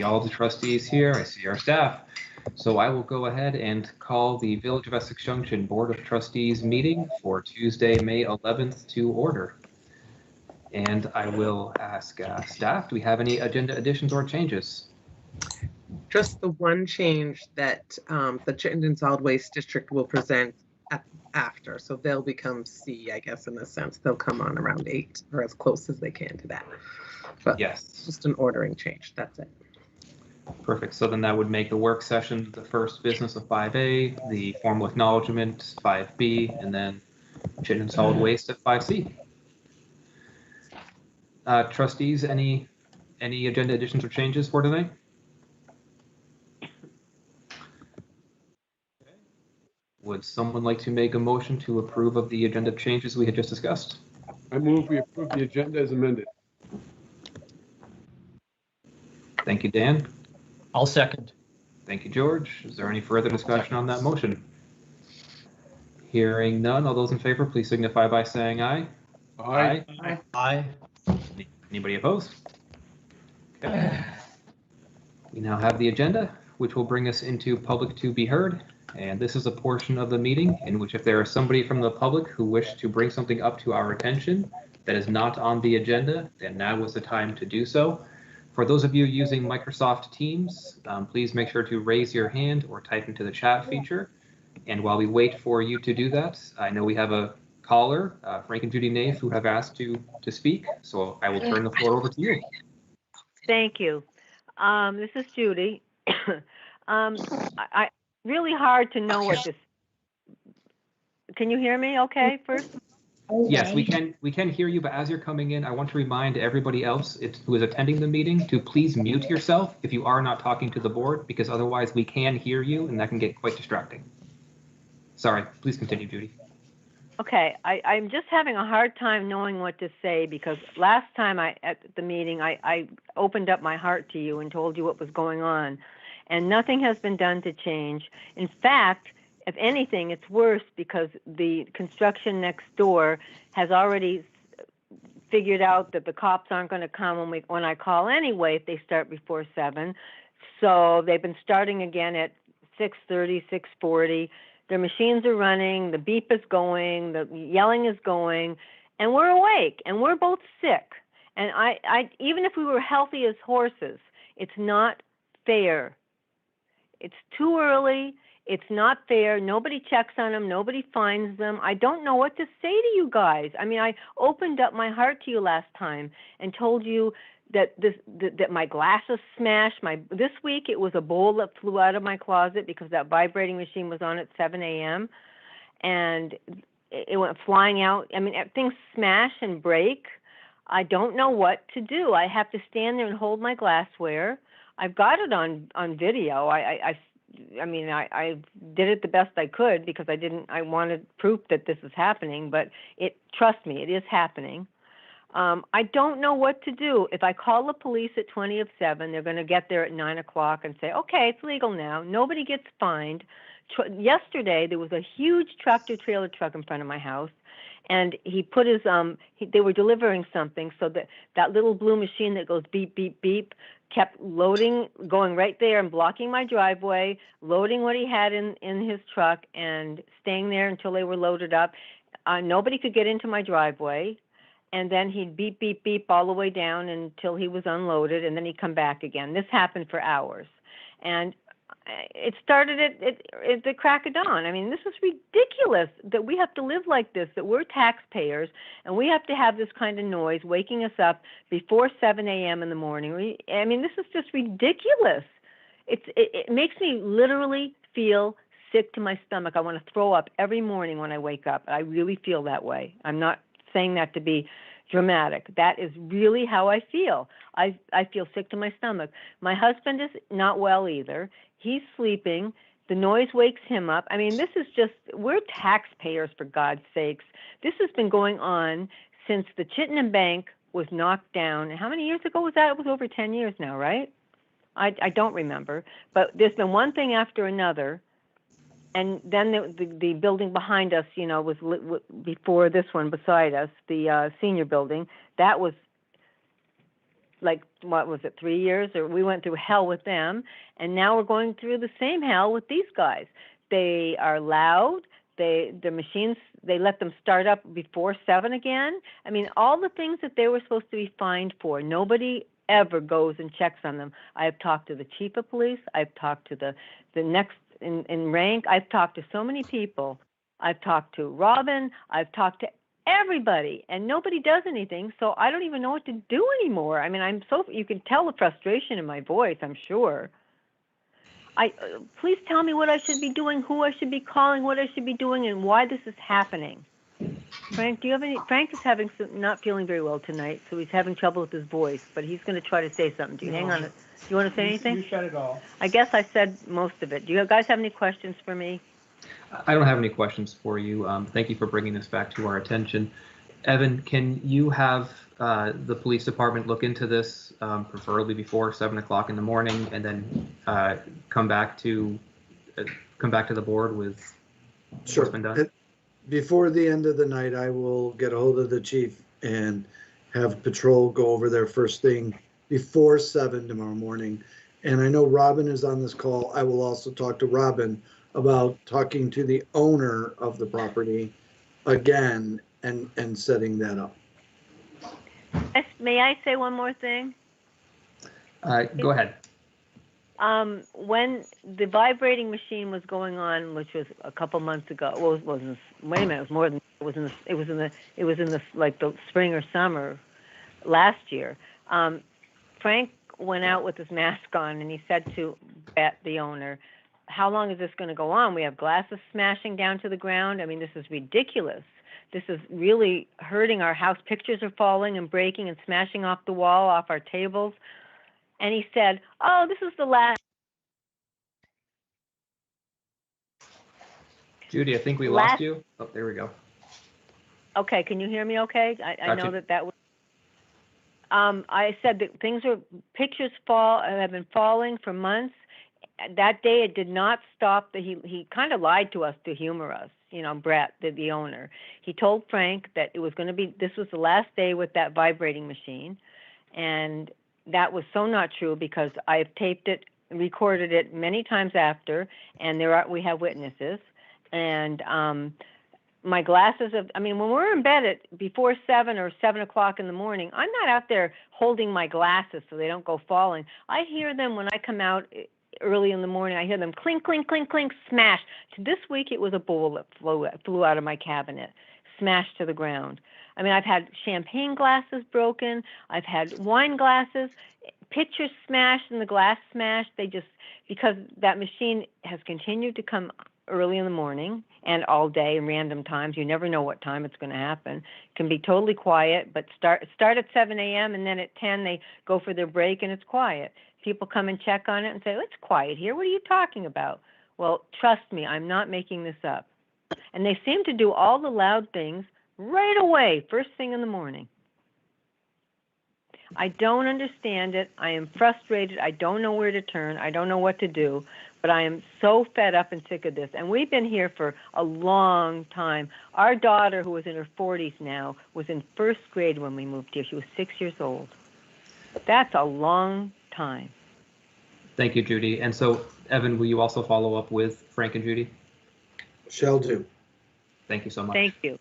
all the trustees here. I see our staff. So I will go ahead and call the Village of Essex Junction Board of Trustees meeting for Tuesday, May 11th to order. And I will ask staff, do we have any agenda additions or changes? Just the one change that the Chittenden Solid Waste District will present after. So they'll become C, I guess, in a sense. They'll come on around 8 or as close as they can to that. But yes, just an ordering change. That's it. Perfect. So then that would make the work session the first business of 5A, the formal acknowledgement 5B, and then Chittenden Solid Waste at 5C. Trustees, any agenda additions or changes for today? Would someone like to make a motion to approve of the agenda changes we had just discussed? I move we approve the agenda as amended. Thank you, Dan. I'll second. Thank you, George. Is there any further discussion on that motion? Hearing none, all those in favor, please signify by saying aye. Aye. Aye. Aye. Anybody opposed? Okay. We now have the agenda, which will bring us into public to be heard. And this is a portion of the meeting in which if there is somebody from the public who wish to bring something up to our attention that is not on the agenda, then now is the time to do so. For those of you using Microsoft Teams, please make sure to raise your hand or type into the chat feature. And while we wait for you to do that, I know we have a caller, Frank and Judy Nave, who have asked to speak. So I will turn the floor over to you. Thank you. This is Judy. I really hard to know what this. Can you hear me okay first? Yes, we can hear you, but as you're coming in, I want to remind everybody else who is attending the meeting to please mute yourself if you are not talking to the board, because otherwise we can hear you and that can get quite distracting. Sorry, please continue, Judy. Okay, I'm just having a hard time knowing what to say because last time at the meeting, I opened up my heart to you and told you what was going on, and nothing has been done to change. In fact, if anything, it's worse because the construction next door has already figured out that the cops aren't going to come when I call anyway if they start before 7. So they've been starting again at 6:30, 6:40. Their machines are running, the beep is going, the yelling is going, and we're awake and we're both sick. And I even if we were healthy as horses, it's not fair. It's too early. It's not fair. Nobody checks on them. Nobody finds them. I don't know what to say to you guys. I mean, I opened up my heart to you last time and told you that that my glasses smashed. This week it was a bowl that flew out of my closet because that vibrating machine was on at 7 a.m. and it went flying out. I mean, things smash and break. I don't know what to do. I have to stand there and hold my glassware. I've got it on video. I mean, I did it the best I could because I wanted proof that this is happening, but trust me, it is happening. I don't know what to do. If I call the police at 20 of 7, they're going to get there at 9 o'clock and say, okay, it's legal now. Nobody gets fined. Yesterday, there was a huge tractor trailer truck in front of my house, and he put his, they were delivering something, so that little blue machine that goes beep, beep, beep, kept loading, going right there and blocking my driveway, loading what he had in his truck and staying there until they were loaded up. Nobody could get into my driveway. And then he'd beep, beep, beep all the way down until he was unloaded, and then he'd come back again. This happened for hours. And it started at the crack of dawn. I mean, this is ridiculous that we have to live like this, that we're taxpayers, and we have to have this kind of noise waking us up before 7 a.m. in the morning. I mean, this is just ridiculous. It makes me literally feel sick to my stomach. I want to throw up every morning when I wake up. I really feel that way. I'm not saying that to be dramatic. That is really how I feel. I feel sick to my stomach. My husband is not well either. He's sleeping. The noise wakes him up. I mean, this is just, we're taxpayers for God's sakes. This has been going on since the Chittenden Bank was knocked down. How many years ago was that? It was over 10 years now, right? I don't remember. But there's been one thing after another. And then the building behind us, you know, was before this one beside us, the senior building. That was like, what was it, 3 years? Or we went through hell with them, and now we're going through the same hell with these guys. They are loud. The machines, they let them start up before 7 again. I mean, all the things that they were supposed to be fined for, nobody ever goes and checks on them. I've talked to the chief of police. I've talked to the next in rank. I've talked to so many people. I've talked to Robin. I've talked to everybody, and nobody does anything. So I don't even know what to do anymore. I mean, you can tell the frustration in my voice, I'm sure. Please tell me what I should be doing, who I should be calling, what I should be doing, and why this is happening. Frank, do you have any? Frank is not feeling very well tonight, so he's having trouble with his voice, but he's going to try to say something. Do you hang on? Do you want to say anything? You said it all. I guess I said most of it. Do you guys have any questions for me? I don't have any questions for you. Thank you for bringing this back to our attention. Evan, can you have the police department look into this, preferably before 7 o'clock in the morning, and then come back to the board with what's been done? Before the end of the night, I will get a hold of the chief and have patrol go over there first thing before 7 tomorrow morning. And I know Robin is on this call. I will also talk to Robin about talking to the owner of the property again and setting that up. May I say one more thing? Go ahead. When the vibrating machine was going on, which was a couple months ago, well, it wasn't. Wait a minute, it was more than. It was in the like the spring or summer last year. Frank went out with his mask on, and he said to the owner, "How long is this going to go on? We have glasses smashing down to the ground. I mean, this is ridiculous. This is really hurting our house. Pictures are falling and breaking and smashing off the wall, off our tables." And he said, "Oh, this is the last." Judy, I think we lost you. Oh, there we go. Okay, can you hear me okay? I know that was. I said that pictures have been falling for months. That day it did not stop. He kind of lied to us to humor us. You know, Brett, the owner. He told Frank that it was going to be, this was the last day with that vibrating machine. And that was so not true, because I've taped it, recorded it many times after, and we have witnesses. And my glasses when we're in bed before 7 or 7 o'clock in the morning, I'm not out there holding my glasses so they don't go falling. I hear them when I come out early in the morning. I hear them clink, clink, clink, clink, smash. This week it was a bowl that flew out of my cabinet, smashed to the ground. I mean, I've had champagne glasses broken. I've had wine glasses, pitchers smashed and the glass smashed. Because that machine has continued to come early in the morning and all day in random times. You never know what time it's going to happen. It can be totally quiet, but start at 7 a.m. and then at 10 they go for their break and it's quiet. People come and check on it and say, "Oh, it's quiet here. What are you talking about?" Well, trust me, I'm not making this up. And they seem to do all the loud things right away, first thing in the morning. I don't understand it. I am frustrated. I don't know where to turn. I don't know what to do. But I am so fed up and sick of this. And we've been here for a long time. Our daughter, who is in her 40s now, was in first grade when we moved here. She was 6 years old. That's a long time. Thank you, Judy. And so, Evan, will you also follow up with Frank and Judy? Shall do. Thank you so much. Thank you.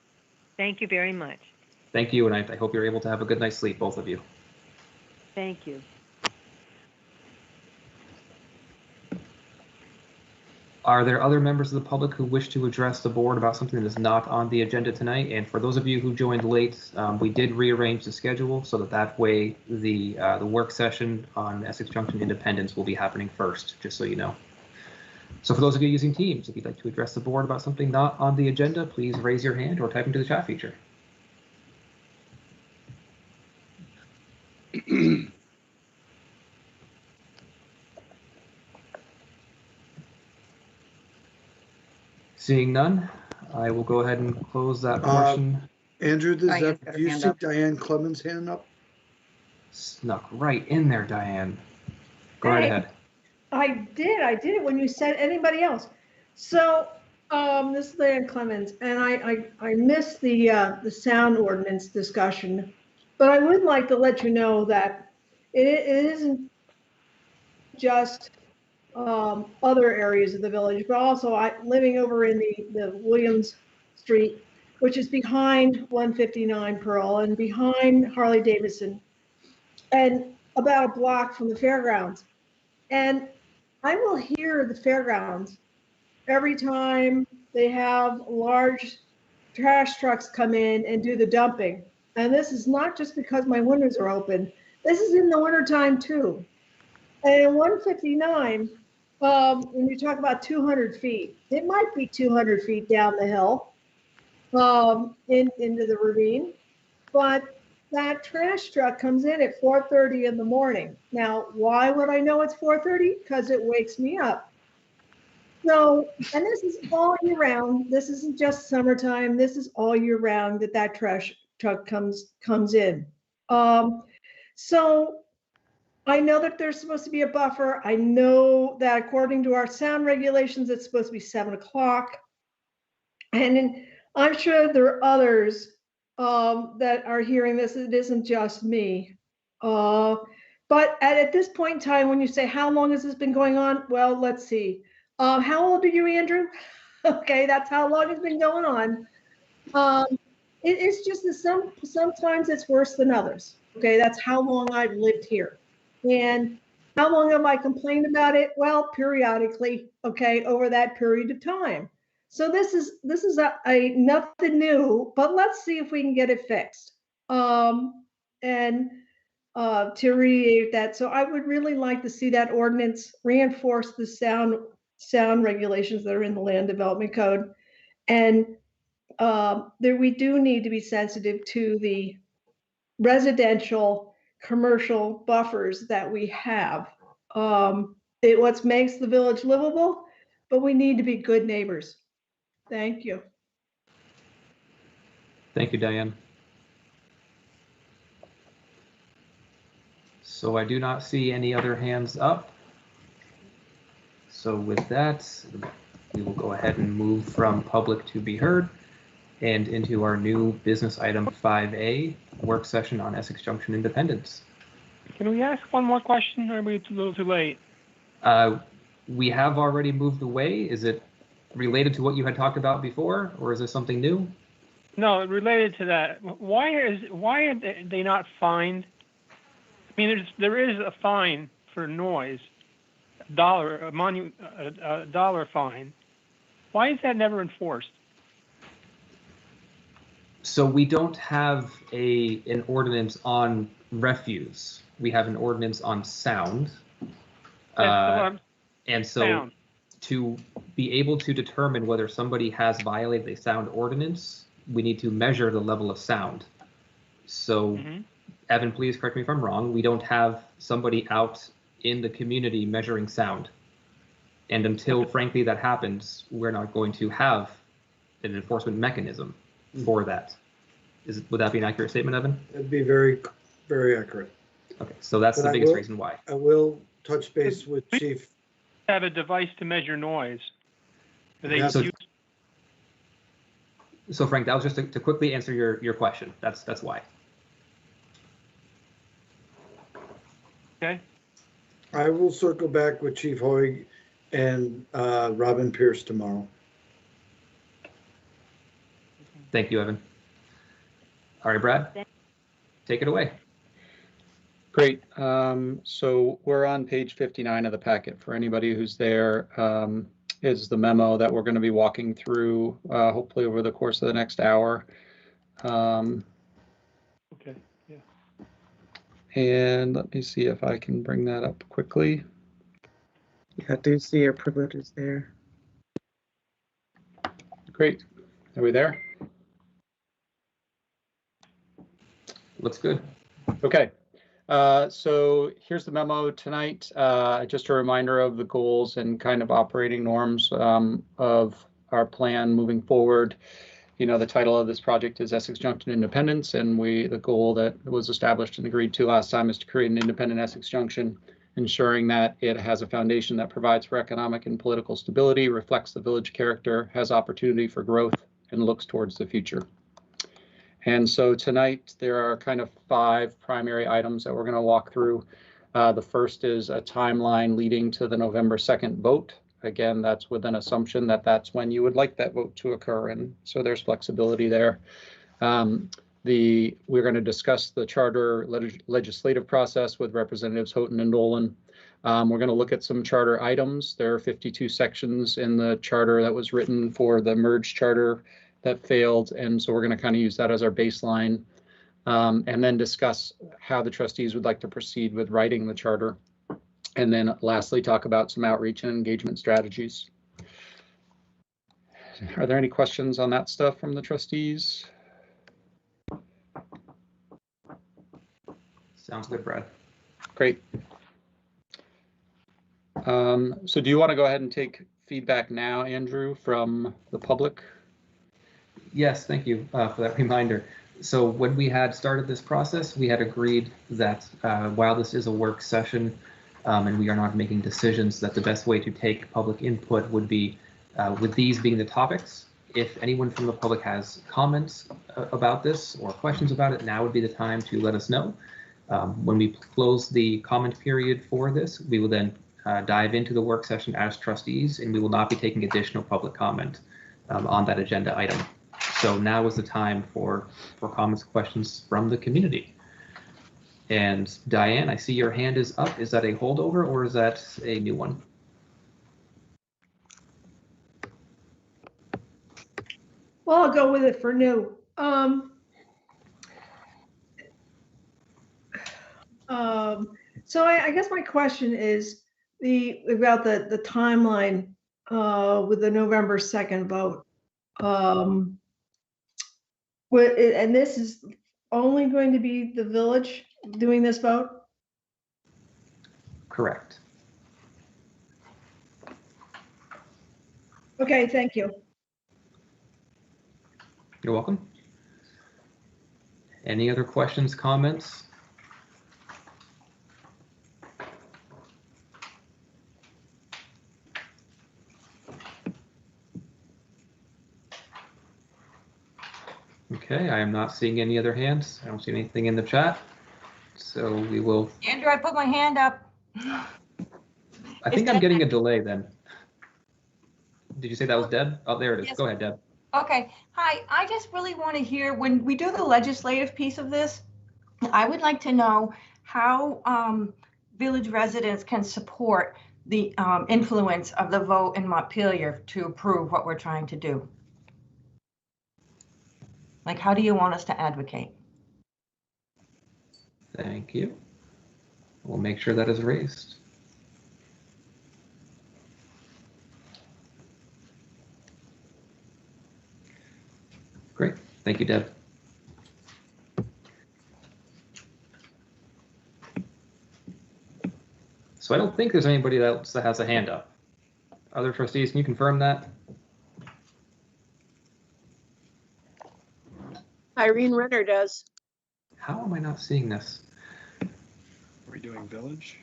Thank you very much. Thank you, and I hope you're able to have a good night's sleep, both of you. Thank you. Are there other members of the public who wish to address the board about something that is not on the agenda tonight? And for those of you who joined late, we did rearrange the schedule so that way the work session on Essex Junction Independence will be happening first, just so you know. So for those of you using Teams, if you'd like to address the board about something not on the agenda, please raise your hand or type into the chat feature. Seeing none, I will go ahead and close that portion. Andrew, do Diane's got her you hand see up. Diane Clemens' hand up? Snuck right in there, Diane. Go right Hey. ahead. I did it when you said anybody else. So this is Diane Clemens, and I missed the sound ordinance discussion, but I would like to let you know that it isn't just other areas of the village, but also living over in the Williams Street, which is behind 159 Pearl and behind Harley Davidson, and about a block from the fairgrounds. And I will hear the fairgrounds every time they have large trash trucks come in and do the dumping. And this is not just because my windows are open. This is in the wintertime too. And in 159, when you talk about 200 feet, it might be 200 feet down the hill into the ravine, but that trash truck comes in at 4:30 in the morning. Now, why would I know it's 4:30? Because it wakes me up. So, and this is all year round. This isn't just summertime. This is all year round that trash truck comes in. So I know that there's supposed to be a buffer. I know that according to our sound regulations, it's supposed to be 7 o'clock. And I'm sure there are others that are hearing this. It isn't just me. But at this point in time, when you say, how long has this been going on? Well, let's see. How old are you, Andrew? Okay, that's how long it's been going on. It's just that sometimes it's worse than others. Okay, that's how long I've lived here. And how long have I complained about it? Well, periodically, okay, over that period of time. So this is a nothing new, but let's see if we can get it fixed. And to reiterate that, so I would really like to see that ordinance reinforce the sound regulations that are in the Land Development Code. And there we do need to be sensitive to the residential commercial buffers that we have. It what makes the village livable, but we need to be good neighbors. Thank you. Thank you, Diane. So I do not see any other hands up. So with that, we will go ahead and move from public to be heard and into our new business item 5A, work session on Essex Junction Independence. Can we ask one more question, or are we a little too late? We have already moved away. Is it related to what you had talked about before, or is this something new? No, related to that. Why are they not fined? I mean, there is a fine for noise, a dollar fine. Why is that never enforced? So we don't have an ordinance on refuse. We have an ordinance on sound. And so sound. To be able to determine whether somebody has violated a sound ordinance, we need to measure the level of sound. So Evan, please correct me if I'm wrong. We don't have somebody out in the community measuring sound. And until, frankly, that happens, we're not going to have an enforcement mechanism for that. Would that be an accurate statement, Evan? It'd be very, very accurate. Okay, so that's But the biggest reason why. I will touch base with Chief. Have a device to measure noise. Yeah, So Frank, that was just to quickly answer your question. That's why. Okay. I will circle back with Chief Hoig and Robin Pierce tomorrow. Thank you, Evan. All right, Brad, take it away. Great. So we're on page 59 of the packet. For anybody who's there, is the memo that we're going to be walking through, hopefully over the course of the next hour. Okay. Yeah. And let me see if I can bring that up quickly. Yeah, I do see your privileges there. Great. Are we there? Looks good. Okay. So here's the memo tonight. Just a reminder of the goals and kind of operating norms of our plan moving forward. You know, the title of this project is Essex Junction Independence, and the goal that was established and agreed to last time is to create an independent Essex Junction, ensuring that it has a foundation that provides for economic and political stability, reflects the village character, has opportunity for growth, and looks towards the future. And so tonight there are kind of 5 primary items that we're going to walk through. The first is a timeline leading to the November 2nd vote. Again, that's with an assumption that that's when you would like that vote to occur, and so there's flexibility there. We're going to discuss the charter legislative process with Representatives Houghton and Dolan. We're going to look at some charter items. There are 52 sections in the charter that was written for the merged charter that failed, and so we're going to kind of use that as our baseline, and then discuss how the trustees would like to proceed with writing the charter. And then lastly, talk about some outreach and engagement strategies. Are there any questions on that stuff from the trustees? Sounds good, Brad. Great. So do you want to go ahead and take feedback now, Andrew, from the public? Yes, thank you for that reminder. So when we had started this process, we had agreed that while this is a work session and we are not making decisions, that the best way to take public input would be with these being the topics. If anyone from the public has comments about this or questions about it, now would be the time to let us know. When we close the comment period for this, we will then dive into the work session as trustees, and we will not be taking additional public comment on that agenda item. So now is the time for comments, questions from the community. And Diane, I see your hand is up. Is that a holdover or is that a new one? Well, I'll go with it for new. So I guess my question is about the timeline with the November 2nd vote. And this is only going to be the village doing this vote? Correct. Okay, thank you. You're welcome. Any other questions, comments? Okay, I am not seeing any other hands. I don't see anything in the chat. So we will. Andrew, I put my hand up. I think I'm getting a delay then. Did you say that was Deb? Oh, there it is. Yes. Go ahead, Deb. Okay. Hi. I just really want to hear, when we do the legislative piece of this, I would like to know how village residents can support the influence of the vote in Montpelier to approve what we're trying to do. Like, how do you want us to advocate? Thank you. We'll make sure that is raised. Great. Thank you, Deb. So I don't think there's anybody else that has a hand up. Other trustees, can you confirm that? Irene Renner does. How am I not seeing this? Are we doing village?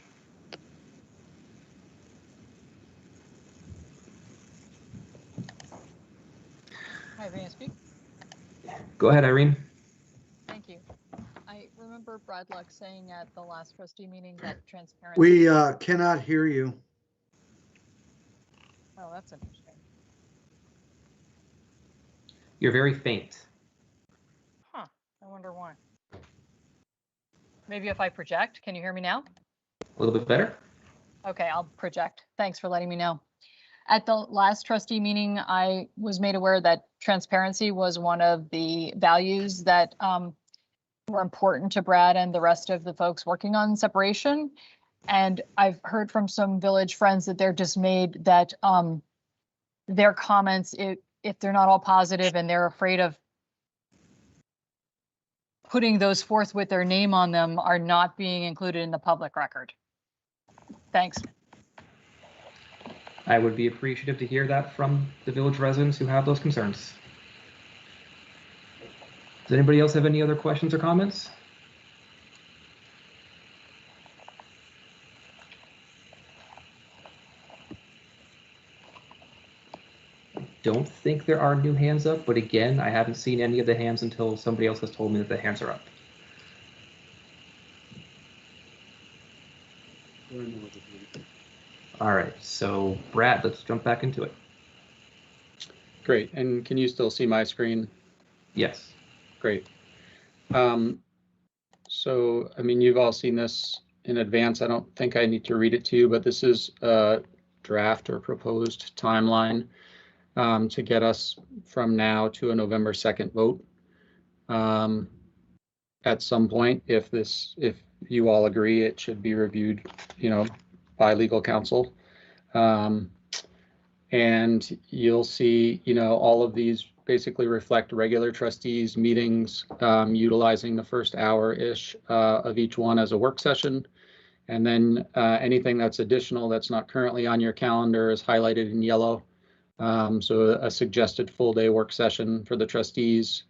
Hi, may I speak? Go ahead, Irene. Thank you. I remember Brad Luck saying at the last trustee meeting that transparency. We cannot hear you. Oh, that's interesting. You're very faint. Huh, I wonder why. Maybe if I project, can you hear me now? A little bit better? Okay, I'll project. Thanks for letting me know. At the last trustee meeting, I was made aware that transparency was one of the values that were important to Brad and the rest of the folks working on separation. And I've heard from some village friends that they're dismayed that their comments, if they're not all positive and they're afraid of putting those forth with their name on them, are not being included in the public record. Thanks. I would be appreciative to hear that from the village residents who have those concerns. Does anybody else have any other questions or comments? Don't think there are new hands up, but again, I haven't seen any of the hands until somebody else has told me that the hands are up. All right, so Brad, let's jump back into it. Great. And can you still see my screen? Yes. Great. So, I mean, you've all seen this in advance. I don't think I need to read it to you, but this is a draft or proposed timeline to get us from now to a November 2nd vote. At some point, if you all agree, it should be reviewed, by legal counsel. And you'll see, all of these basically reflect regular trustees meetings, utilizing the first hour-ish of each one as a work session. And then anything that's additional that's not currently on your calendar is highlighted in yellow. So a suggested full-day work session for the trustees.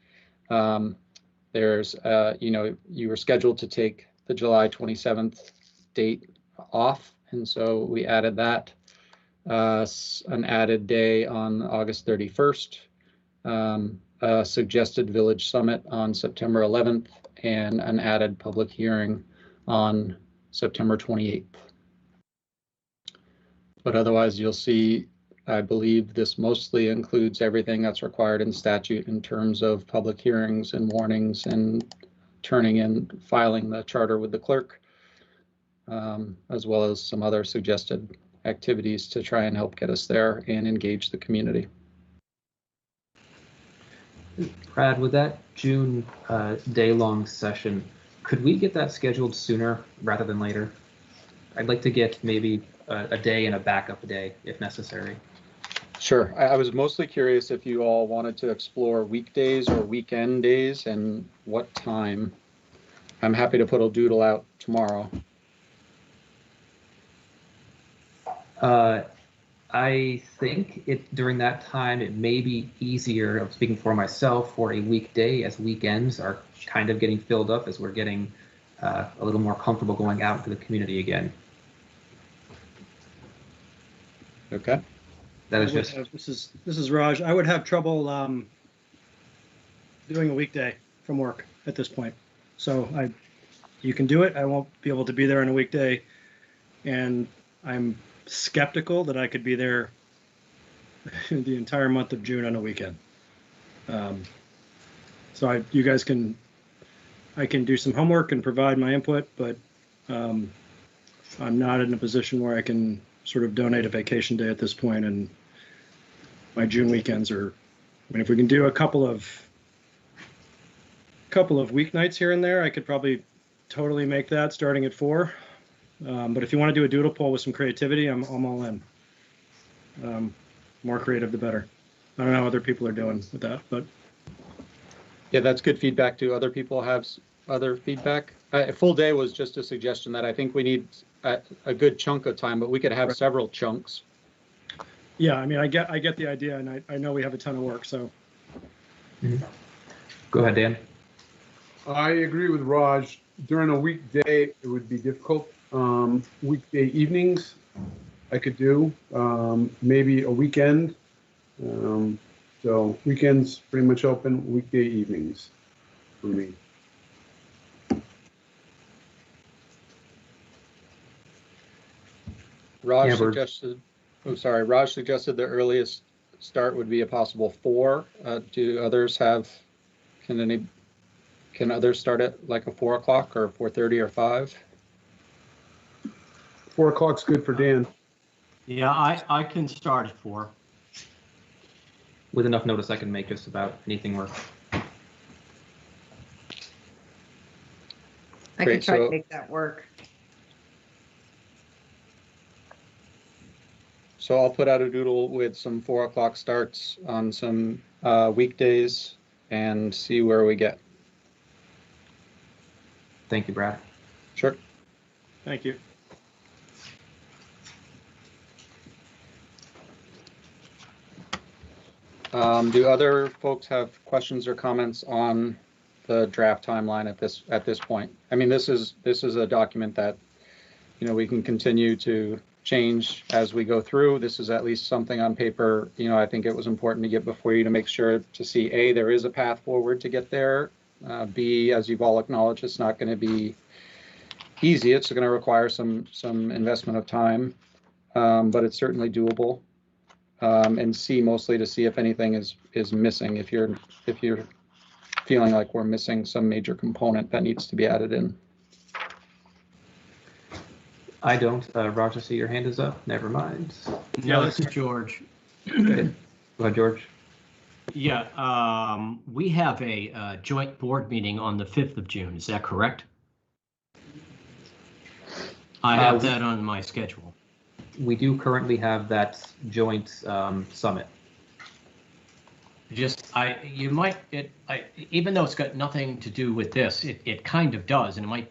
There's, you were scheduled to take the July 27th date off, and so we added that. An added day on August 31st, a suggested village summit on September 11th, and an added public hearing on September 28th. But otherwise, you'll see, I believe this mostly includes everything that's required in statute in terms of public hearings and warnings and filing the charter with the clerk, as well as some other suggested activities to try and help get us there and engage the community. Brad, with that June day-long session, could we get that scheduled sooner rather than later? I'd like to get maybe a day and a backup day if necessary. Sure. I was mostly curious if you all wanted to explore weekdays or weekend days and what time. I'm happy to put a doodle out tomorrow. I think during that time it may be easier, I'm speaking for myself, for a weekday, as weekends are kind of getting filled up as we're getting a little more comfortable going out into the community again. Okay. That is just this is Raj. I would have trouble doing a weekday from work at this point. So you can do it. I won't be able to be there on a weekday, and I'm skeptical that I could be there the entire month of June on a weekend. So you guys I can do some homework and provide my input, but I'm not in a position where I can sort of donate a vacation day at this point, and my June weekends are, I mean, if we can do a couple of weeknights here and there, I could probably totally make that starting at 4. But if you want to do a doodle poll with some creativity, I'm all in. More creative, the better. I don't know how other people are doing with that, but. Yeah, that's good feedback. Do other people have other feedback? A full day was just a suggestion that I think we need a good chunk of time, but we could have several chunks. Yeah, I mean, I get the idea, and I know we have a ton of work, so. Mm-hmm. Go ahead, Dan. I agree with Raj. During a weekday, it would be difficult. Weekday evenings, I could do. Maybe a weekend. So weekends pretty much open. Weekday evenings for me. Raj suggested the earliest start would be a possible 4. Do others can others start at like a 4 o'clock or 4:30 or 5? 4 o'clock's good for Dan. Yeah, I can start at 4. With enough notice, I can make just about anything work. I can try to make that work. So I'll put out a doodle with some 4 o'clock starts on some weekdays and see where we get. Thank you, Brad. Sure. Thank you. Do other folks have questions or comments on the draft timeline at this point? I mean, this is a document that, we can continue to change as we go through. This is at least something on paper, I think it was important to get before you to make sure to see, A, there is a path forward to get there. B, as you've all acknowledged, it's not going to be, easy. It's going to require some investment of time, but it's certainly doable. And C, mostly to see if anything is missing. If you're feeling like we're missing some major component that needs to be added in. I don't. Raj, I see your hand is up. Never mind. No, it's George. Go ahead, George. Yeah, we have a joint board meeting on the 5th of June. Is that correct? I have that on my schedule. We do currently have that joint summit. Even though it's got nothing to do with this, it kind of does, and it might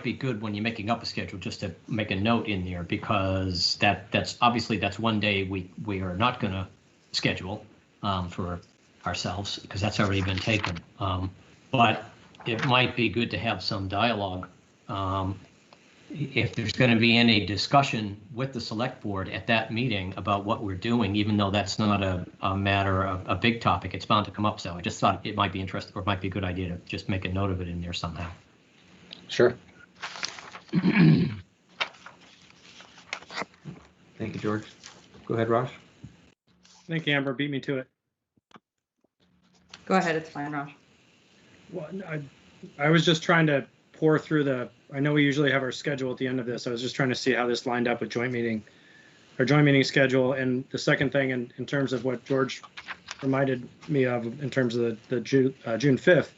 be good when you're making up a schedule just to make a note in there, because that's obviously one day we are not going to schedule for ourselves, because that's already been taken. But it might be good to have some dialogue. If there's going to be any discussion with the select board at that meeting about what we're doing, even though that's not a matter of a big topic, it's bound to come up. So I just thought it might be interesting, or it might be a good idea to just make a note of it in there somehow. Sure. Thank you, George. Go ahead, Raj. Thank you, Amber. Beat me to it. Go ahead, it's fine, Raj. Well, I was just trying to pour through I know we usually have our schedule at the end of this. I was just trying to see how this lined up with joint meeting schedule. And the second thing, in terms of what George reminded me of in terms of the June 5th,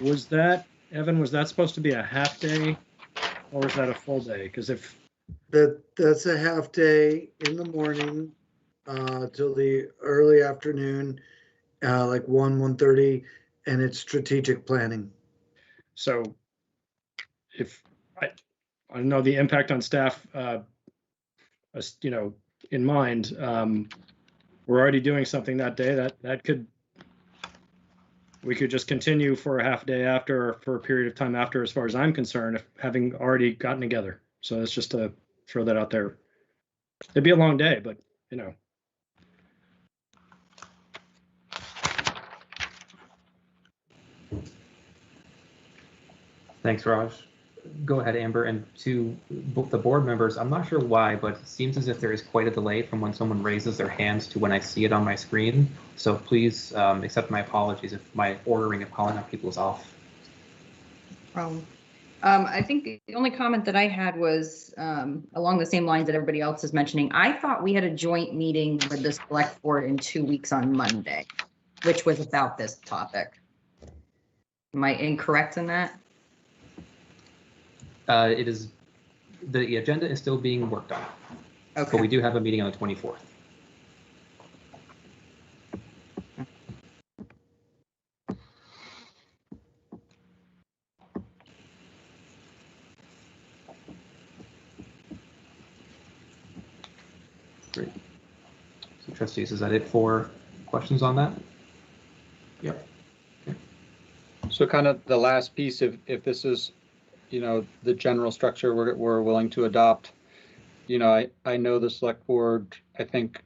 was that, Evan, was that supposed to be a half day or was that a full day? Because if that's a half day in the morning till the early afternoon, like 1:30, and it's strategic planning. So if I know the impact on staff, in mind, we're already doing something that day we could just continue for a half day after, or for a period of time after, as far as I'm concerned, if having already gotten together. So it's just to throw that out there. It'd be a long day, but Thanks, Raj. Go ahead, Amber. And to both the board members, I'm not sure why, but it seems as if there is quite a delay from when someone raises their hands to when I see it on my screen. So please accept my apologies if my ordering of calling up people is off. I think the only comment that I had was along the same lines that everybody else is mentioning. I thought we had a joint meeting with the select board in 2 weeks on Monday, which was about this topic. Am I incorrect in that? It is, the agenda is still being worked on. Okay. But we do have a meeting on the 24th. Great. So trustees, is that it for questions on that? Yep. Okay. So kind of the last piece, if this is, the general structure we're willing to adopt. I know the select board, I think,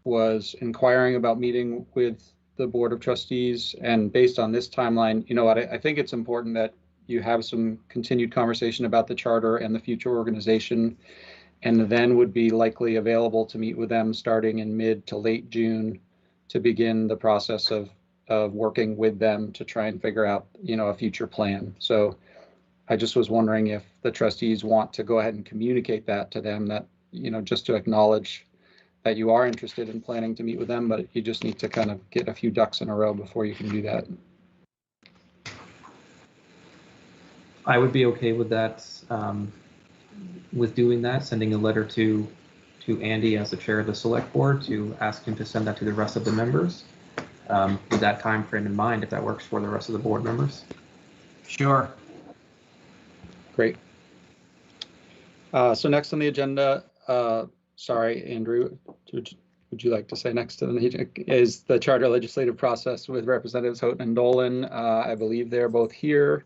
was inquiring about meeting with the Board of Trustees, and based on this timeline, I think it's important that you have some continued conversation about the charter and the future organization, and then would be likely available to meet with them starting in mid to late June to begin the process of working with them to try and figure out, a future plan. So I just was wondering if the trustees want to go ahead and communicate that to them, that, just to acknowledge that you are interested in planning to meet with them, but you just need to kind of get a few ducks in a row before you can do that. I would be okay with that, with doing that, sending a letter to Andy as the chair of the select board to ask him to send that to the rest of the members. With that time frame in mind, if that works for the rest of the board members. Sure. Great. So next on the agenda, sorry, Andrew, would you like to say next to the agenda is the charter legislative process with Representatives Houghton and Dolan. I believe they're both here.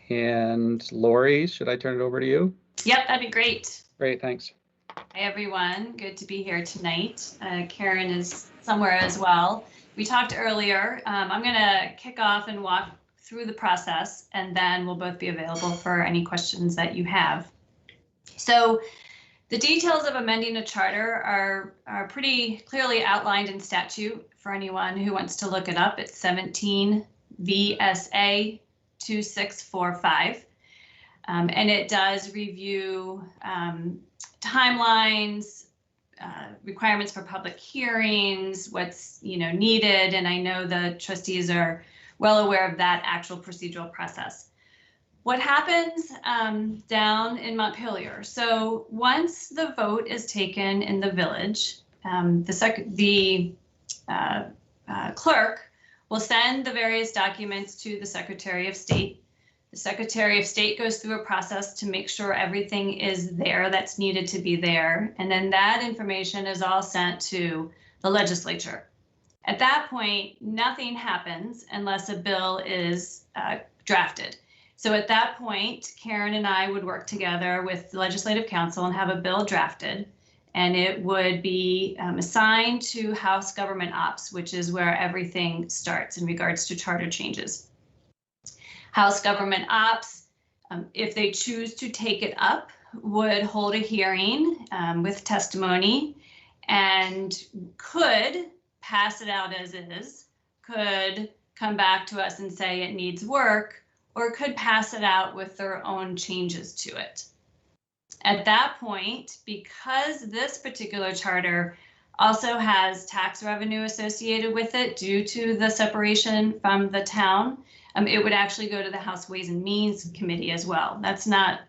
And Lori, should I turn it over to you? Yep, that'd be great. Great, thanks. Hi, everyone. Good to be here tonight. Karen is somewhere as well. We talked earlier. I'm going to kick off and walk through the process, and then we'll both be available for any questions that you have. So the details of amending a charter are pretty clearly outlined in statute for anyone who wants to look it up. It's 17 VSA 2645. And it does review timelines, requirements for public hearings, what's needed, and I know the trustees are well aware of that actual procedural process. What happens down in Montpelier? So once the vote is taken in the village, the clerk will send the various documents to the Secretary of State. The Secretary of State goes through a process to make sure everything is there that's needed to be there. And then that information is all sent to the legislature. At that point, nothing happens unless a bill is drafted. So at that point, Karen and I would work together with the Legislative Council and have a bill drafted. And it would be assigned to House Government Ops, which is where everything starts in regards to charter changes. House Government Ops, if they choose to take it up, would hold a hearing with testimony and could pass it out as is, could come back to us and say it needs work, or could pass it out with their own changes to it. At that point, because this particular charter also has tax revenue associated with it due to the separation from the town, it would actually go to the House Ways and Means Committee as well. That's not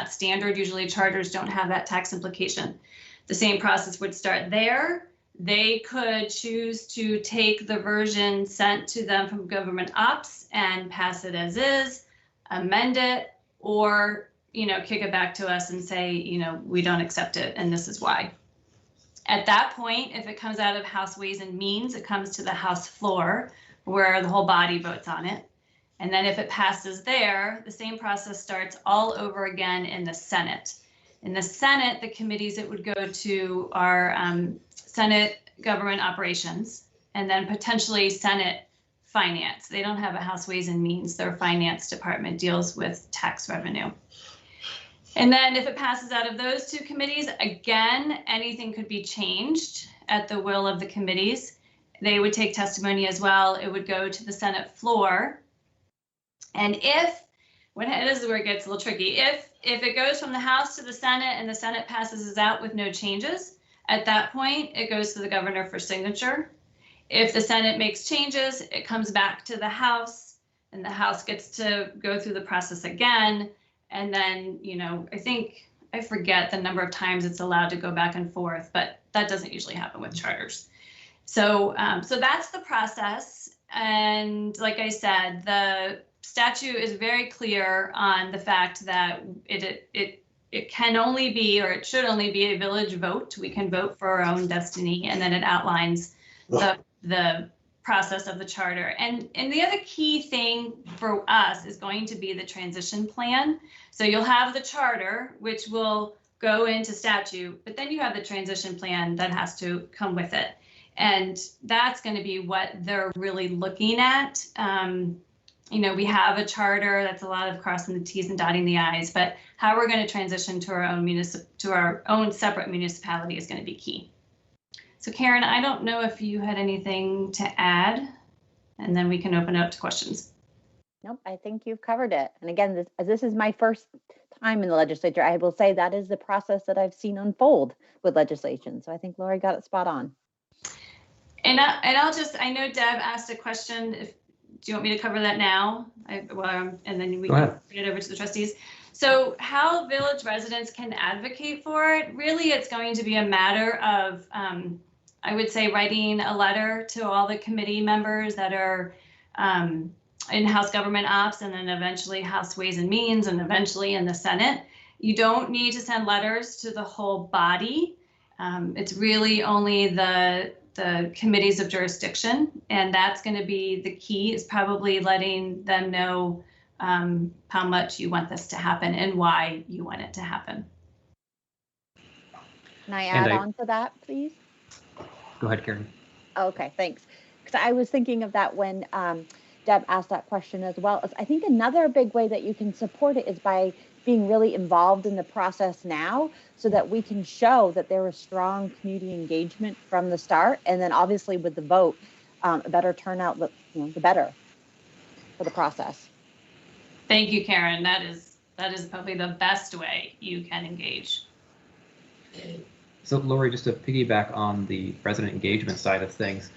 standard. Usually charters don't have that tax implication. The same process would start there. They could choose to take the version sent to them from Government Ops and pass it as is, amend it, or kick it back to us and say, we don't accept it and this is why. At that point, if it comes out of House Ways and Means, it comes to the House floor where the whole body votes on it. And then if it passes there, the same process starts all over again in the Senate. In the Senate, the committees it would go to are Senate Government Operations and then potentially Senate Finance. They don't have a House Ways and Means. Their finance department deals with tax revenue. And then if it passes out of those two committees, again, anything could be changed at the will of the committees. They would take testimony as well. It would go to the Senate floor. And this is where it gets a little tricky. If it goes from the House to the Senate and the Senate passes it out with no changes, at that point, it goes to the governor for signature. If the Senate makes changes, it comes back to the House and the House gets to go through the process again. And then, I forget the number of times it's allowed to go back and forth, but that doesn't usually happen with charters. So that's the process. And like I said, the statute is very clear on the fact that it can only be, or it should only be, a village vote. We can vote for our own destiny, and then it outlines the process of the charter. And the other key thing for us is going to be the transition plan. So you'll have the charter, which will go into statute, but then you have the transition plan that has to come with it. And that's going to be what they're really looking at. We have a charter that's a lot of crossing the T's and dotting the I's, but how we're going to transition to our own separate municipality is going to be key. So Karen, I don't know if you had anything to add, and then we can open it up to questions. Nope, I think you've covered it. And again, this is my first time in the legislature. I will say that is the process that I've seen unfold with legislation. So I think Lori got it spot on. And I know Deb asked a question. Do you want me to cover that now? And then we can turn it over to the trustees. So how village residents can advocate for it, really it's going to be a matter of, I would say, writing a letter to all the committee members that are in House Government Ops, and then eventually House Ways and Means, and eventually in the Senate. You don't need to send letters to the whole body. It's really only the committees of jurisdiction, and that's going to be the key, is probably letting them know how much you want this to happen and why you want it to happen. Can I add on to that, please? Go ahead, Karen. Okay, thanks. Because I was thinking of that when Deb asked that question as well. I think another big way that you can support it is by being really involved in the process now, so that we can show that there was strong community engagement from the start. And then obviously with the vote, a better turnout, the better for the process. Thank you, Karen. That is probably the best way you can engage. So Lori, just to piggyback on the resident engagement side of things,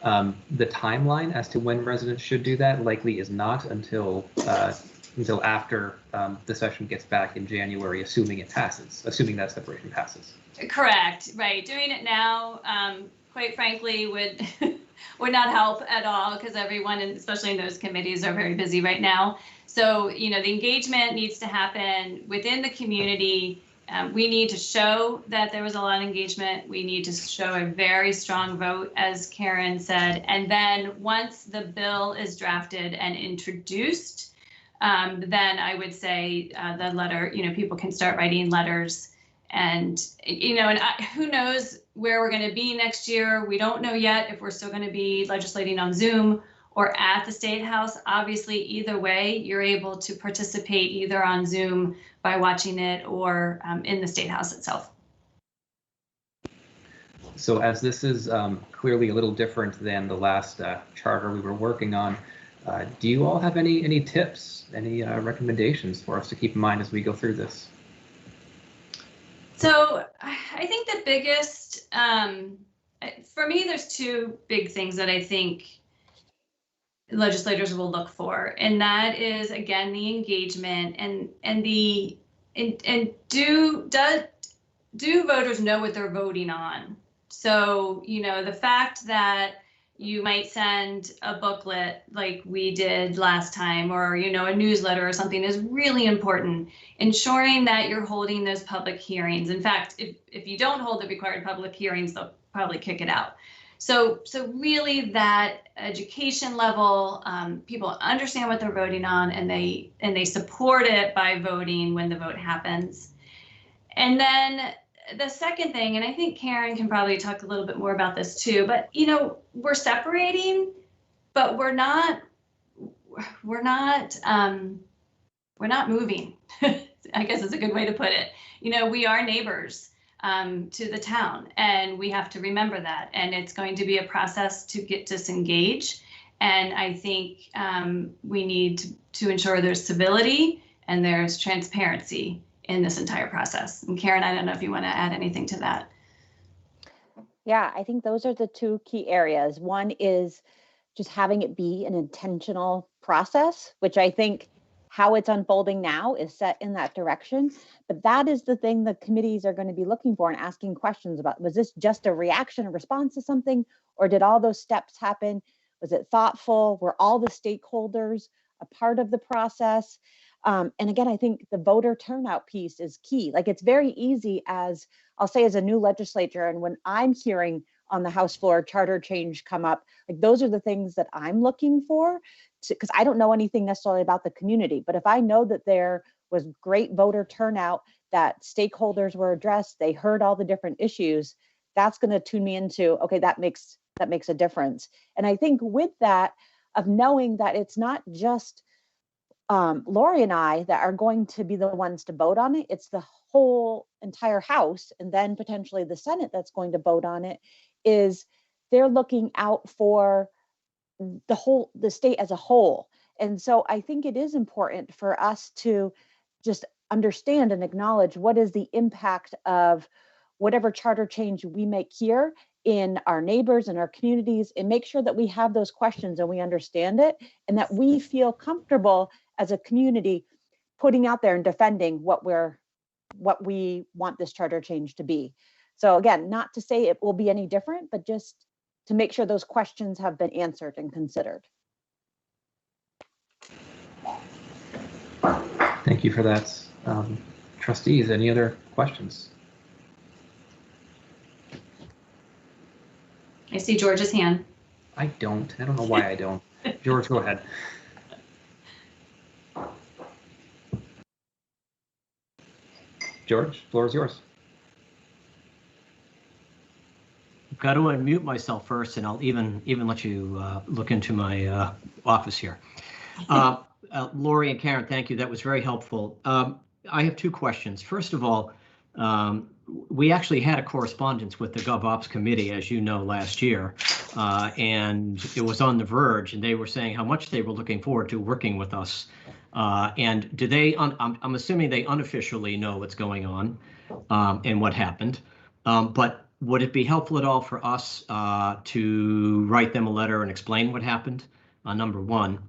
the timeline as to when residents should do that likely is not until after the session gets back in January, assuming that separation passes. Correct, right. Doing it now, quite frankly, would not help at all, because everyone, and especially in those committees, are very busy right now. So, the engagement needs to happen within the community. We need to show that there was a lot of engagement. We need to show a very strong vote, as Karen said. And then once the bill is drafted and introduced, then I would say the letter, people can start writing letters. And, who knows where we're going to be next year. We don't know yet if we're still going to be legislating on Zoom or at the State House. Obviously, either way, you're able to participate either on Zoom by watching it or in the State House itself. So as this is clearly a little different than the last charter we were working on, do you all have any tips, any recommendations for us to keep in mind as we go through this? So I think the biggest, for me, there's two big things that I think legislators will look for, and that is, again, the engagement and do voters know what they're voting on? So, the fact that you might send a booklet like we did last time, or, a newsletter or something, is really important. Ensuring that you're holding those public hearings. In fact, if you don't hold the required public hearings, they'll probably kick it out. So really that education level, people understand what they're voting on, and they support it by voting when the vote happens. And then the second thing, and I think Karen can probably talk a little bit more about this too, but we're separating, but we're not moving. I guess is a good way to put it. We are neighbors to the town, and we have to remember that. And it's going to be a process to get disengaged. And I think we need to ensure there's civility and there's transparency in this entire process. And Karen, I don't know if you want to add anything to that. Yeah, I think those are the two key areas. One is just having it be an intentional process, which I think how it's unfolding now is set in that direction. But that is the thing the committees are going to be looking for and asking questions about. Was this just a reaction, a response to something, or did all those steps happen? Was it thoughtful? Were all the stakeholders a part of the process? And again, I think the voter turnout piece is key. Like, it's very easy, as I'll say, as a new legislator, and when I'm hearing on the House floor charter change come up, like, those are the things that I'm looking for, because I don't know anything necessarily about the community. But if I know that there was great voter turnout, that stakeholders were addressed, they heard all the different issues, that's going to tune me into, okay, that makes a difference. And I think with that, of knowing that it's not just Lori and I that are going to be the ones to vote on it, it's the whole entire House, and then potentially the Senate that's going to vote on it, is they're looking out for the state as a whole. And so I think it is important for us to just understand and acknowledge what is the impact of whatever charter change we make here in our neighbors and our communities, and make sure that we have those questions and we understand it, and that we feel comfortable as a community putting out there and defending what we want this charter change to be. So again, not to say it will be any different, but just to make sure those questions have been answered and considered. Thank you for that. Trustees, any other questions? I see George's hand. I don't know why I don't. George, go ahead. George, floor is yours. got to unmute myself first, and I'll even let you look into my office here. Lori and Karen, thank you. That was very helpful. I have two questions. First of all, we actually had a correspondence with the GovOps committee, as you know, last year, and it was on the verge, and they were saying how much they were looking forward to working with us. And do they? I'm assuming they unofficially know what's going on and what happened. But would it be helpful at all for us to write them a letter and explain what happened? Number one,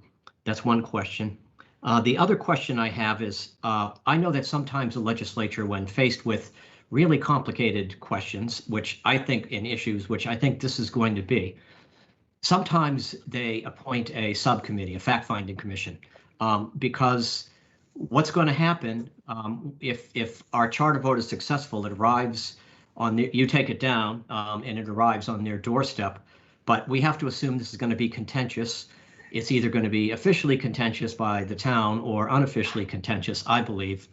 that's one question. The other question I have is, I know that sometimes the legislature, when faced with really complicated questions, which I think in issues, which I think this is going to be, sometimes they appoint a subcommittee, a fact-finding commission, because what's going to happen if our charter vote is successful, it arrives on you take it down and it arrives on their doorstep, but we have to assume this is going to be contentious. It's either going to be officially contentious by the town or unofficially contentious, I believe.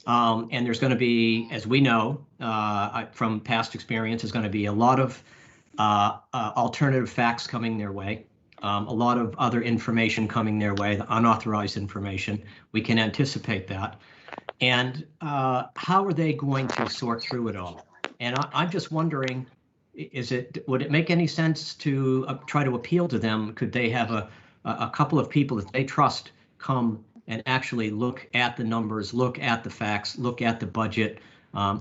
And there's going to be, as we know from past experience, there's going to be a lot of alternative facts coming their way, a lot of other information coming their way, the unauthorized information. We can anticipate that. And how are they going to sort through it all? And I'm just wondering, would it make any sense to try to appeal to them? Could they have a couple of people that they trust come and actually look at the numbers, look at the facts, look at the budget,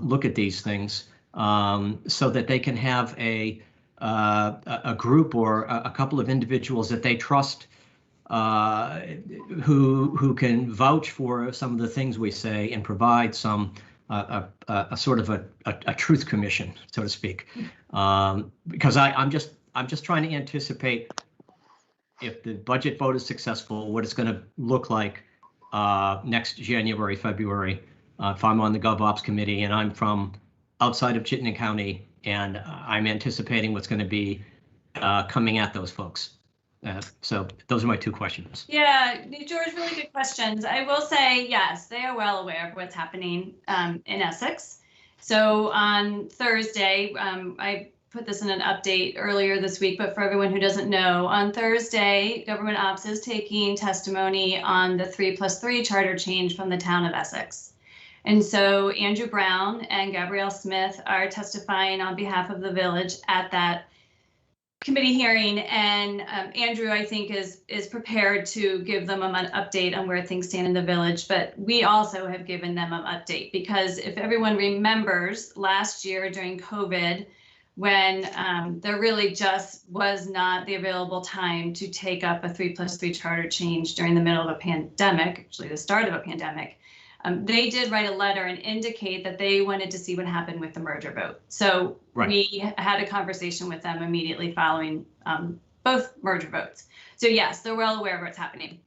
look at these things, so that they can have a group or a couple of individuals that they trust, who can vouch for some of the things we say and provide some a sort of a truth commission, so to speak, because I'm just trying to anticipate if the budget vote is successful, what it's going to look like next January, February, if I'm on the GovOps committee and I'm from outside of Chittenden County, and I'm anticipating what's going to be coming at those folks. So those are my two questions. Yeah, George, really good questions. I will say, yes, they are well aware of what's happening in Essex. So on Thursday, I put this in an update earlier this week, but for everyone who doesn't know, on Thursday, Government Ops is taking testimony on the 3+3 charter change from the town of Essex. And so Andrew Brown and Gabrielle Smith are testifying on behalf of the village at that committee hearing, and Andrew, I think, is prepared to give them an update on where things stand in the village, but we also have given them an update, because if everyone remembers last year during COVID, when there really just was not the available time to take up a 3+3 charter change during the middle of a pandemic, actually the start of a pandemic, they did write a letter and indicate that they wanted to see what happened with the merger vote. So we had a conversation with them immediately following both merger votes. So yes, they're well aware of what's happening.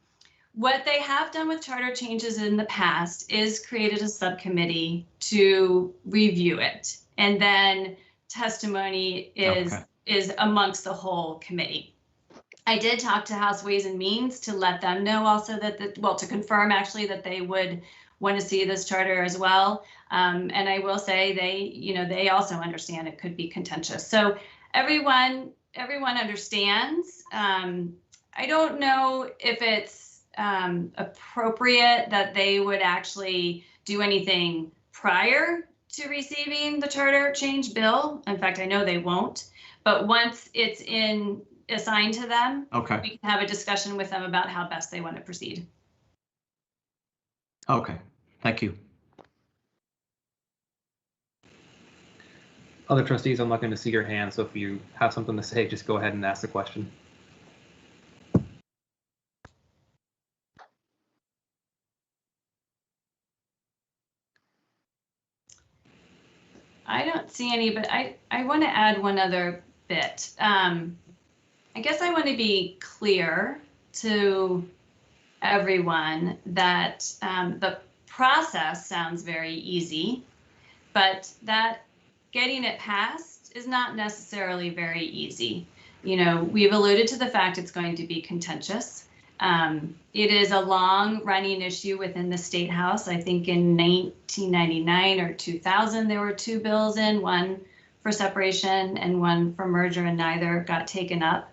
What they have done with charter changes in the past is created a subcommittee to review it. And then testimony is amongst the whole committee. I did talk to House Ways and Means to let them know also that, to confirm actually that they would want to see this charter as well. And I will say they also understand it could be contentious. So everyone understands. I don't know if it's appropriate that they would actually do anything prior to receiving the charter change bill. In fact, I know they won't. But once it's assigned to them, we can have a discussion with them about how best they want to proceed. Okay, thank you. Other trustees, I'm not going to see your hand, so if you have something to say, just go ahead and ask the question. I don't see any, but I want to add one other bit. I guess I want to be clear to everyone that the process sounds very easy, but that getting it passed is not necessarily very easy. You know, we've alluded to the fact it's going to be contentious. It is a long-running issue within the State House. I think in 1999 or 2000, there were two bills in, one for separation and one for merger, and neither got taken up.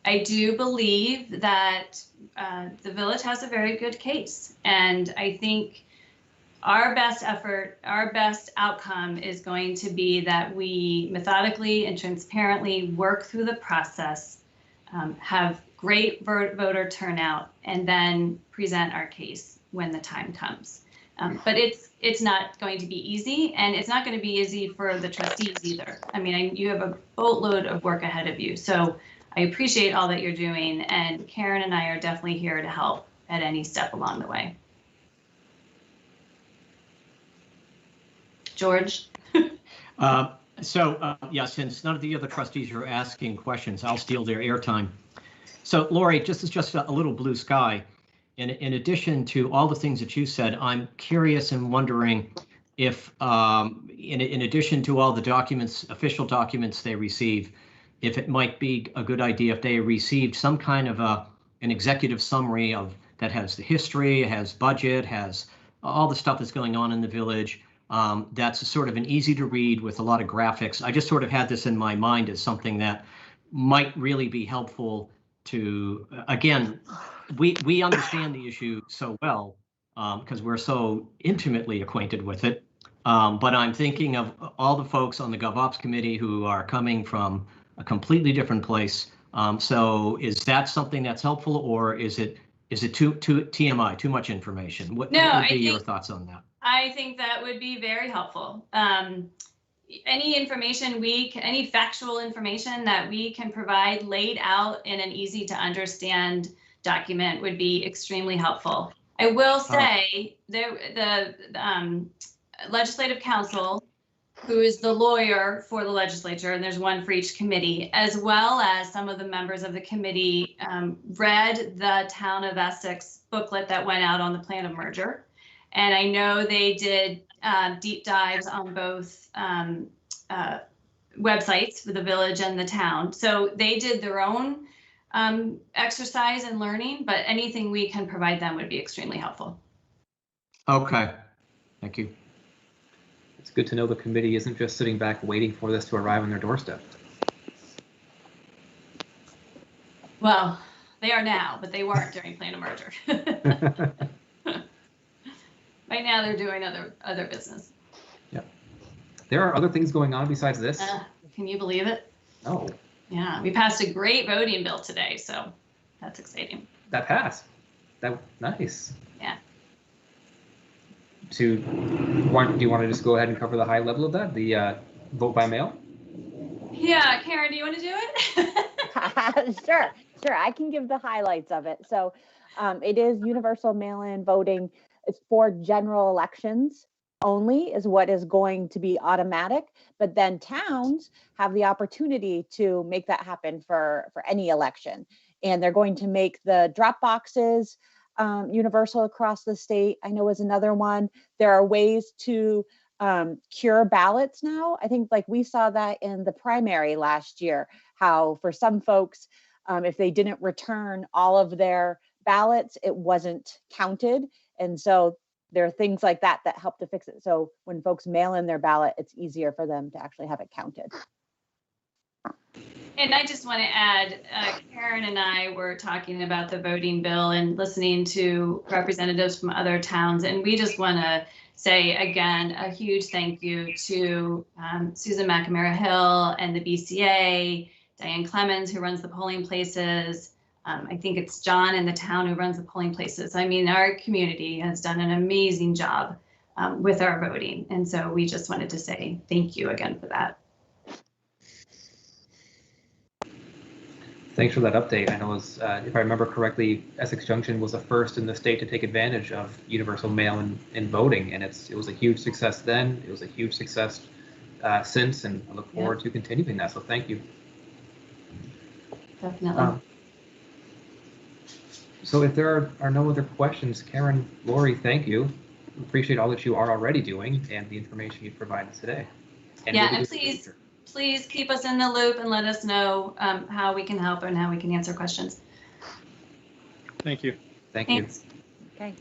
I do believe that the village has a very good case, and I think our best effort, our best outcome is going to be that we methodically and transparently work through the process, have great voter turnout, and then present our case when the time comes. But it's not going to be easy, and it's not going to be easy for the trustees either. I mean, you have a boatload of work ahead of you. So I appreciate all that you're doing, and Karen and I are definitely here to help at any step along the way. George? Yeah, since none of the other trustees are asking questions, I'll steal their airtime. So Lori, just a little blue sky. In addition to all the things that you said, I'm curious and wondering if, in addition to all the documents, official documents they receive, if it might be a good idea if they received some kind of an executive summary of that has the history, has budget, has all the stuff that's going on in the village. That's sort of an easy to read with a lot of graphics. I just sort of had this in my mind as something that might really be helpful to, again, we understand the issue so well because we're so intimately acquainted with it. But I'm thinking of all the folks on the GovOps committee who are coming from a completely different place. So is that something that's helpful, or is it too TMI, too much information? What would be your thoughts on that? I think that would be very helpful. Any information any factual information that we can provide laid out in an easy to understand document would be extremely helpful. I will say the Legislative Council, who is the lawyer for the legislature, and there's one for each committee, as well as some of the members of the committee read the Town of Essex booklet that went out on the plan of merger. And I know they did deep dives on both websites for the village and the town. So they did their own exercise and learning, but anything we can provide them would be extremely helpful. Okay, thank you. It's good to know the committee isn't just sitting back waiting for this to arrive on their doorstep. Well, they are now, but they weren't during plan of merger. Right now, they're doing other business. Yeah. There are other things going on besides this. Can you believe it? No. Yeah, we passed a great voting bill today, so that's exciting. That passed. Nice. Yeah. Do you want to just go ahead and cover the high level of that, the vote by mail? Yeah, Karen, do you want to do it? Sure. I can give the highlights of it. So it is universal mail-in voting. It's for general elections only is what is going to be automatic, but then towns have the opportunity to make that happen for any election. And they're going to make the drop boxes universal across the state. I know is another one. There are ways to cure ballots now. I think like we saw that in the primary last year, how for some folks, if they didn't return all of their ballots, it wasn't counted. And so there are things like that that help to fix it. So when folks mail in their ballot, it's easier for them to actually have it counted. And I just want to add, Karen and I were talking about the voting bill and listening to representatives from other towns. And we just want to say, again, a huge thank you to Susan McNamara Hill and the BCA, Diane Clemens, who runs the polling places. I think it's John in the town who runs the polling places. I mean, our community has done an amazing job with our voting. And so we just wanted to say thank you again for that. Thanks for that update. I know it was, if I remember correctly, Essex Junction was the first in the state to take advantage of universal mail-in voting, and it was a huge success then. It was a huge success since, and I look forward to continuing that. So thank you. Definitely. So if there are no other questions, Karen, Lori, thank you. Appreciate all that you are already doing and the information you provided today. And please keep us in the loop and let us know how we can help and how we can answer questions. Thank you. Thanks. Okay.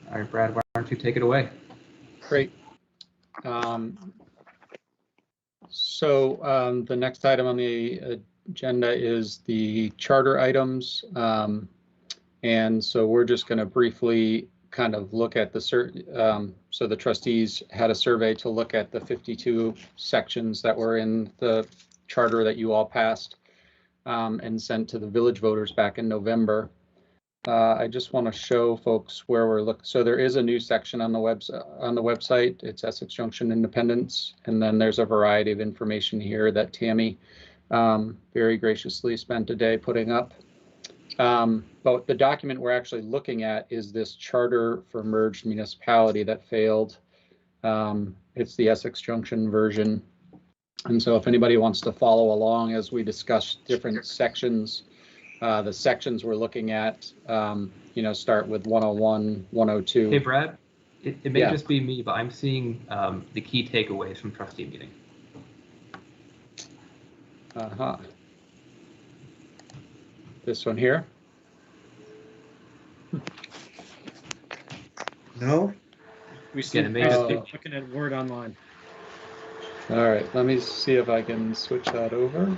All right, Brad, why don't you take it away? Great. So the next item on the agenda is the charter items. And so we're just going to briefly kind of look at the so the trustees had a survey to look at the 52 sections that were in the charter that you all passed and sent to the village voters back in November. I just want to show folks where we're looking. So there is a new section on the website. It's Essex Junction Independence, and then there's a variety of information here that Tammy very graciously spent a day putting up. But the document we're actually looking at is this charter for merged municipality that failed. It's the Essex Junction version. And so if anybody wants to follow along as we discuss different sections, the sections we're looking at, start with 101, 102. Hey, Brad, it may Yeah. just be me, but I'm seeing the key takeaways from trustee meeting. Uh-huh. This one here? No? We see Yeah, it may just be. looking at Word Online. All right, let me see if I can switch that over.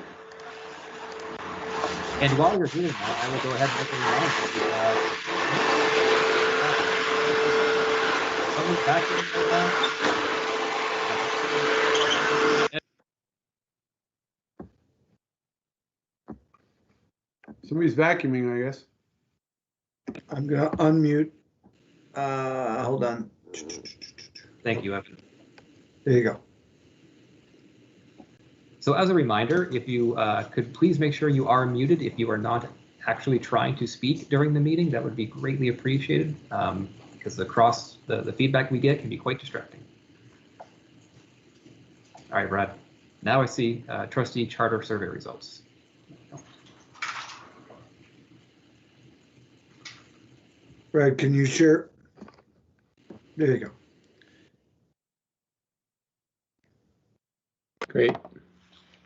And while you're doing that, I will go ahead and make an announcement. Someone's vacuuming right now. Somebody's vacuuming, I guess. I'm gonna unmute. Hold on. Thank you, Evan. There you go. So as a reminder, if you could please make sure you are muted if you are not actually trying to speak during the meeting, that would be greatly appreciated because the feedback we get can be quite distracting. All right, Brad. Now I see trustee charter survey results. Brad, can you share? There you go. Great.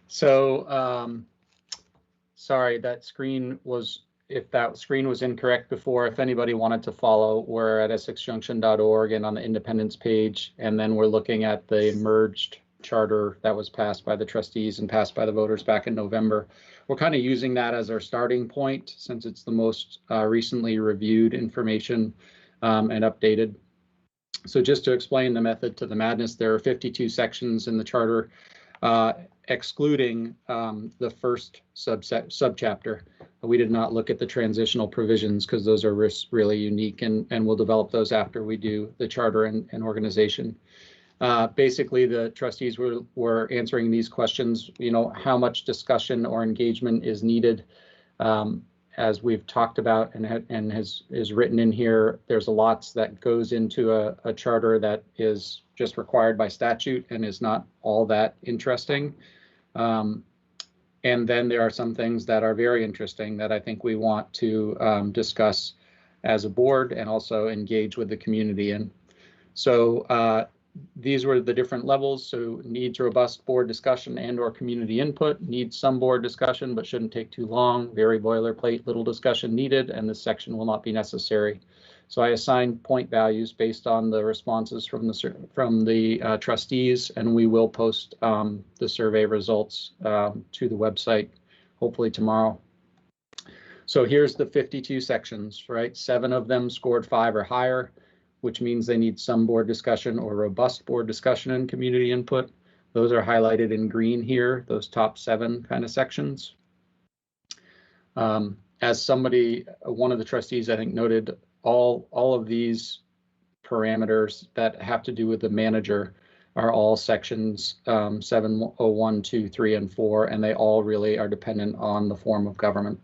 So, sorry, that screen was, if that screen was incorrect before, if anybody wanted to follow, we're at essexjunction.org and on the Independence page, and then we're looking at the merged charter that was passed by the trustees and passed by the voters back in November. We're kind of using that as our starting point since it's the most recently reviewed information and updated. So just to explain the method to the madness, there are 52 sections in the charter, excluding the first subchapter. We did not look at the transitional provisions because those are really unique, and we'll develop those after we do the charter and organization. Basically, the trustees were answering these questions, how much discussion or engagement is needed. As we've talked about and is written in here, there's a lot that goes into a charter that is just required by statute and is not all that interesting. And then there are some things that are very interesting that I think we want to discuss as a board and also engage with the community in. So these were the different levels. So needs robust board discussion and or community input, needs some board discussion but shouldn't take too long, very boilerplate, little discussion needed, and this section will not be necessary. So I assigned point values based on the responses from the trustees, and we will post the survey results to the website hopefully tomorrow. So here's the 52 sections, right? 7 of them scored 5 or higher, which means they need some board discussion or robust board discussion and community input. Those are highlighted in green here, those top 7 kind of sections. As one of the trustees, I think, noted, all of these parameters that have to do with the manager are all sections 701, 2, 3, and 4, and they all really are dependent on the form of government.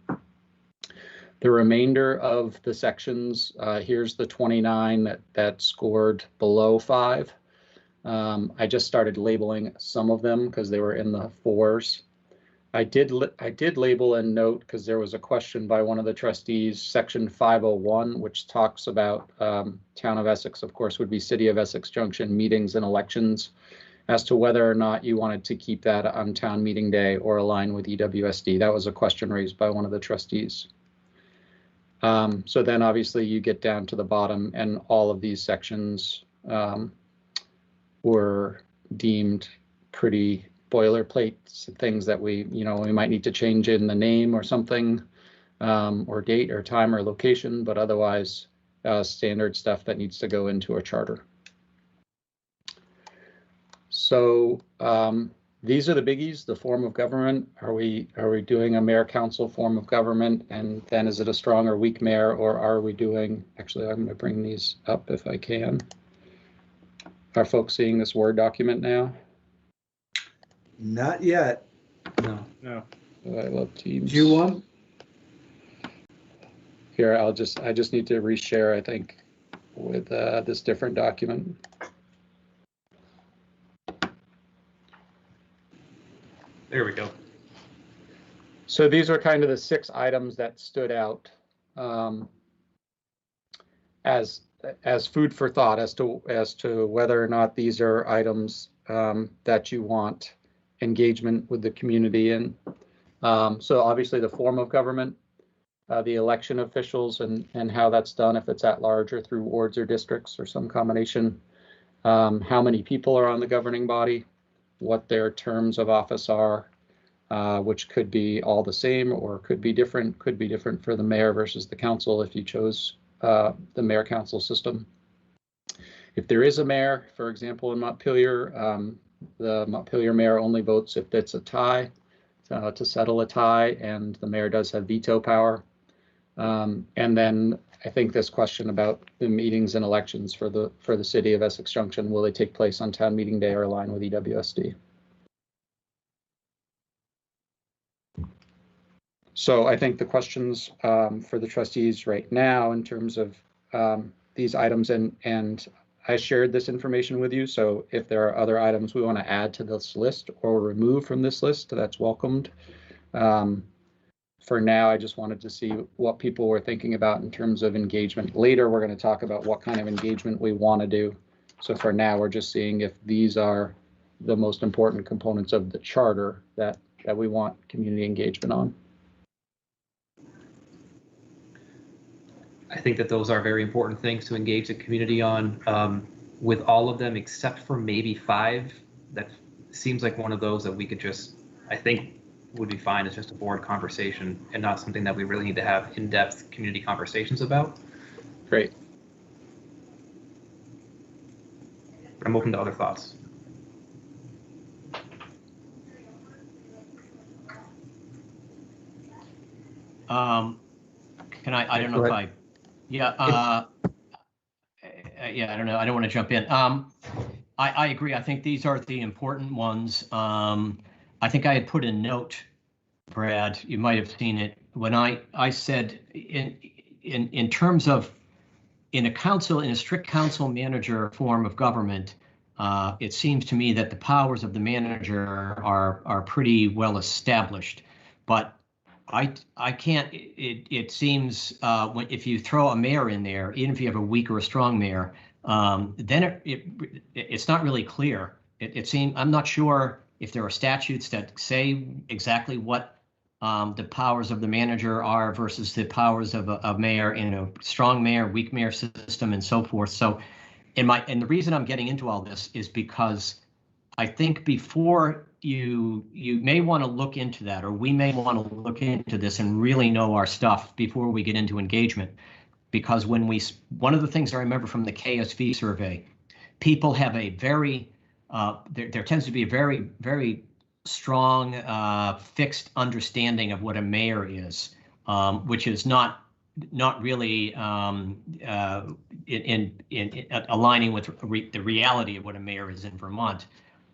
The remainder of the sections, here's the 29 that scored below 5. I just started labeling some of them because they were in the 4s. I did label and note, because there was a question by one of the trustees, section 501, which talks about Town of Essex, of course, would be City of Essex Junction meetings and elections, as to whether or not you wanted to keep that on town meeting day or align with EWSD. That was a question raised by one of the trustees. So then obviously you get down to the bottom and all of these sections were deemed pretty boilerplate things that we might need to change in the name or something, or date or time or location, but otherwise standard stuff that needs to go into a charter. So these are the biggies. The form of government. Are we doing a mayor council form of government, and then is it a strong or weak mayor, or are we doing? Actually, I'm going to bring these up if I can. Are folks seeing this Word document now? Not yet. No. No. Oh, I love Teams. Do you want? Here, I just need to reshare, I think, with this different document. There we go. So these are kind of the 6 items that stood out as food for thought as to whether or not these are items that you want engagement with the community in. So obviously the form of government, the election officials and how that's done, if it's at large or through wards or districts or some combination, how many people are on the governing body, what their terms of office are, which could be all the same or could be different for the mayor versus the council if you chose the mayor council system. If there is a mayor, for example, in Montpelier, the Montpelier mayor only votes if it's a tie, to settle a tie, and the mayor does have veto power. And then I think this question about the meetings and elections for the city of Essex Junction, will they take place on town meeting day or align with EWSD? So I think the questions for the trustees right now in terms of these items, and I shared this information with you, so if there are other items we want to add to this list or remove from this list, that's welcomed. For now, I just wanted to see what people were thinking about in terms of engagement. Later, we're going to talk about what kind of engagement we want to do. So for now, we're just seeing if these are the most important components of the charter that we want community engagement on. I think that those are very important things to engage the community on. With all of them, except for maybe 5, that seems like one of those that we could just, I think, would be fine as just a board conversation and not something that we really need to have in-depth community conversations about. Great. But I'm open to other thoughts. Can I don't know if I, yeah, yeah, I don't know. I don't want to jump in. I agree. I think these are the important ones. I think I had put a note, Brad, you might have seen it, when I said in terms of in a strict council manager form of government, it seems to me that the powers of the manager are pretty well established. But I can't, it seems if you throw a mayor in there, even if you have a weak or a strong mayor, then it's not really clear. It seems, I'm not sure if there are statutes that say exactly what the powers of the manager are versus the powers of a mayor in a strong mayor, weak mayor system and so forth. So and the reason I'm getting into all this is because I think before you may want to look into that, or we may want to look into this and really know our stuff before we get into engagement. Because when one of the things I remember from the KSV survey, people have a very, there tends to be a very, very strong fixed understanding of what a mayor is, which is not really in aligning with the reality of what a mayor is in Vermont.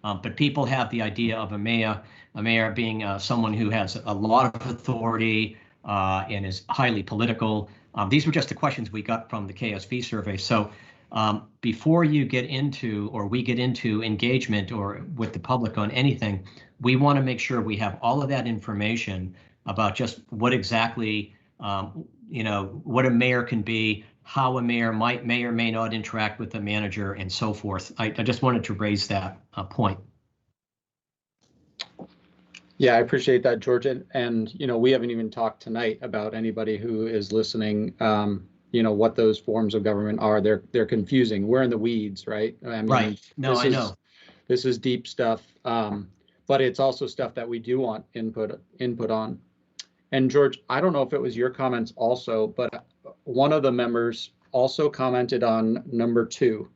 But people have the idea of a mayor being someone who has a lot of authority and is highly political. These were just the questions we got from the KSV survey. So before you get into, or we get into engagement or with the public on anything, we want to make sure we have all of that information about just what exactly, what a mayor can be, how a mayor may or may not interact with the manager and so forth. I just wanted to raise that point. Yeah, I appreciate that, George. And we haven't even talked tonight about anybody who is listening, what those forms of government are. They're confusing. We're in the weeds, right? I mean, right. No, I know. This is deep stuff, but it's also stuff that we do want input on. And George, I don't know if it was your comments also, but one of the members also commented on number 2,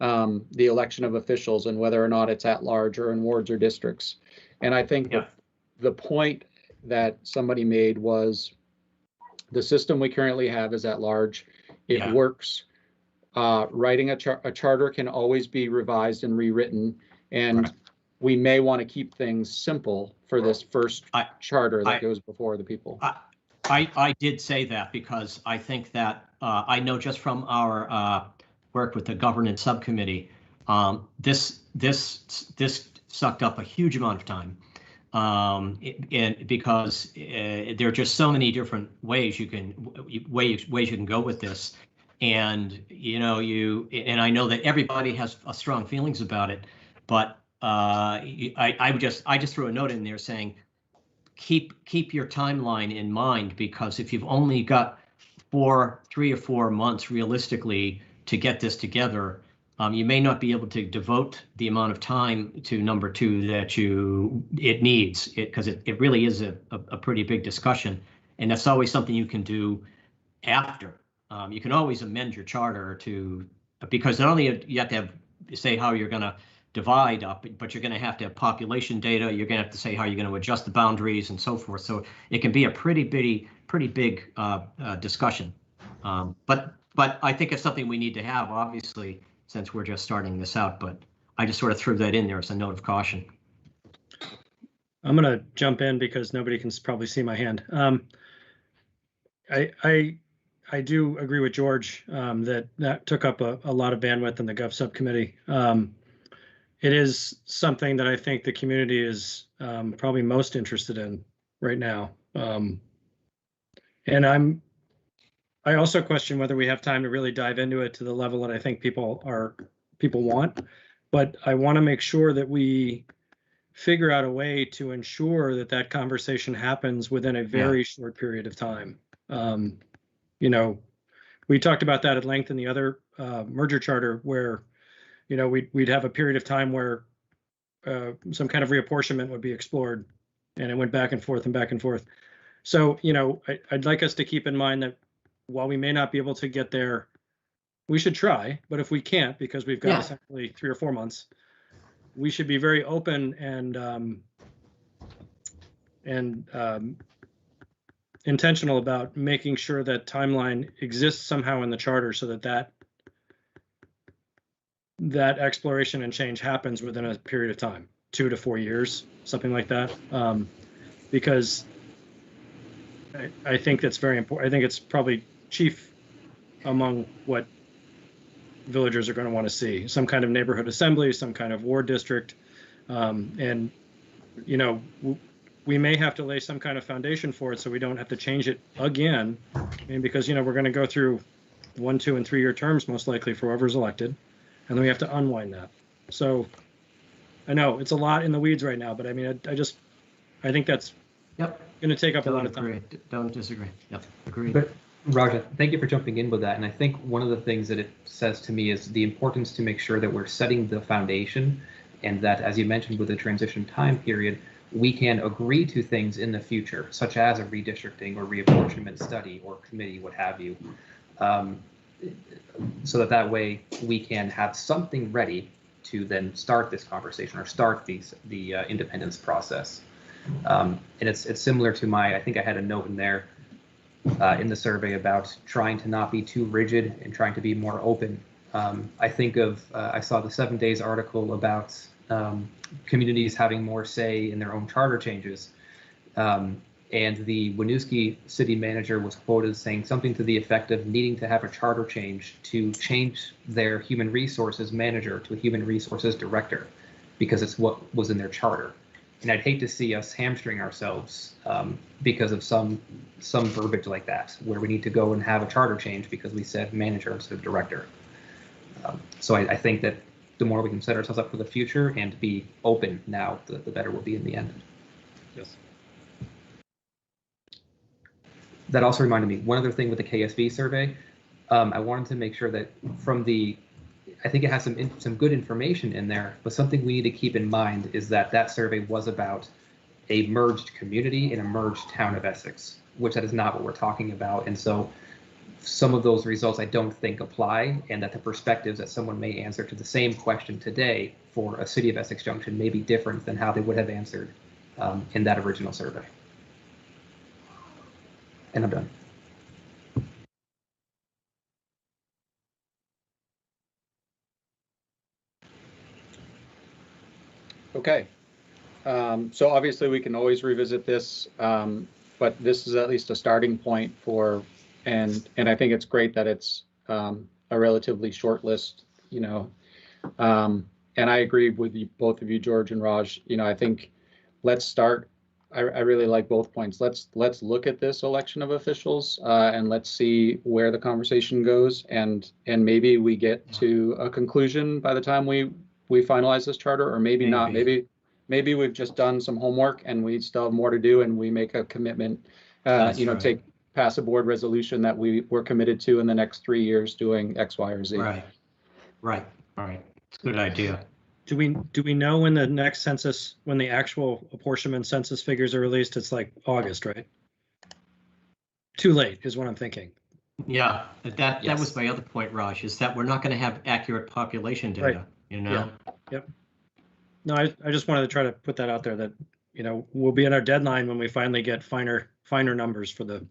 the election of officials and whether or not it's at large or in wards or districts. And I think the point that somebody made was the system we currently have is at large. It works. Writing a charter can always be revised and rewritten, and we may want to keep things simple for this first charter that goes before the people. I did say that because I think that I know just from our work with the governance subcommittee, this sucked up a huge amount of time, and because there are just so many different ways you can go with this, and and I know that everybody has strong feelings about it, but I just threw a note in there saying keep your timeline in mind, because if you've only got 3 or 4 months realistically to get this together, you may not be able to devote the amount of time to number 2 that it needs, because it really is a pretty big discussion, and that's always something you can do after. You can always amend your charter because not only you have to say how you're going to divide up, but you're going to have population data. You're going to have to say how you're going to adjust the boundaries and so forth. So it can be a pretty big discussion. But I think it's something we need to have, obviously, since we're just starting this out. But I just sort of threw that in there as a note of caution. I'm going to jump in because nobody can probably see my hand. I do agree with George that took up a lot of bandwidth in the Gov subcommittee. It is something that I think the community is probably most interested in right now. And I also question whether we have time to really dive into it to the level that I think people want. But I want to make sure that we figure out a way to ensure that conversation happens within a very short period of time. We talked about that at length in the other merger charter, where we'd have a period of time where some kind of reapportionment would be explored, and it went back and forth and back and forth. So, I'd like us to keep in mind that while we may not be able to get there, we should try. But if we can't, because we've got essentially 3 or 4 months, we should be very open and intentional about making sure that timeline exists somehow in the charter, so that exploration and change happens within a period of time, 2 to 4 years, something like that. Because I think that's very important. I think it's probably chief among what villagers are going to want to see: some kind of neighborhood assembly, some kind of ward district, and we may have to lay some kind of foundation for it so we don't have to change it again. And because we're going to go through 1, 2, and 3 year terms most likely for whoever's elected, and then we have to unwind that. So I know it's a lot in the weeds right now, but I mean, I think that's going to take up a lot of time. Don't disagree. Yep, agree. But Raja, thank you for jumping in with that. And I think one of the things that it says to me is the importance to make sure that we're setting the foundation, and that, as you mentioned, with the transition time period, we can agree to things in the future, such as a redistricting or reapportionment study or committee, what have you, so that way we can have something ready to then start this conversation or start the independence process. And it's similar to I think I had a note in there in the survey about trying to not be too rigid and trying to be more open. I think I saw the 7 Days article about communities having more say in their own charter changes. And the Winooski city manager was quoted saying something to the effect of needing to have a charter change to change their human resources manager to a human resources director, because it's what was in their charter. And I'd hate to see us hamstring ourselves because of some verbiage like that, where we need to go and have a charter change because we said manager instead of director. So I think that the more we can set ourselves up for the future and be open now, the better we'll be in the end. Yes. That also reminded me, one other thing with the KSV survey, I wanted to make sure that from the I think it has some good information in there, but something we need to keep in mind is that that survey was about a merged community in a merged town of Essex, which that is not what we're talking about. And so some of those results I don't think apply, and that the perspectives that someone may answer to the same question today for a city of Essex Junction may be different than how they would have answered in that original survey. And I'm done. Okay. So obviously we can always revisit this, but this is at least a starting point for, and I think it's great that it's a relatively short list, you know. And I agree with you, both of you, George and Raj. You know, I think let's start. I really like both points. Let's look at this election of officials and let's see where the conversation goes, and maybe we get to a conclusion by the time we finalize this charter, or maybe not. Maybe we've just done some homework and we still have more to do, and we make a commitment. You know, right. pass a board resolution that we're committed to in the next 3 years doing X, Y, or Z. Right. Right. All right. It's a good idea. Do we know when the next census, when the actual apportionment census figures are released? It's like August, right? Too late is what I'm thinking. Yeah, that Yes. was my other point, Raj, is that we're not going to have accurate population data, Right. you know? Yep. No, I just wanted to try to put that out there that, you know, we'll be in our deadline when we finally get finer numbers for the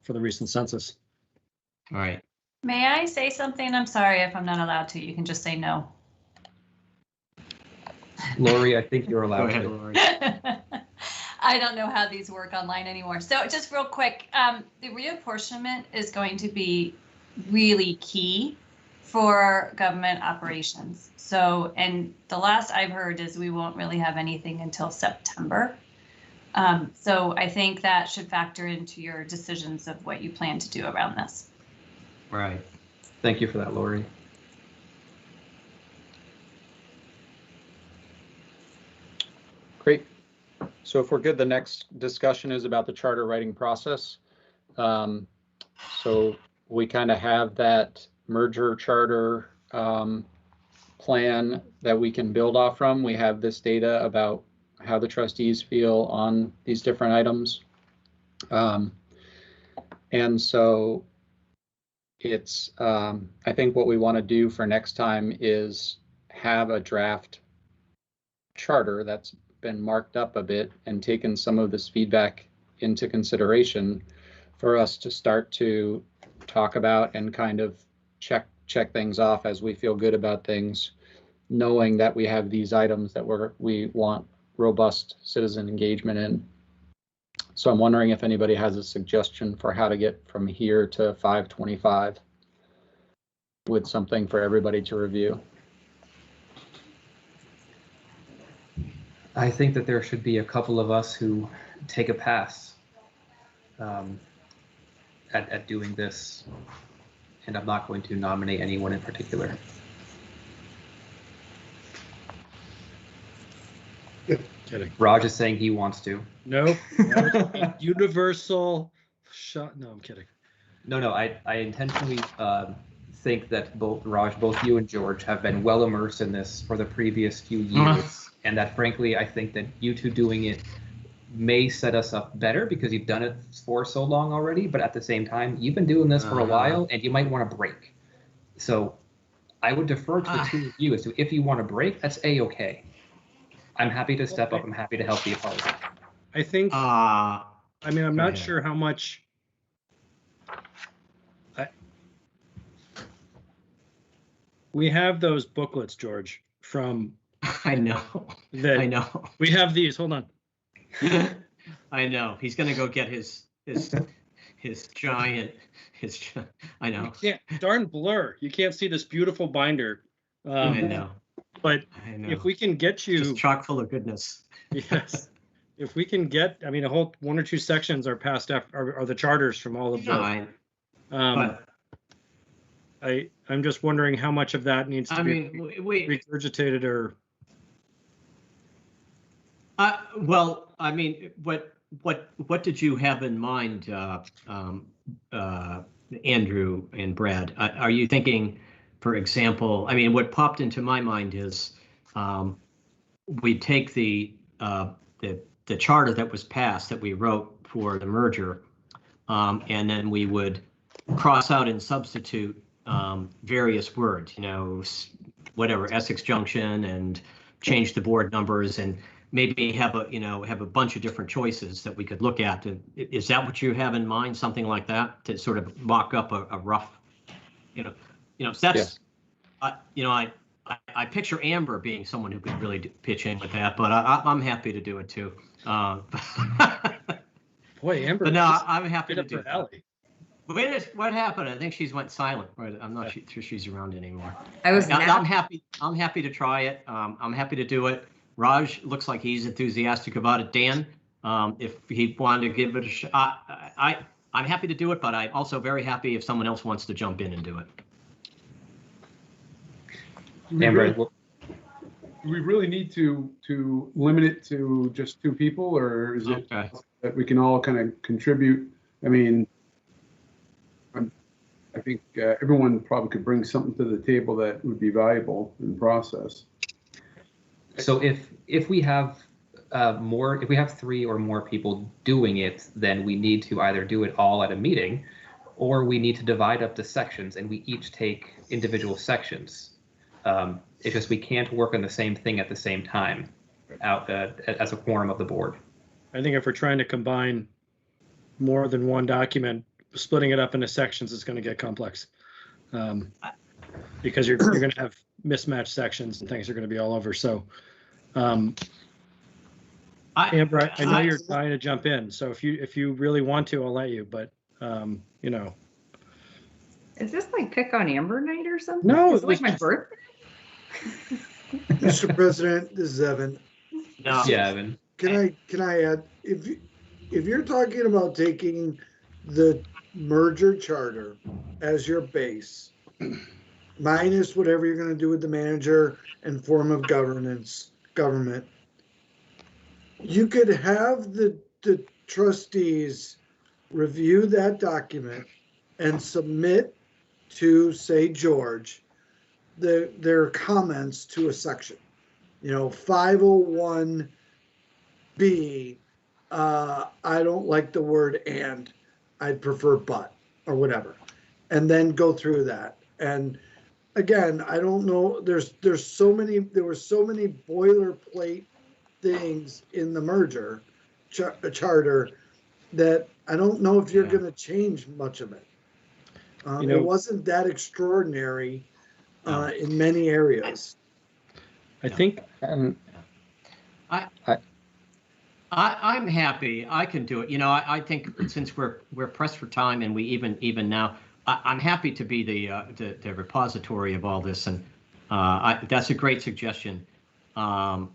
recent census. All right. May I say something? I'm sorry if I'm not allowed to. You can just say no. Lori, I think you're allowed Go ahead, to. Lori. I don't know how these work online anymore. So just real quick, the reapportionment is going to be really key for government operations. So, and the last I've heard is we won't really have anything until September. So I think that should factor into your decisions of what you plan to do around this. Right. Thank you for that, Lori. Great. So if we're good, the next discussion is about the charter writing process. So we kind of have that merger charter plan that we can build off from. We have this data about how the trustees feel on these different items. And so it's, I think what we want to do for next time is have a draft charter that's been marked up a bit and taken some of this feedback into consideration for us to start to talk about and kind of check things off as we feel good about things, knowing that we have these items that we want robust citizen engagement in. So I'm wondering if anybody has a suggestion for how to get from here to 525 with something for everybody to review. I think that there should be a couple of us who take a pass at doing this, and I'm not going to nominate anyone in particular. Kidding. Raj is saying he wants to. Nope. Universal shot. No, I'm kidding. No, I intentionally think that both you and George have been well immersed in this for the previous few years, and that frankly, I think that you two doing it may set us up better because you've done it for so long already, but at the same time, you've been doing this for a while and you might want to break. So I would defer to the two of you as to if you want to break, that's A-okay. I'm happy to step up. I'm happy to help the apology. I think, I mean, I'm not sure how much. We have those booklets, George, from. I know. I know. We have these. Hold on. I know. He's gonna go get his giant. I know. You can't, darn blur. You can't see this beautiful binder. I know. But I know. if we can get you, just chock full of goodness. Yes. If we can get, I mean, a whole 1 or 2 sections are passed are the charters from all of them. I'm just wondering how much of that needs to be regurgitated or. Well, I mean, what did you have in mind, Andrew and Brad? Are you thinking for example, I mean, what popped into my mind is we take the charter that was passed that we wrote for the merger, and then we would cross out and substitute various words, you know, whatever, Essex Junction, and change the board numbers, and maybe have a bunch of different choices that we could look at. Is that what you have in mind? Something like that, to sort of mock up a rough, so that's, I picture Amber being someone who could really pitch in with that, but I'm happy to do it too. Boy, Amber. But no, I'm happy to up do her it. alley. What happened? I think she's went silent. Right? I'm not sure she's around anymore. I'm happy. I'm happy to try it. I'm happy to do it. Raj looks like he's enthusiastic about it. Dan, if he wanted to give it a shot, I'm happy to do it, but I'm also very happy if someone else wants to jump in and do it. Amber, We really need to limit it to just 2 people, or is it Okay. that we can all kind of contribute? I mean, I think everyone probably could bring something to the table that would be valuable in the process. So if we have if we have 3 or more people doing it, then we need to either do it all at a meeting, or we need to divide up the sections and we each take individual sections. It's just we can't work on the same thing at the same time out as a quorum of the board. I think if we're trying to combine more than one document, splitting it up into sections is going to get complex, because you're going to have mismatched sections and things are going to be all over. So, Amber, I know you're trying to jump in. So if you really want to, I'll let you. But Is this like pick on Amber night or something? No, is it like my birthday? Mr. President, this is Evan. No. Yeah, Evan. Can I add, if you're talking about taking the merger charter as your base, minus whatever you're going to do with the manager and form of government, you could have the trustees review that document and submit to, say, George, their comments to a section. 501B, I don't like the word and, I'd prefer but, or whatever. And then go through that. And again, I don't know, there were so many boilerplate things in the merger charter that I don't know if you're going to change much of it. It wasn't that extraordinary in many areas. I think I'm happy. I can do it. I think since we're pressed for time, and we even now, I'm happy to be the repository of all this, and that's a great suggestion. Evan,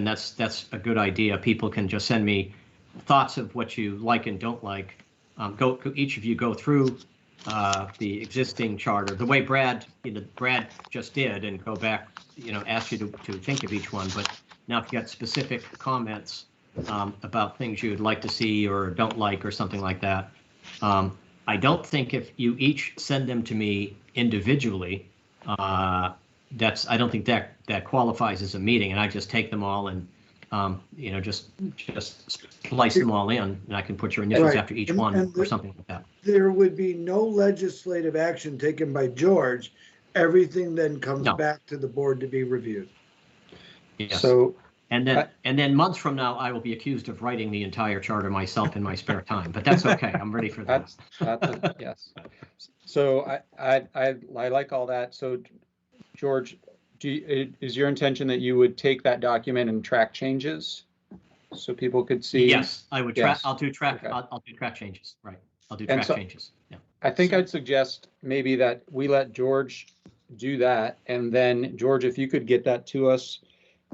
that's a good idea. People can just send me thoughts of what you like and don't like. Each of you go through the existing charter the way Brad just did, and go back, ask you to think of each one. But now if you got specific comments about things you'd like to see or don't like or something like that, I don't think if you each send them to me individually, I don't think that qualifies as a meeting, and I just take them all and just splice them all in, and I can put your initials after each one or something like that. There would be no legislative action taken by George. Everything then comes back to the board to be reviewed. Yes. So, and then months from now, I will be accused of writing the entire charter myself in my spare time, but that's okay. I'm ready for that. Yes. So I like all that. So, George, is your intention that you would take that document and track changes so people could see? Yes, I would track. Yes. I'll do track. Okay. I'll do track changes. Right. I'll do track changes. Yeah. I think I'd suggest maybe that we let George do that, and then George, if you could get that to us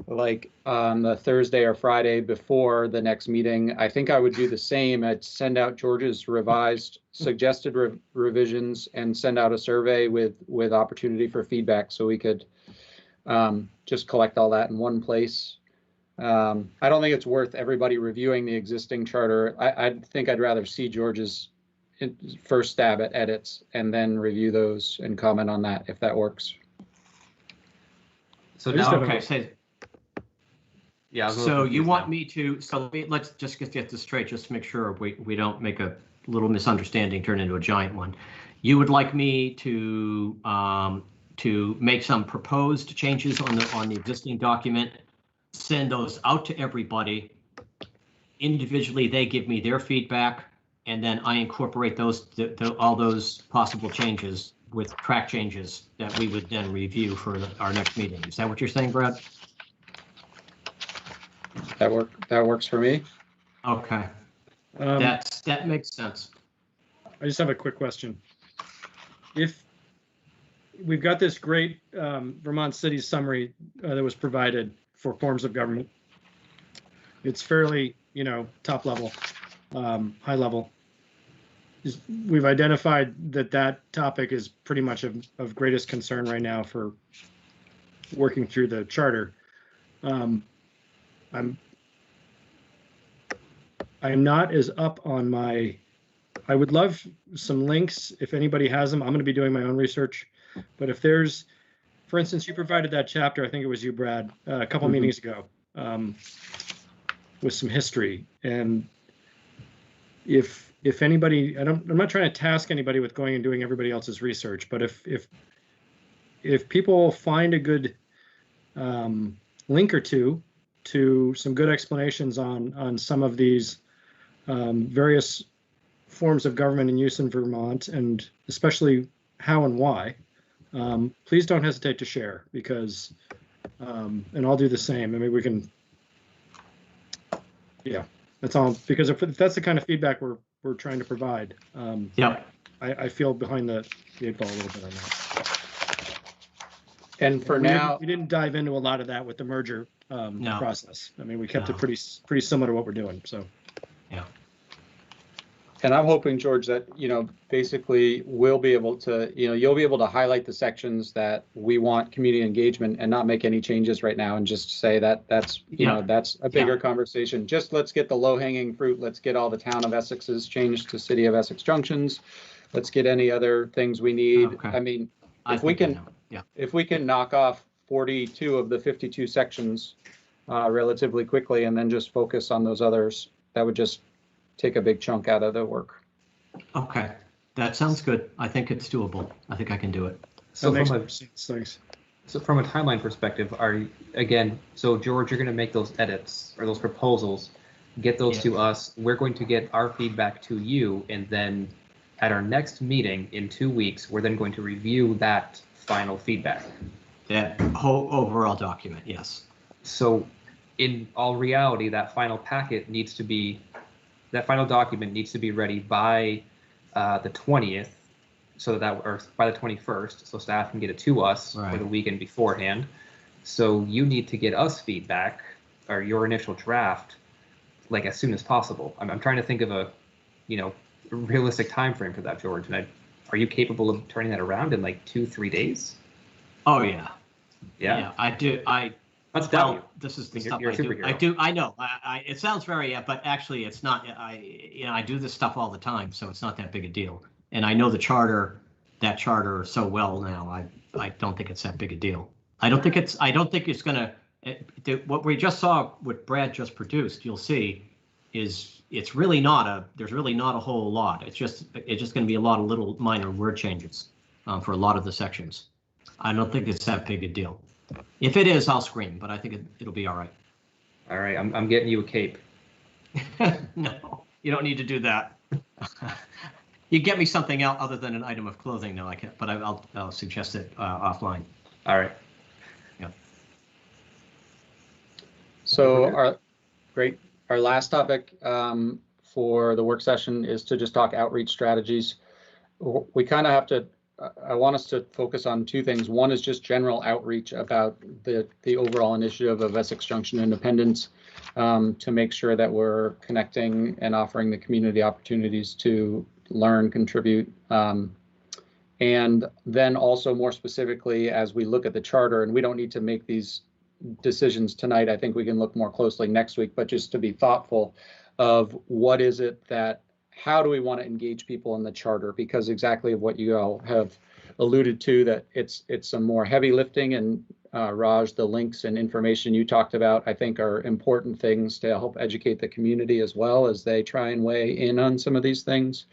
like on the Thursday or Friday before the next meeting, I think I would do the same. I'd send out George's revised suggested revisions and send out a survey with opportunity for feedback, so we could just collect all that in one place. I don't think it's worth everybody reviewing the existing charter. I think I'd rather see George's first stab at edits and then review those and comment on that if that works. So now, Okay, so you want me to, let's just get this straight, just to make sure we don't make a little misunderstanding turn into a giant one. You would like me to make some proposed changes on the existing document, send those out to everybody. Individually, they give me their feedback, and then I incorporate those all those possible changes with track changes that we would then review for our next meeting. Is that what you're saying, Brad? That works for me. Okay, that makes sense. I just have a quick question. If we've got this great Vermont Cities summary that was provided for forms of government, it's fairly, top level, high level. We've identified that topic is pretty much of greatest concern right now for working through the charter. I'm not as up on I would love some links if anybody has them. I'm going to be doing my own research, but if there's, for instance, you provided that chapter, I think it was you, Brad, a couple meetings ago, with some history. And if anybody, I'm not trying to task anybody with going and doing everybody else's research, but if people find a good link or two to some good explanations on some of these various forms of government in use in Vermont, and especially how and why, please don't hesitate to share, because, and I'll do the same. I mean, we can, yeah, that's all, because if that's the kind of feedback we're trying to provide, I feel behind the 8 ball a little bit on that. And for we didn't dive into a lot of that with the merger process. I mean, we kept it pretty similar to what we're doing, so. Yeah. And I'm hoping, George, that, basically we'll be able to, you'll be able to highlight the sections that we want community engagement and not make any changes right now and just say that's a bigger conversation. Just let's get the low hanging fruit. Let's get all the town of Essex's changed to city of Essex Junctions. Let's get any other things we need. Okay. I mean, if we can knock off 42 of the 52 sections relatively quickly and then just focus on those others, that would just take a big chunk out of the work. Okay, that sounds good. I think it's doable. I think I can do it. So from a timeline perspective, so George, you're going to make those edits or those proposals, get those to us. We're going to get our feedback to you, and then at our next meeting in 2 weeks, we're then going to review that final feedback. That whole overall document, yes. So in all reality, that final document needs to be ready by the 20th, or by the 21st, so staff can get it to us for the weekend beforehand. So you need to get us feedback or your initial draft like as soon as possible. I'm trying to think of a realistic time frame for that, George. And are you capable of turning that around in like 2-3 days? Oh yeah. Yeah, I do. This is the stuff I do. I know. It sounds very, but actually, it's not. I do this stuff all the time, so it's not that big a deal. And I know that charter so well now. I don't think it's that big a deal. I don't think it's gonna. What we just saw, what Brad just produced, you'll see, is there's really not a whole lot. It's just going to be a lot of little minor word changes for a lot of the sections. I don't think it's that big a deal. If it is, I'll scream, but I think it'll be all right. All right, I'm getting you a cape. No, you don't need to do that. You get me something else other than an item of clothing, no, I can't. But I'll suggest it offline. All right. Yeah. So our last topic for the work session is to just talk outreach strategies. We kind of have to. I want us to focus on 2 things. One is just general outreach about the overall initiative of Essex Junction Independence, to make sure that we're connecting and offering the community opportunities to learn, contribute, and then also more specifically as we look at the charter, and we don't need to make these decisions tonight. I think we can look more closely next week, but just to be thoughtful of what is it that how do we want to engage people in the charter? Because exactly of what you all have alluded to, that it's some more heavy lifting, and Raj, the links and information you talked about, I think are important things to help educate the community as well as they try and weigh in on some of these things.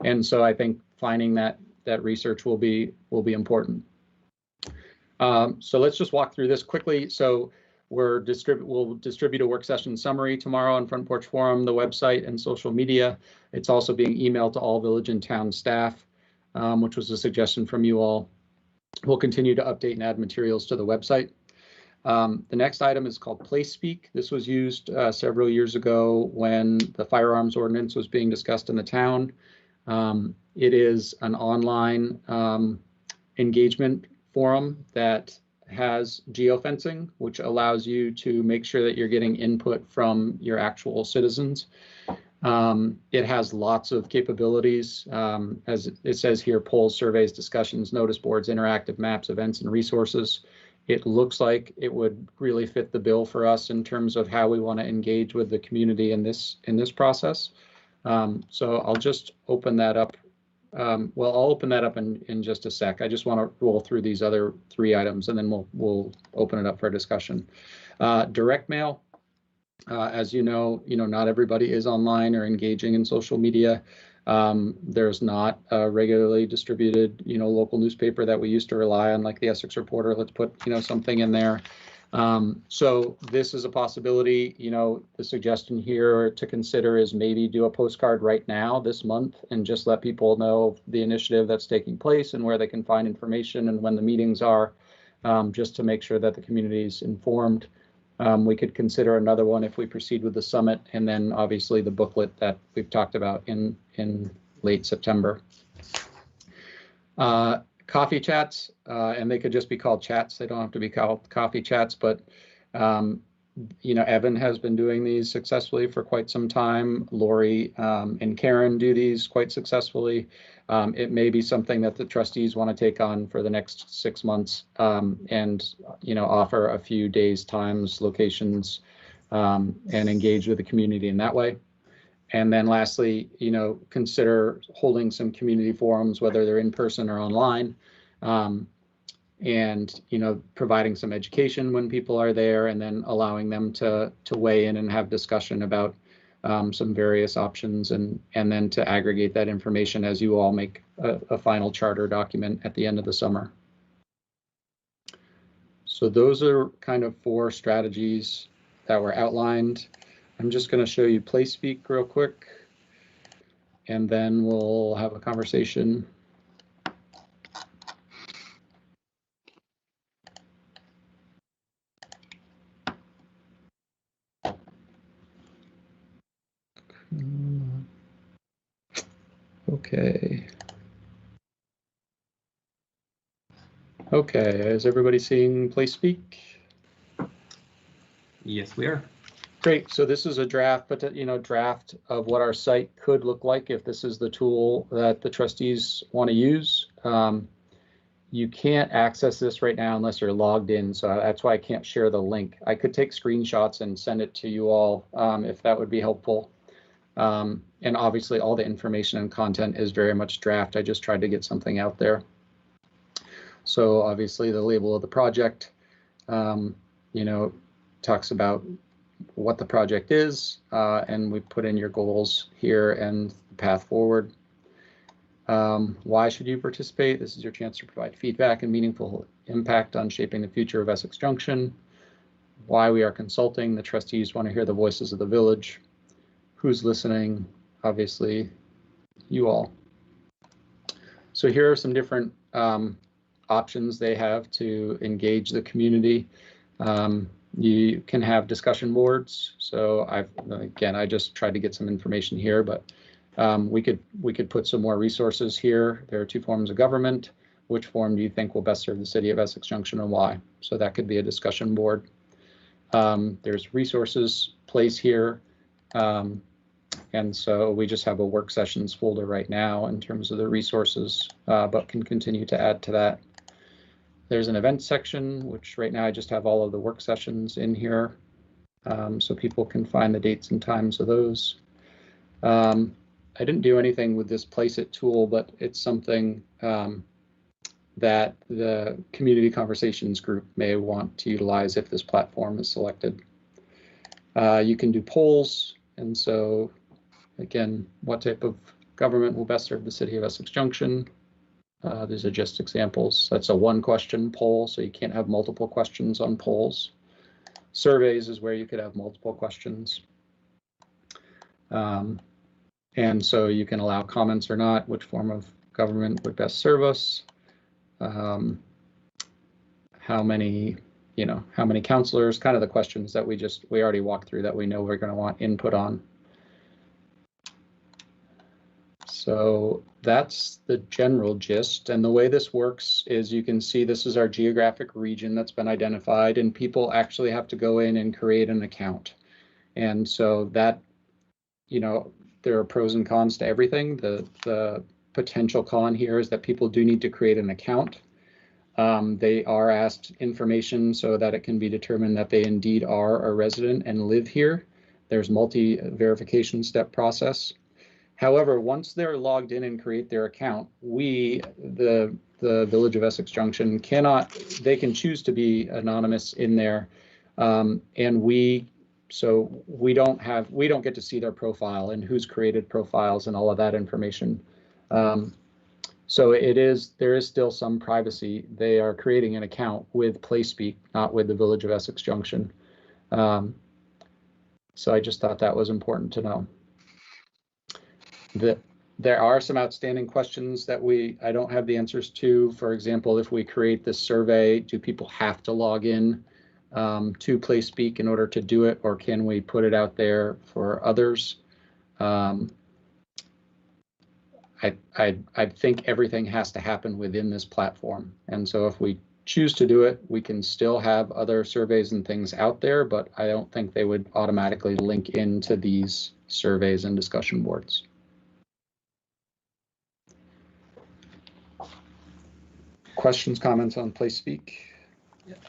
And so I think finding that research will be important. So let's just walk through this quickly. So we'll distribute a work session summary tomorrow on Front Porch Forum, the website, and social media. It's also being emailed to all village and town staff, which was a suggestion from you all. We'll continue to update and add materials to the website. The next item is called Place Speak. This was used several years ago when the firearms ordinance was being discussed in the town. It is an online engagement forum that has geofencing, which allows you to make sure that you're getting input from your actual citizens. It has lots of capabilities, as it says here: polls, surveys, discussions, notice boards, interactive maps, events, and resources. It looks like it would really fit the bill for us in terms of how we want to engage with the community in this process. So I'll just open that up. Well, I'll open that up in just a sec. I just want to roll through these other 3 items, and then we'll open it up for discussion. Direct mail. As you know, not everybody is online or engaging in social media. There's not a regularly distributed, local newspaper that we used to rely on, like the Essex Reporter. Let's put, something in there. So this is a possibility. The suggestion here to consider is maybe do a postcard right now this month and just let people know the initiative that's taking place and where they can find information and when the meetings are, just to make sure that the community is informed. We could consider another one if we proceed with the summit, and then obviously the booklet that we've talked about in late September. Coffee chats, and they could just be called chats. They don't have to be called coffee chats, but Evan has been doing these successfully for quite some time. Lori and Karen do these quite successfully. It may be something that the trustees want to take on for the next 6 months, and offer a few days, times, locations, and engage with the community in that way. And then lastly, consider holding some community forums, whether they're in person or online, and providing some education when people are there, and then allowing them to weigh in and have discussion about some various options, and then to aggregate that information as you all make a final charter document at the end of the summer. So those are kind of 4 strategies that were outlined. I'm just going to show you Place Speak real quick, and then we'll have a conversation. Okay. Okay, is everybody seeing Place Speak? Yes, we are. Great. So this is a draft, but draft of what our site could look like if this is the tool that the trustees want to use. You can't access this right now unless you're logged in, so that's why I can't share the link. I could take screenshots and send it to you all if that would be helpful. And obviously all the information and content is very much draft. I just tried to get something out there. So obviously the label of the project, talks about what the project is, and we put in your goals here and the path forward. Why should you participate? This is your chance to provide feedback and meaningful impact on shaping the future of Essex Junction. Why we are consulting. The trustees want to hear the voices of the village. Who's listening? Obviously, you all. So here are some different options they have to engage the community. You can have discussion boards. So I just tried to get some information here, but we could put some more resources here. There are 2 forms of government. Which form do you think will best serve the city of Essex Junction and why? So that could be a discussion board. There's resources place here. And so we just have a work sessions folder right now in terms of the resources, but can continue to add to that. There's an event section, which right now I just have all of the work sessions in here, so people can find the dates and times of those. didn't do anything with this Place It tool, but it's something that the community conversations group may want to utilize if this platform is selected. You can do polls, and so again, what type of government will best serve the city of Essex Junction? These are just examples. That's a one question poll, so you can't have multiple questions on polls. Surveys is where you could have multiple questions. And so you can allow comments or not, which form of government would best serve us. How many counselors, kind of the questions that we already walked through that we know we're going to want input on. So that's the general gist. And the way this works is you can see this is our geographic region that's been identified, and people actually have to go in and create an account. And so that, there are pros and cons to everything. The potential con here is that people do need to create an account. They are asked information so that it can be determined that they indeed are a resident and live here. There's multi-verification step process. However, once they're logged in and create their account, we, the Village of Essex Junction, they can choose to be anonymous in there, and we don't get to see their profile and who's created profiles and all of that information. So there is still some privacy. They are creating an account with PlaySpeak, not with the Village of Essex Junction. So I just thought that was important to know. There are some outstanding questions that I don't have the answers to. For example, if we create this survey, do people have to log in to PlaySpeak in order to do it, or can we put it out there for others? I think everything has to happen within this platform. And so if we choose to do it, we can still have other surveys and things out there, but I don't think they would automatically link into these surveys and discussion boards. Questions, comments on PlaySpeak?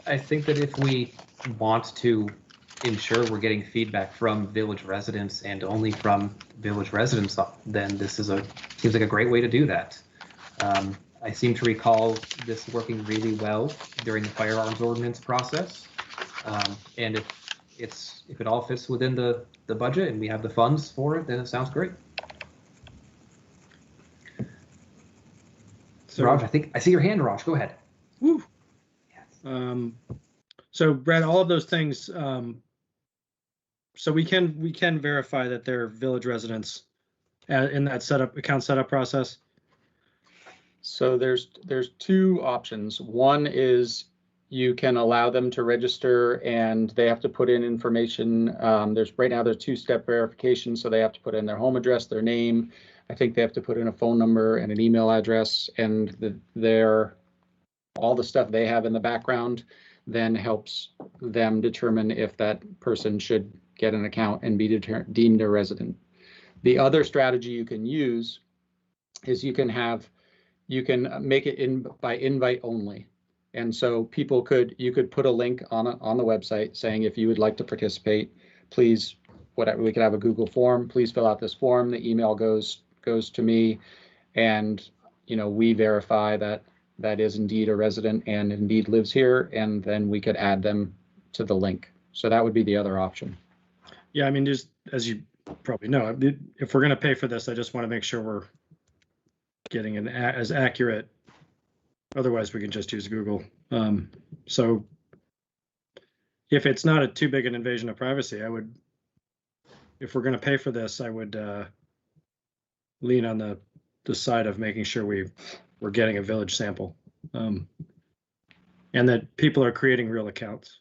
I think that if we want to ensure we're getting feedback from village residents and only from village residents, then this seems like a great way to do that. I seem to recall this working really well during the firearms ordinance process. And if it all fits within the budget and we have the funds for it, then it sounds great. So, Raj, I think I see your hand, Raj. Go ahead. Woo. Yes. So Brad, all of those things. So we can verify that they're village residents in that account setup process. So there's two options. One is you can allow them to register and they have to put in information. Right now there's two-step verification, so they have to put in their home address, their name. I think they have to put in a phone number and an email address, and all the stuff they have in the background then helps them determine if that person should get an account and be deemed a resident. The other strategy you can use is you can make it by invite only. And so you could put a link on the website saying, if you would like to participate, please, we could have a Google form, please fill out this form. The email goes to me, and we verify that is indeed a resident and indeed lives here, and then we could add them to the link. So that would be the other option. Yeah, I mean, just as you probably know, if we're going to pay for this, I just want to make sure we're getting as accurate. Otherwise, we can just use Google. So if it's not too big an invasion of privacy, if we're going to pay for this, I would lean on the side of making sure we're getting a village sample, and that people are creating real accounts.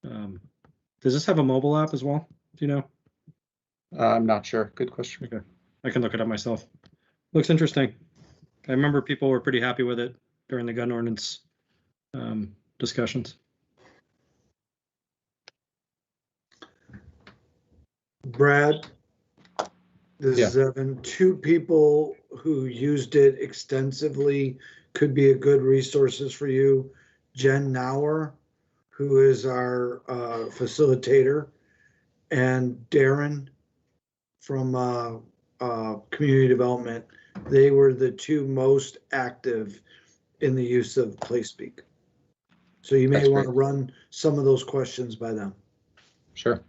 Does this have a mobile app as well? Do you know? I'm not sure. Good question. Okay, I can look it up myself. Looks interesting. I remember people were pretty happy with it during the gun ordinance discussions. Brad, this is Evan. Two people who used it extensively could be a good resources for you. Jen Nauer, who is our facilitator, and Darren from community development, they were the two most active in the use of PlaySpeak. So you may That's want to great. run some of those questions by them. Sure.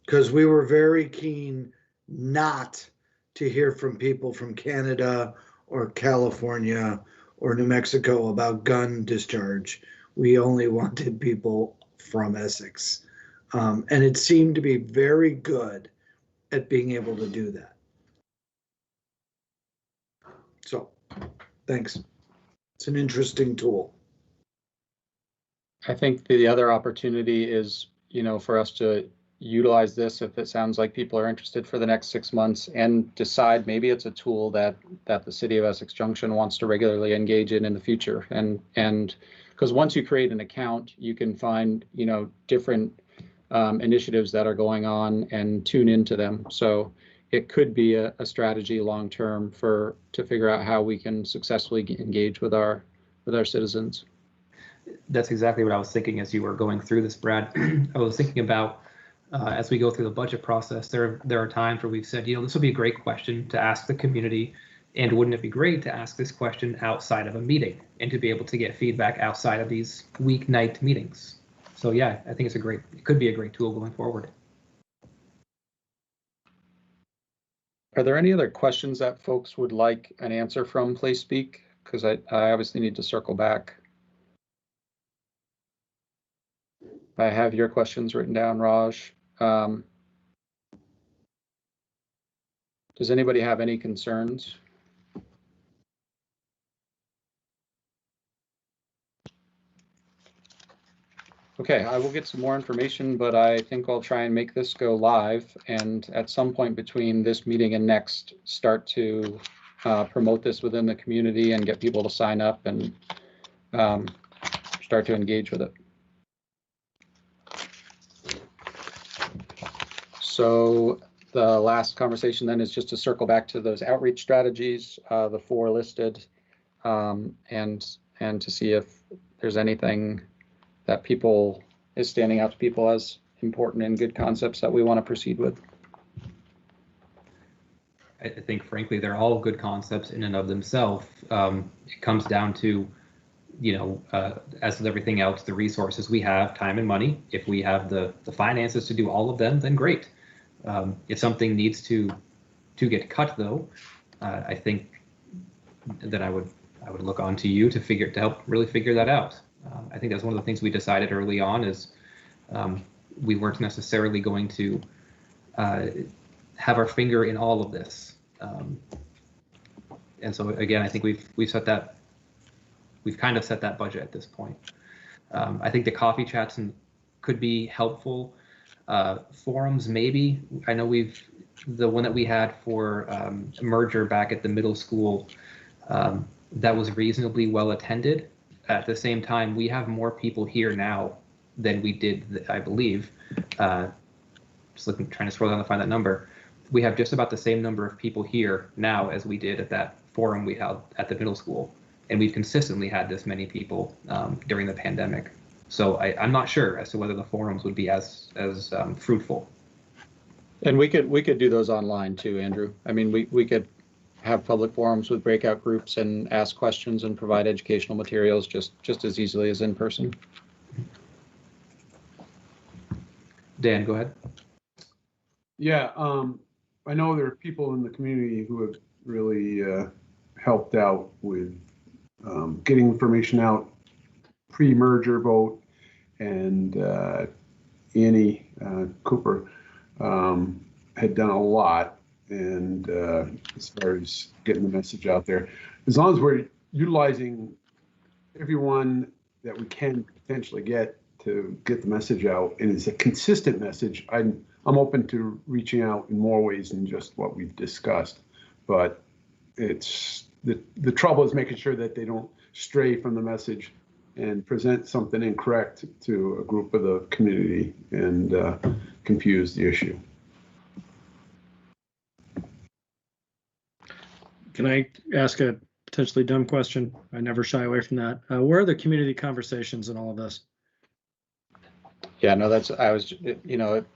Because we were very keen not to hear from people from Canada or California or New Mexico about gun discharge. We only wanted people from Essex. And it seemed to be very good at being able to do that. So, thanks. It's an interesting tool. I think the other opportunity is, for us to utilize this if it sounds like people are interested for the next 6 months, and decide maybe it's a tool that the city of Essex Junction wants to regularly engage in the future. And because once you create an account, you can find, different initiatives that are going on and tune into them. So it could be a strategy long term to figure out how we can successfully engage with our citizens. That's exactly what I was thinking as you were going through this, Brad. I was thinking about as we go through the budget process, there are times where we've said, this would be a great question to ask the community, and wouldn't it be great to ask this question outside of a meeting and to be able to get feedback outside of these weeknight meetings? So yeah, I think it could be a great tool going forward. Are there any other questions that folks would like an answer from PlaySpeak? Because I obviously need to circle back. I have your questions written down, Raj. Does anybody have any concerns? Okay, I will get some more information, but I think I'll try and make this go live, and at some point between this meeting and next, start to promote this within the community and get people to sign up and start to engage with it. So the last conversation then is just to circle back to those outreach strategies, the 4 listed, and to see if there's anything that is standing out to people as important and good concepts that we want to proceed with. I think, frankly, they're all good concepts in and of themselves. It comes down to, as with everything else, the resources we have, time and money. If we have the finances to do all of them, then great. If something needs to get cut, though, I think that I would look on to you to help really figure that out. I think that's one of the things we decided early on is we weren't necessarily going to have our finger in all of this. And so again, I think we've kind of set that budget at this point. I think the coffee chats could be helpful. Forums, maybe. I know the one that we had for merger back at the middle school, that was reasonably well attended. At the same time, we have more people here now than we did, I believe. Just trying to scroll down to find that number. We have just about the same number of people here now as we did at that forum we held at the middle school. And we've consistently had this many people during the pandemic. So I'm not sure as to whether the forums would be as fruitful. And we could do those online too, Andrew. I mean, we could have public forums with breakout groups and ask questions and provide educational materials just as easily as in person. Dan, go ahead. Yeah, I know there are people in the community who have really helped out with getting information out pre-merger vote, and Annie Cooper had done a lot, and as far as getting the message out there, as long as we're utilizing everyone that we can potentially get to get the message out, and it's a consistent message, I'm open to reaching out in more ways than just what we've discussed. But it's the trouble is making sure that they don't stray from the message and present something incorrect to a group of the community and confuse the issue. Can I ask a potentially dumb question? I never shy away from that. Where are the community conversations in all of this? Yeah, no, I was,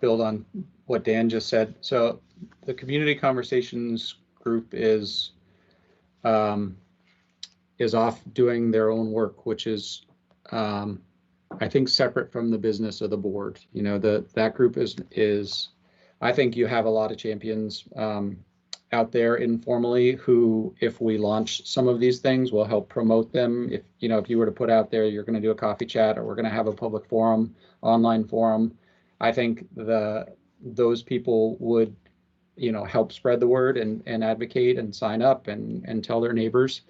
build on what Dan just said. So the community conversations group is off doing their own work, which is, I think, separate from the business of the board. That group is, I think you have a lot of champions out there informally who, if we launch some of these things, will help promote them. If you were to put out there, you're going to do a coffee chat, or we're going to have a public forum, online forum, I think those people would, help spread the word and advocate and sign up and tell their neighbors.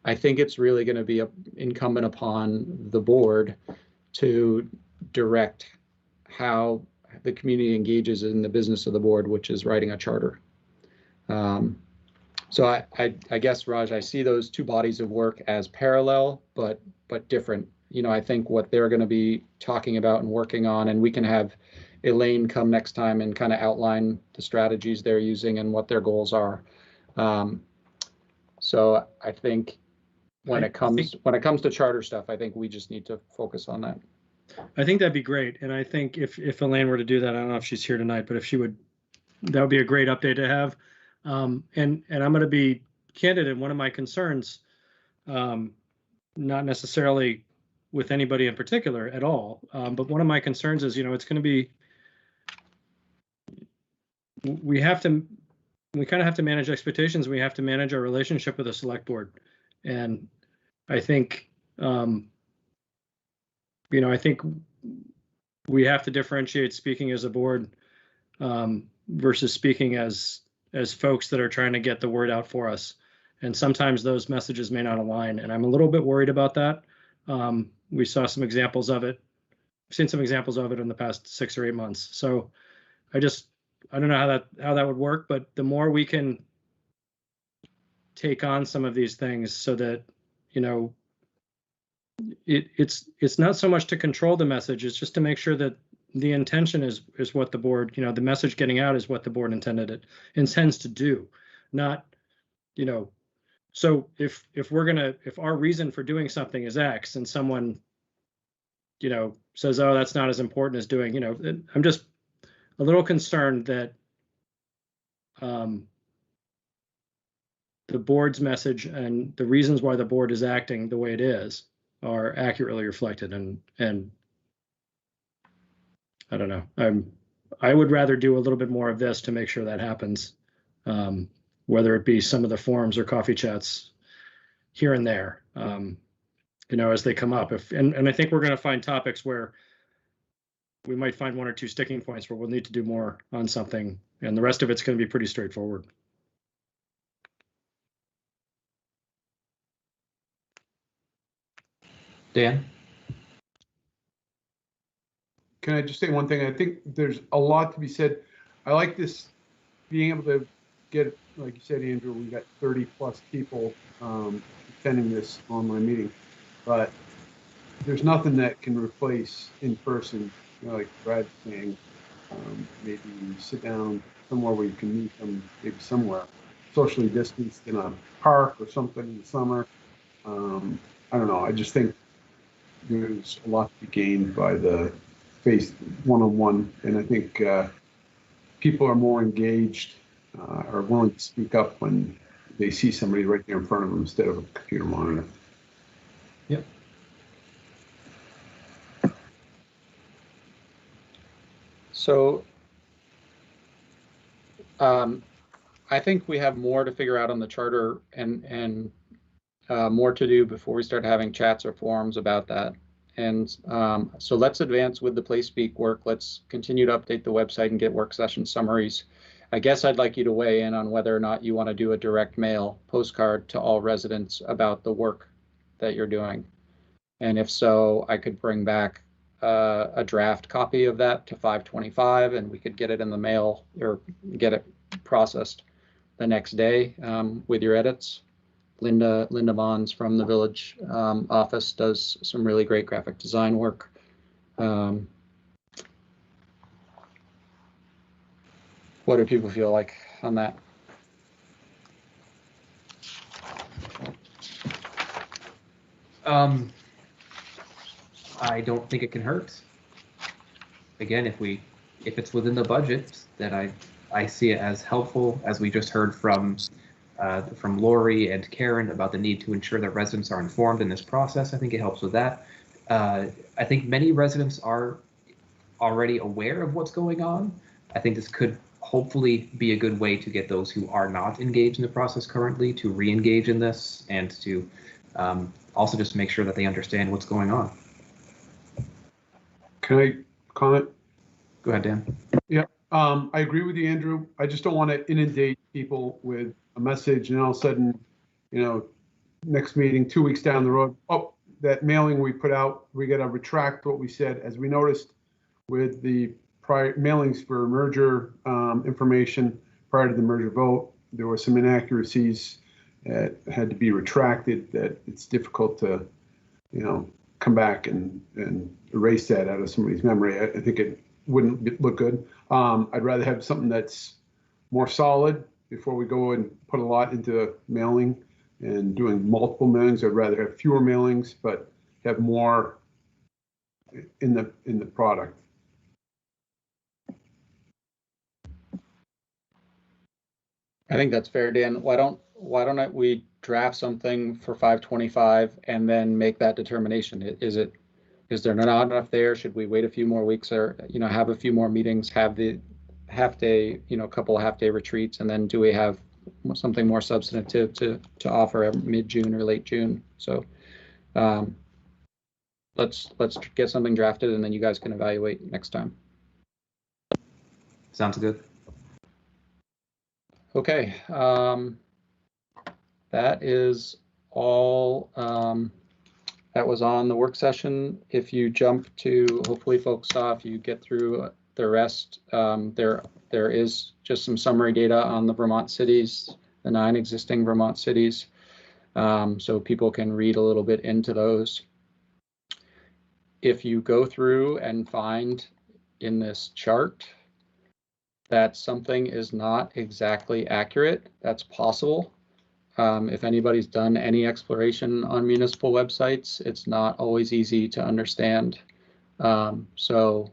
I think it's really going to be incumbent upon the board to direct how the community engages in the business of the board, which is writing a charter. So I guess, Raj, I see those two bodies of work as parallel, but different. I think what they're going to be talking about and working on, and we can have Elaine come next time and kind of outline the strategies they're using and what their goals are. So I think when it comes to charter stuff, I think we just need to focus on that. I think that'd be great. And I think if Elaine were to do that, I don't know if she's here tonight, but if she would, that would be a great update to have. And I'm going to be candid in one of my concerns, not necessarily with anybody in particular at all, but one of my concerns is, it's going to be, we kind of have to manage expectations. We have to manage our relationship with the select board. And I think, I think we have to differentiate speaking as a board versus speaking as folks that are trying to get the word out for us. And sometimes those messages may not align. And I'm a little bit worried about that. We saw some examples of it. I've seen some examples of it in the past 6 or 8 months. So I don't know how that would work, but the more we can take on some of these things so that, it's not so much to control the message, it's just to make sure that the intention is what the board, the message getting out is what the board intends to do, not, so if our reason for doing something is X and someone, says, oh, that's not as important as doing, I'm just a little concerned that the board's message and the reasons why the board is acting the way it is are accurately reflected. And I don't know, I would rather do a little bit more of this to make sure that happens, whether it be some of the forums or coffee chats here and there, as they come up. And I think we're going to find topics where we might find 1 or 2 sticking points where we'll need to do more on something, and the rest of it's going to be pretty straightforward. Dan? Can I just say one thing? I think there's a lot to be said. I like this, being able to get, like you said, Andrew, we got 30 plus people attending this online meeting, but there's nothing that can replace in person, like Brad's saying, maybe sit down somewhere where you can meet them, maybe somewhere socially distanced in a park or something in the summer. I don't know. I just think there's a lot to be gained by the face one-on-one, and I think people are more engaged, are willing to speak up when they see somebody right there in front of them instead of a computer monitor. Yep. So I think we have more to figure out on the charter and more to do before we start having chats or forums about that. And so let's advance with the Play Speak work. Let's continue to update the website and get work session summaries. I guess I'd like you to weigh in on whether or not you want to do a direct mail postcard to all residents about the work that you're doing. And if so, I could bring back a draft copy of that to 525, and we could get it in the mail or get it processed the next day with your edits. Linda Mons from the village office does some really great graphic design work. What do people feel like on that? I don't think it can hurt. again, if it's within the budget, then I see it as helpful, as we just heard from Lori and Karen about the need to ensure that residents are informed in this process. I think it helps with that. I think many residents are already aware of what's going on. I think this could hopefully be a good way to get those who are not engaged in the process currently to re-engage in this, and to also just make sure that they understand what's going on. Can I comment? Go ahead, Dan. Yeah, I agree with you, Andrew. I just don't want to inundate people with a message and all of a sudden, next meeting, 2 weeks down the road, oh, that mailing we put out, we got to retract what we said. As we noticed with the prior mailings for merger information prior to the merger vote, there were some inaccuracies that had to be retracted, that it's difficult to, come back and erase that out of somebody's memory. I think it wouldn't look good. I'd rather have something that's more solid before we go and put a lot into mailing and doing multiple mailings. I'd rather have fewer mailings, but have more in the product. I think that's fair, Dan. Why don't we draft something for 525 and then make that determination? Is there not enough there? Should we wait a few more weeks, or have a few more meetings, have the half-day, couple of half-day retreats, and then do we have something more substantive to offer mid-June or late June? So let's get something drafted, and then you guys can evaluate next time. Sounds good. Okay, that is all that was on the work session. If you jump to, hopefully folks saw, if you get through the rest, there is just some summary data on the Vermont cities, the 9 existing Vermont cities, so people can read a little bit into those. If you go through and find in this chart that something is not exactly accurate, that's possible. If anybody's done any exploration on municipal websites, it's not always easy to understand. So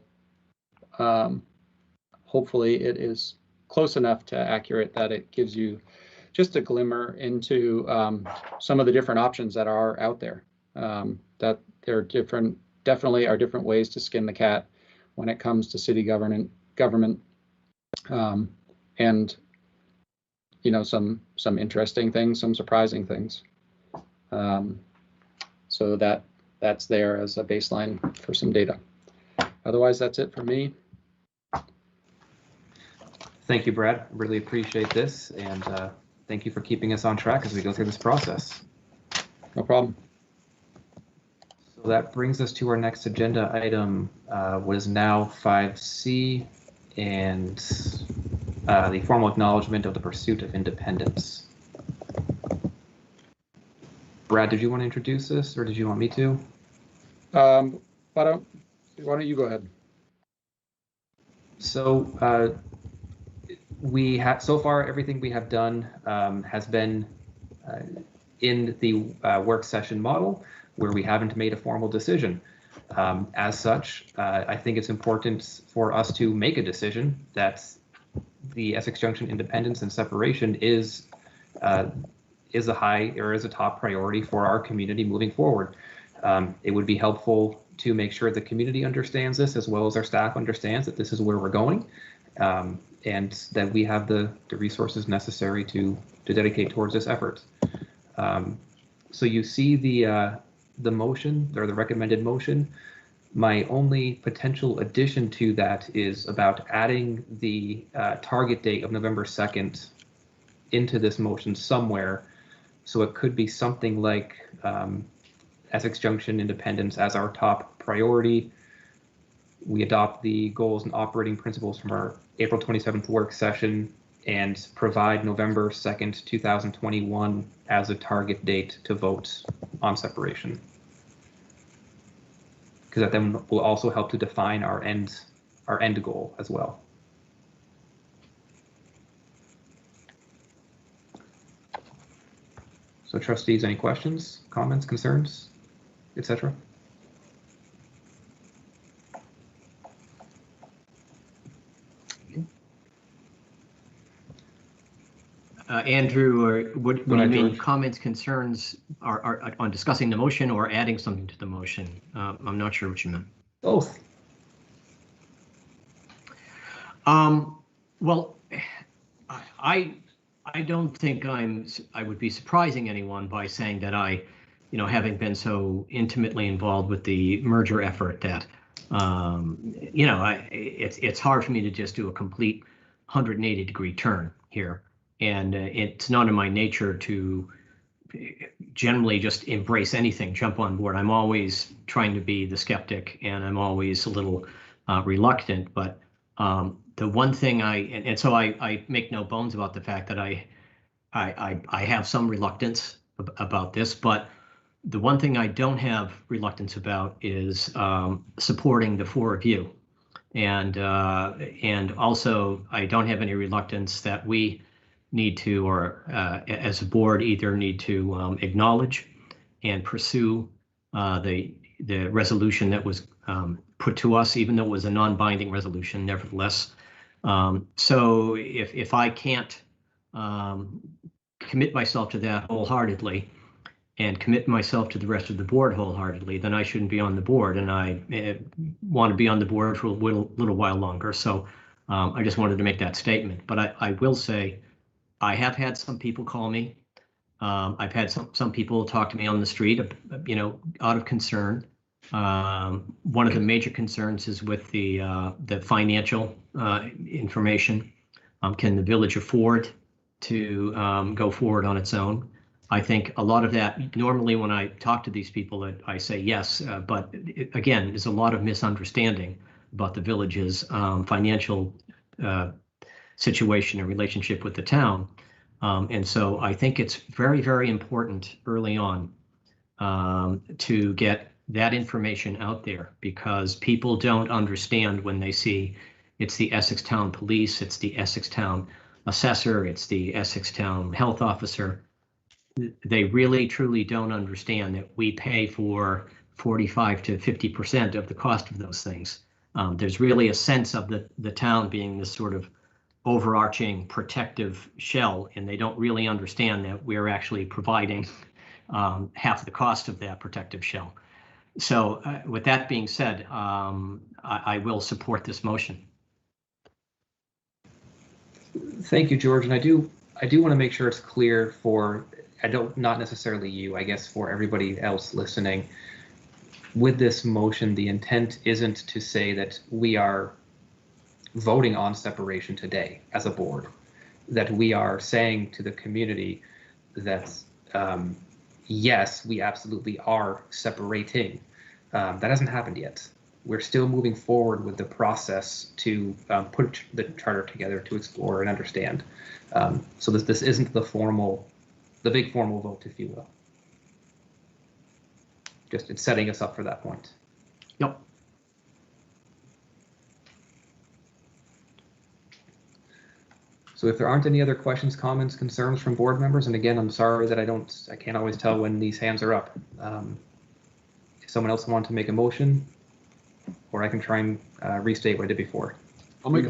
hopefully it is close enough to accurate that it gives you just a glimmer into some of the different options that are out there. That there are definitely are different ways to skin the cat when it comes to city government. And some interesting things, some surprising things. So that's there as a baseline for some data. Otherwise, that's it for me. Thank you, Brad. Really appreciate this, and thank you for keeping us on track as we go through this process. No problem. So that brings us to our next agenda item, what is now 5C, and the formal acknowledgement of the pursuit of independence. Brad, did you want to introduce this, or did you want me to? Why don't you go ahead? So we have, so far, everything we have done has been in the work session model, where we haven't made a formal decision. As such, I think it's important for us to make a decision that the Essex Junction independence and separation is a top priority for our community moving forward. It would be helpful to make sure the community understands this, as well as our staff understands that this is where we're going, and that we have the resources necessary to dedicate towards this effort. So you see the motion, or the recommended motion. My only potential addition to that is about adding the target date of November 2nd into this motion somewhere. So it could be something like Essex Junction independence as our top priority. We adopt the goals and operating principles from our April 27th work session and provide November 2nd, 2021 as a target date to vote on separation. Because that then will also help to define our end goal as well. So trustees, any questions, comments, concerns, etc.? Andrew, or what do Go you ahead, mean, George. comments, concerns are on discussing the motion or adding something to the motion? I'm not sure what you meant. Both. Well, I don't think I would be surprising anyone by saying that having been so intimately involved with the merger effort that, it's hard for me to just do a complete 180-degree turn here. And it's not in my nature to generally just embrace anything, jump on board. I'm always trying to be the skeptic, and I'm always a little reluctant. But the one thing so I make no bones about the fact that I have some reluctance about this, but the one thing I don't have reluctance about is supporting the four of you. And also I don't have any reluctance that we need to, or as a board, either need to acknowledge and pursue the resolution that was put to us, even though it was a non-binding resolution, nevertheless. So if I can't commit myself to that wholeheartedly and commit myself to the rest of the board wholeheartedly, then I shouldn't be on the board, and I want to be on the board for a little while longer. So I just wanted to make that statement. But I will say, I have had some people call me. I've had some people talk to me on the street, out of concern. One of the major concerns is with the financial information. Can the village afford to go forward on its own? I think a lot of that, normally when I talk to these people, I say yes, but again, there's a lot of misunderstanding about the village's financial situation and relationship with the town. And so I think it's very, very important early on to get that information out there, because people don't understand when they see it's the Essex Town Police, it's the Essex Town Assessor, it's the Essex Town Health Officer. They really, truly don't understand that we pay for 45 to 50% of the cost of those things. There's really a sense of the town being this sort of overarching protective shell, and they don't really understand that we're actually providing half the cost of that protective shell. So with that being said, I will support this motion. Thank you, George. And I do want to make sure it's clear for, not necessarily you, I guess for everybody else listening. With this motion, the intent isn't to say that we are voting on separation today as a board, that we are saying to the community that yes, we absolutely are separating. That hasn't happened yet. We're still moving forward with the process to put the charter together to explore and understand. So this isn't the big formal vote, if you will. Just it's setting us up for that point. Yep. So if there aren't any other questions, comments, concerns from board members, and again, I'm sorry that I can't always tell when these hands are up. If someone else wants to make a motion, or I can try and restate what I did before. I'll make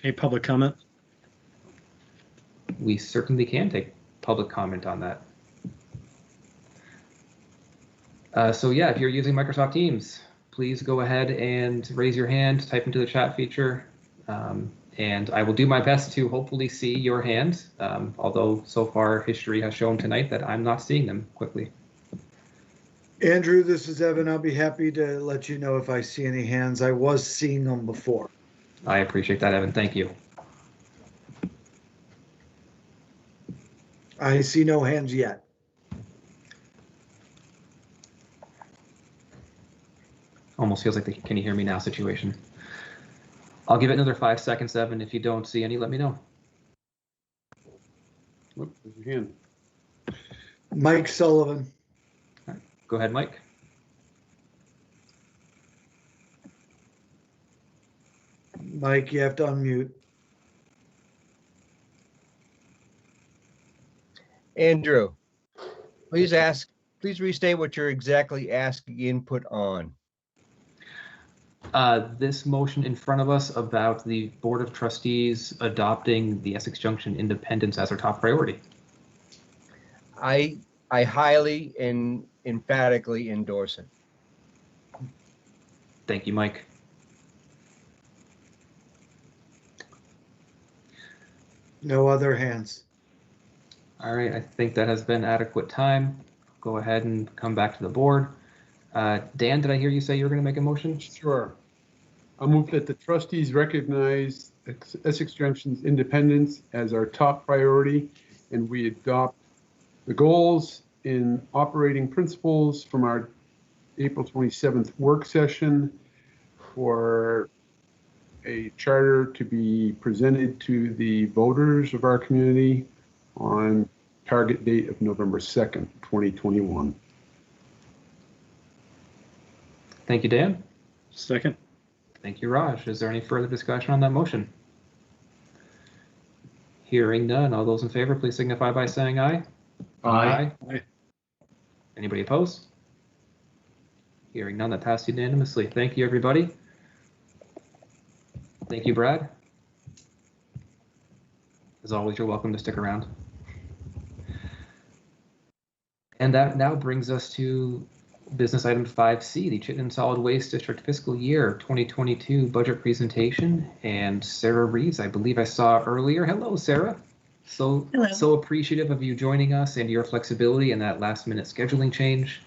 any public comment? We certainly can take public comment on that. So yeah, if you're using Microsoft Teams, please go ahead and raise your hand, type into the chat feature, and I will do my best to hopefully see your hand, although so far history has shown tonight that I'm not seeing them quickly. Andrew, this is Evan. I'll be happy to let you know if I see any hands. I was seeing them before. I appreciate that, Evan. Thank you. I see no hands yet. Almost feels like the can you hear me now situation. I'll give it another 5 seconds, Evan. If you don't see any, let me know. Whoop, there's your hand. Mike Sullivan. All right, go ahead, Mike. Mike, you have to unmute. Andrew, please restate what you're exactly asking input on. This motion in front of us about the Board of Trustees adopting the Essex Junction Independence as our top priority. I highly and emphatically endorse it. Thank you, Mike. No other hands. All right, I think that has been adequate time. Go ahead and come back to the board. Dan, did I hear you say you were going to make a motion? Sure. I move that the trustees recognize Essex Junction's independence as our top priority, and we adopt the goals and operating principles from our April 27th work session for a charter to be presented to the voters of our community on target date of November 2nd, 2021. Thank you, Dan. Second. Thank you, Raj. Is there any further discussion on that motion? Hearing none, all those in favor, please signify by saying aye. Aye. Anybody opposed? Hearing none, that passed unanimously. Thank you, everybody. Thank you, Brad. As always, you're welcome to stick around. And that now brings us to business item 5C, the Chittenden Solid Waste District Fiscal Year 2022 budget presentation. And Sarah Reeves, I believe I saw earlier. Hello, Sarah. So appreciative of you joining us and your flexibility and that last minute scheduling change.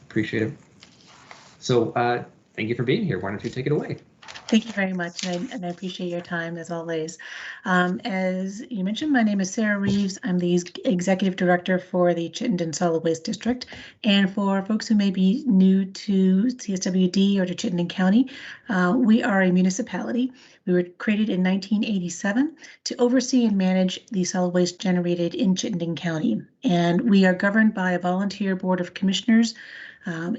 Appreciate it. So thank you for being here. Why don't you take it away? Thank you very much, and I appreciate your time as always. As you mentioned, my name is Sarah Reeves. I'm the Executive Director for the Chittenden Solid Waste District. And for folks who may be new to CSWD or to Chittenden County, we are a municipality. We were created in 1987 to oversee and manage the solid waste generated in Chittenden County. And we are governed by a volunteer board of commissioners.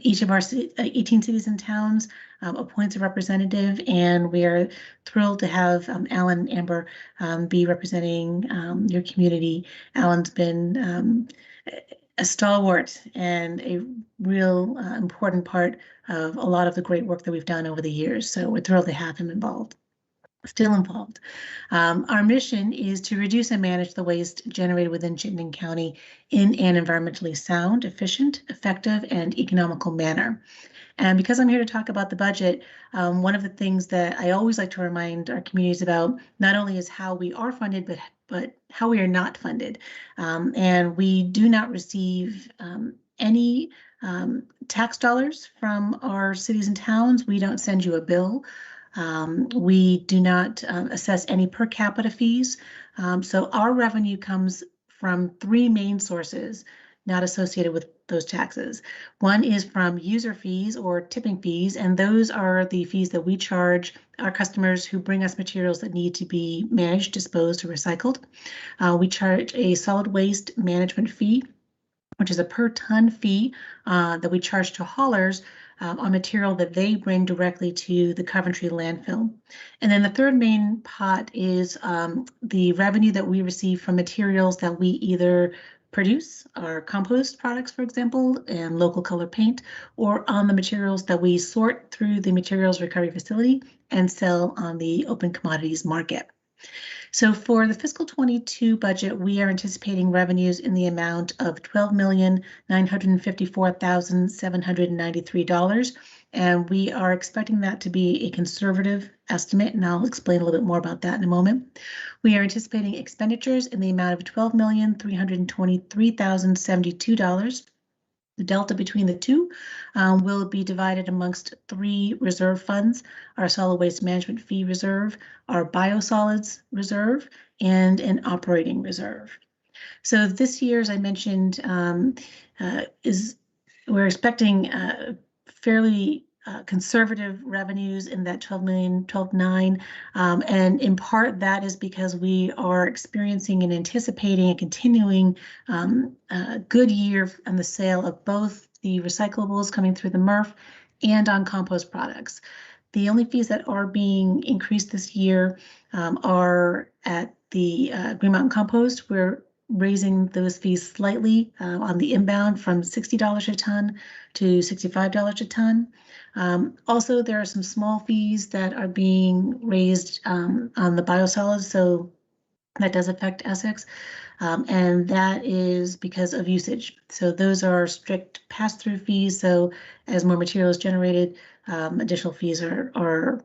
Each of our 18 cities and towns appoints a representative, and we are thrilled to have Alan and Amber be representing your community. Alan's been a stalwart and a real important part of a lot of the great work that we've done over the years, so we're thrilled to have him still involved. Our mission is to reduce and manage the waste generated within Chittenden County in an environmentally sound, efficient, effective, and economical manner. And because I'm here to talk about the budget, one of the things that I always like to remind our communities about not only is how we are funded, but how we are not funded. And we do not receive any tax dollars from our cities and towns. We don't send you a bill. We do not assess any per capita fees. So our revenue comes from three main sources not associated with those taxes. One is from user fees or tipping fees, and those are the fees that we charge our customers who bring us materials that need to be managed, disposed, or recycled. We charge a solid waste management fee, which is a per ton fee that we charge to haulers on material that they bring directly to the Coventry landfill. And then the third main pot is the revenue that we receive from materials that we either produce, our compost products, for example, and local color paint, or on the materials that we sort through the materials recovery facility and sell on the open commodities market. So for the fiscal 22 budget, we are anticipating revenues in the amount of $12,954,793. And we are expecting that to be a conservative estimate, and I'll explain a little bit more about that in a moment. We are anticipating expenditures in the amount of $12,323,072. The delta between the two will be divided amongst three reserve funds: our solid waste management fee reserve, our biosolids reserve, and an operating reserve. So this year, as I mentioned, we're expecting fairly conservative revenues in that 12.9 and in part that is because we are experiencing and anticipating a continuing good year on the sale of both the recyclables coming through the MRF and on compost products. The only fees that are being increased this year are at the Green Mountain Compost, where raising those fees slightly on the inbound from $60 a ton to $65 a ton. Also, there are some small fees that are being raised on the biosolids, so that does affect Essex, and that is because of usage. So those are strict pass-through fees. So as more material is generated, additional fees are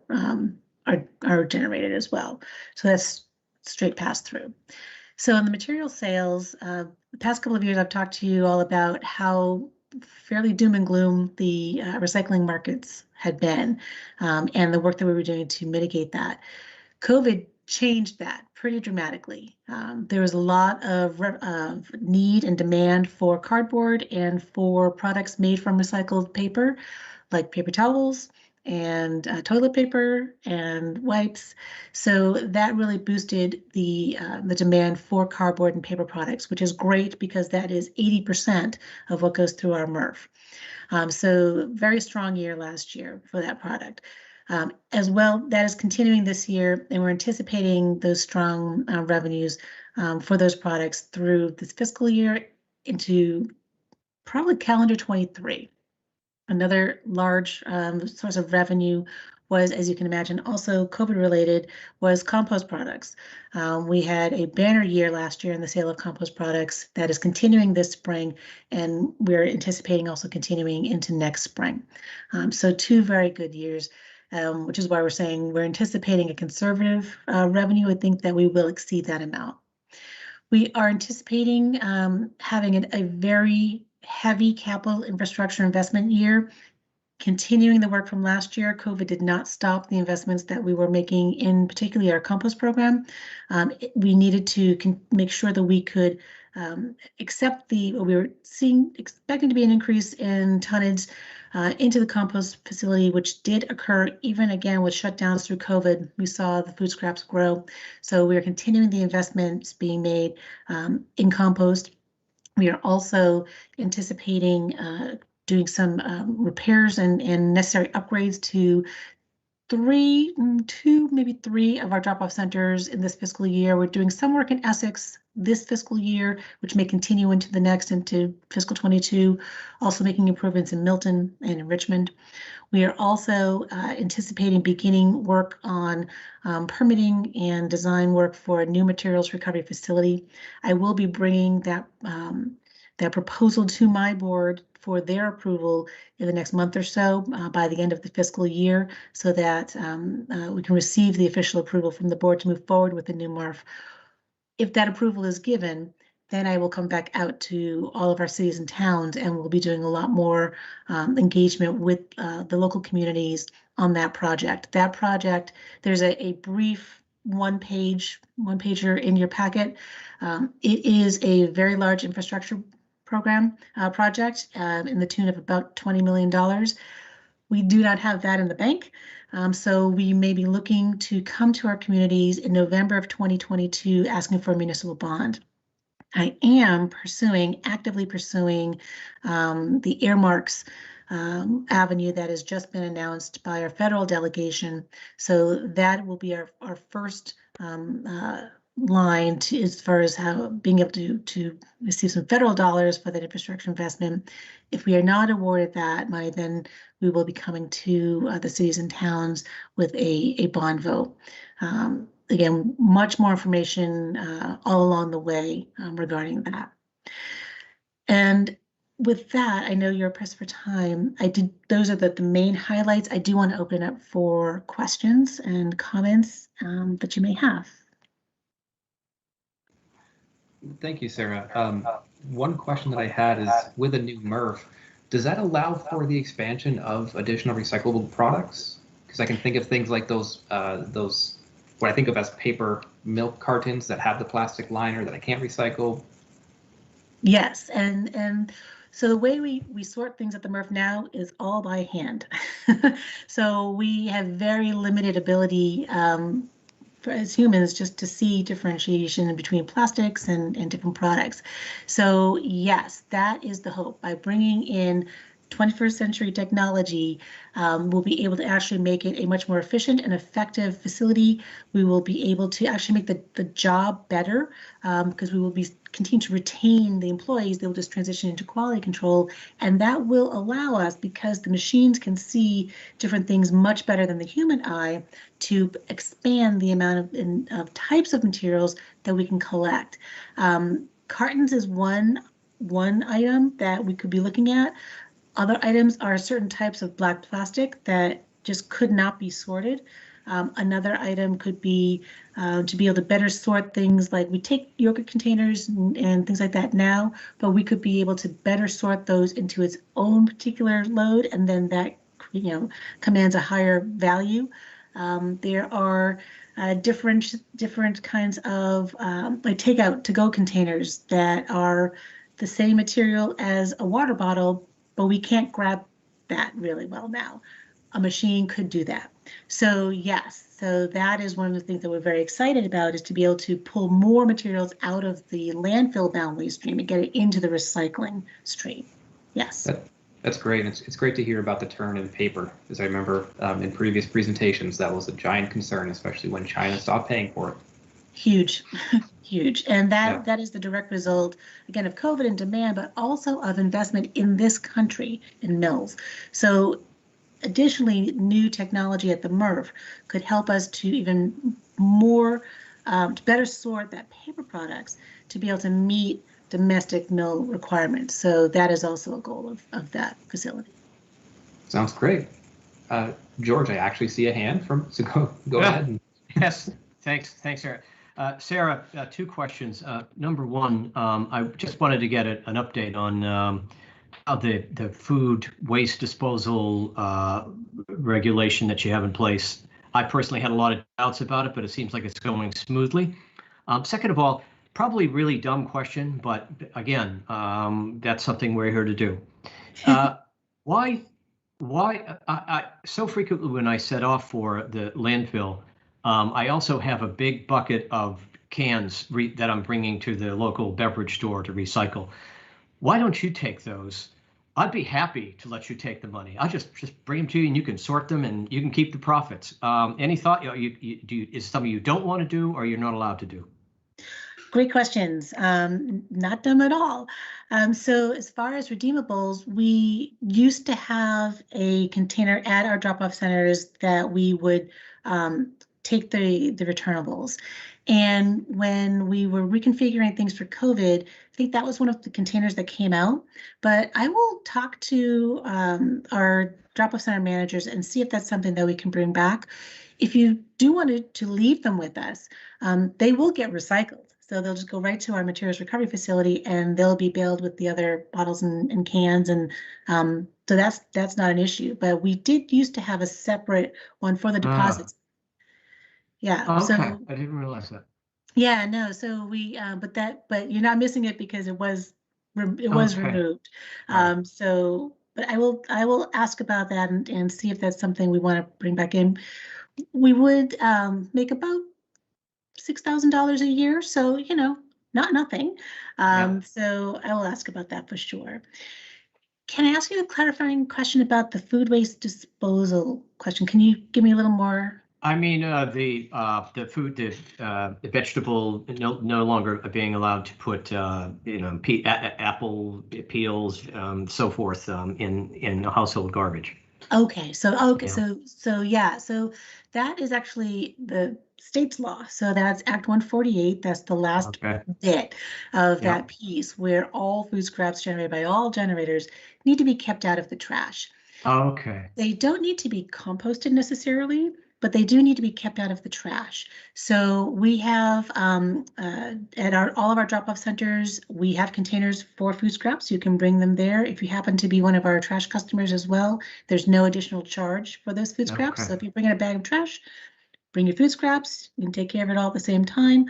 generated as well. So that's straight pass-through. So in the material sales, the past couple of years, I've talked to you all about how fairly doom and gloom the recycling markets had been, and the work that we were doing to mitigate that. COVID changed that pretty dramatically. There was a lot of need and demand for cardboard and for products made from recycled paper, like paper towels and toilet paper and wipes. So that really boosted the demand for cardboard and paper products, which is great because that is 80% of what goes through our MRF. So very strong year last year for that product. As well, that is continuing this year, and we're anticipating those strong revenues for those products through this fiscal year into probably calendar 23. Another large source of revenue was, as you can imagine, also COVID related, was compost products. We had a banner year last year in the sale of compost products that is continuing this spring, and we're anticipating also continuing into next spring. So 2 very good years. Which is why we're saying we're anticipating a conservative revenue. I think that we will exceed that amount. We are anticipating having a very heavy capital infrastructure investment year, continuing the work from last year. COVID did not stop the investments that we were making in particularly our compost program. We needed to make sure that we could accept what we were expecting to be an increase in tonnage into the compost facility, which did occur even again with shutdowns through COVID. We saw the food scraps grow. So we are continuing the investments being made in compost. We are also anticipating doing some repairs and necessary upgrades to 2, maybe 3 of our drop-off centers in this fiscal year. We're doing some work in Essex this fiscal year, which may continue into the next, into fiscal 22, also making improvements in Milton and in Richmond. We are also anticipating beginning work on permitting and design work for a new materials recovery facility. I will be bringing that proposal to my board for their approval in the next month or so by the end of the fiscal year, so that we can receive the official approval from the board to move forward with the new MRF. If that approval is given, then I will come back out to all of our cities and towns, and we'll be doing a lot more engagement with the local communities on that project. That project, there's a brief one-pager in your packet. It is a very large infrastructure project in the tune of about $20 million. We do not have that in the bank. So we may be looking to come to our communities in November of 2022 asking for a municipal bond. I am actively pursuing the earmarks avenue that has just been announced by our federal delegation. So that will be our first line as far as how being able to receive some federal dollars for that infrastructure investment. If we are not awarded that money, then we will be coming to the cities and towns with a bond vote. Again, much more information all along the way regarding that. And with that, I know you're pressed for time. Those are the main highlights. I do want to open up for questions and comments that you may have. Thank you, Sarah. One question that I had is, with a new MRF, does that allow for the expansion of additional recyclable products? Because I can think of things like those what I think of as paper milk cartons that have the plastic liner that I can't recycle. Yes, and so the way we sort things at the MRF now is all by hand. So we have very limited ability as humans just to see differentiation between plastics and different products. So yes, that is the hope. By bringing in 21st century technology will be able to actually make it a much more efficient and effective facility. We will be able to actually make the job better because we will be continue to retain the employees. They will just transition into quality control, and that will allow us, because the machines can see different things much better than the human eye, to expand the amount of types of materials that we can collect. Cartons is one item that we could be looking at. Other items are certain types of black plastic that just could not be sorted. Another item could be to be able to better sort things like we take yogurt containers and things like that now, but we could be able to better sort those into its own particular load, and then that commands a higher value. There are different kinds of like takeout to-go containers that are the same material as a water bottle, but we can't grab that really well now. A machine could do that. So yes, so that is one of the things that we're very excited about, is to be able to pull more materials out of the landfill bound waste stream and get it into the recycling stream. Yes. That's great. It's great to hear about the turn in paper, as I remember in previous presentations, that was a giant concern, especially when China stopped paying for it. Huge, huge. And that is the direct result, again, of COVID and demand, but also of investment in this country in mills. So additionally, new technology at the MRF could help us to even more, to better sort that paper products to be able to meet domestic mill requirements. So that is also a goal of that facility. Sounds great. George, I actually see a hand so go ahead. Yes, thanks, Sarah. Sarah, two questions. Number one, I just wanted to get an update on how the food waste disposal regulation that you have in place. I personally had a lot of doubts about it, but it seems like it's going smoothly. Second of all, probably really dumb question, but again, that's something we're here to do. Why I so frequently when I set off for the landfill, I also have a big bucket of cans that I'm bringing to the local beverage store to recycle. Why don't you take those? I'd be happy to let you take the money. I'll just bring them to you, and you can sort them, and you can keep the profits. Any thought? Is something you don't want to do, or you're not allowed to do? Great questions. Not dumb at all. So as far as redeemables, we used to have a container at our drop-off centers that we would take the returnables. And when we were reconfiguring things for COVID, I think that was one of the containers that came out. But I will talk to our drop-off center managers and see if that's something that we can bring back. If you do want to leave them with us, they will get recycled. So they'll just go right to our materials recovery facility, and they'll be baled with the other bottles and cans. And so that's not an issue. But we did used to have a separate one for the deposits. Yeah. Okay, So, I didn't realize that. yeah, no. So we, but you're not missing it because it was removed. So, but I will ask about that and see if that's something we want to bring back in. We would make about $6,000 a year, so not nothing. So I will ask about that for sure. Can I ask you a clarifying question about the food waste disposal question? Can you give me a little more? I mean, the food, the vegetable, no longer being allowed to put, apple peels, so forth, in household garbage. Okay, so yeah, so that is actually the state's law. So that's Act 148. That's the last bit of that piece, where all food scraps generated by all generators need to be kept out of the trash. Okay. They don't need to be composted necessarily, but they do need to be kept out of the trash. So we have at all of our drop-off centers, we have containers for food scraps. You can bring them there. If you happen to be one of our trash customers as well, there's no additional charge for those food scraps. Okay. So if you bring in a bag of trash, bring your food scraps, you can take care of it all at the same time.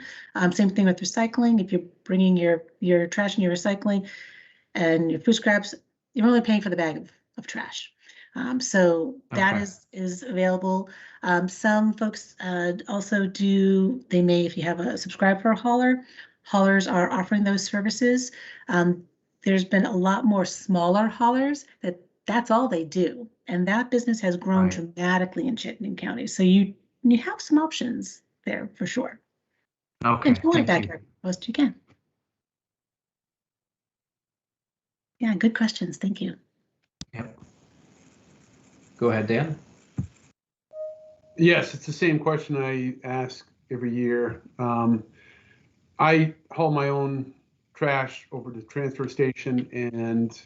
Same thing with recycling. If you're bringing your trash and your recycling and your food scraps, you're only paying for the bag of trash. So that is available. Some folks also do, if you have a subscribe for a hauler, haulers are offering those services. There's been a lot more smaller haulers that that's all they do. And that business has grown Right. dramatically in Chittenden County. So you have some options there for sure. Okay, And totally thank you. backyard most you can. Yeah, good questions. Thank you. Yep. Go ahead, Dan. Yes, it's the same question I ask every year. I haul my own trash over to the transfer station, and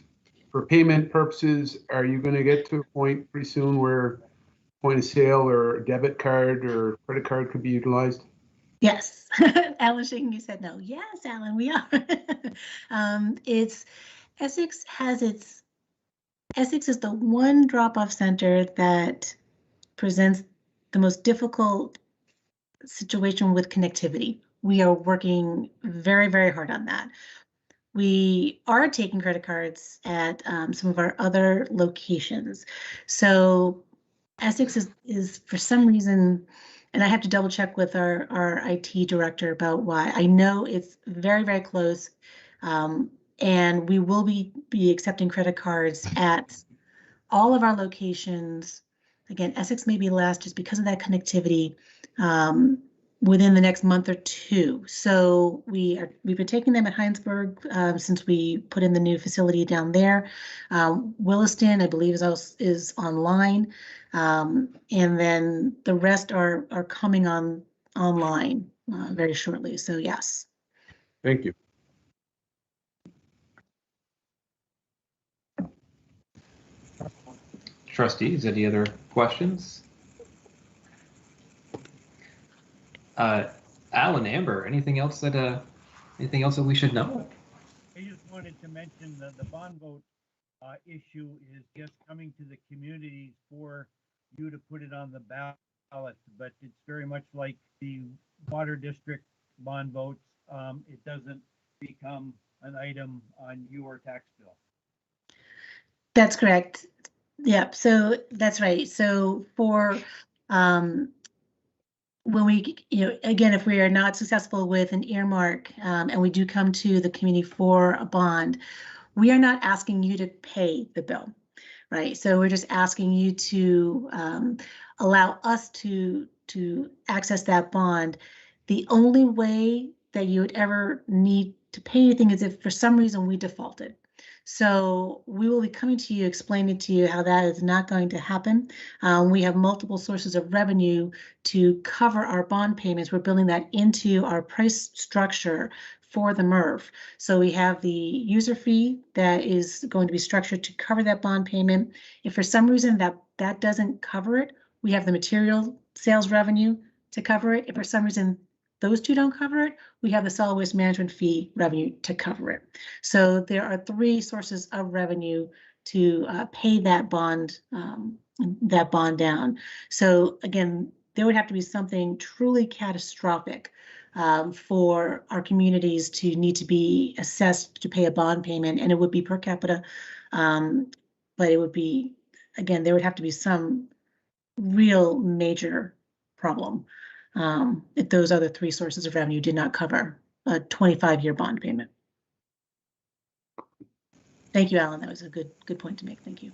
for payment purposes, are you going to get to a point pretty soon where point of sale or debit card or credit card could be utilized? Yes. Alan shaking his head no. Yes, Alan, we are. It's Essex is the one drop-off center that presents the most difficult situation with connectivity. We are working very, very hard on that. We are taking credit cards at some of our other locations. So Essex is for some reason, and I have to double check with our IT director about why. I know it's very, very close. And we will be accepting credit cards at all of our locations. Again, Essex may be last just because of that connectivity within the next month or two. So we've been taking them at Heinsberg since we put in the new facility down there. Williston, I believe, is online, and then the rest are coming online very shortly. So yes. Thank you. Trustees, any other questions? Alan, Amber, anything else that we should know? I just wanted to mention that the bond vote issue is just coming to the communities for you to put it on the ballot, but it's very much like the water district bond votes. It doesn't become an item on your tax bill. That's correct. Yep. So that's right. So for when we, again, if we are not successful with an earmark and we do come to the community for a bond, we are not asking you to pay the bill, right? So we're just asking you to allow us to access that bond. The only way that you would ever need to pay anything is if for some reason we defaulted. So we will be coming to you, explaining to you how that is not going to happen. We have multiple sources of revenue to cover our bond payments. We're building that into our price structure for the MRF. So we have the user fee that is going to be structured to cover that bond payment. If for some reason that doesn't cover it, we have the material sales revenue to cover it. If for some reason those two don't cover it, we have the solid waste management fee revenue to cover it. So there are three sources of revenue to pay that bond down. So again, there would have to be something truly catastrophic for our communities to need to be assessed to pay a bond payment, and it would be per capita, but it would be, again, there would have to be some real major problem if those other three sources of revenue did not cover a 25-year bond payment. Thank you, Alan. That was a good point to make. Thank you.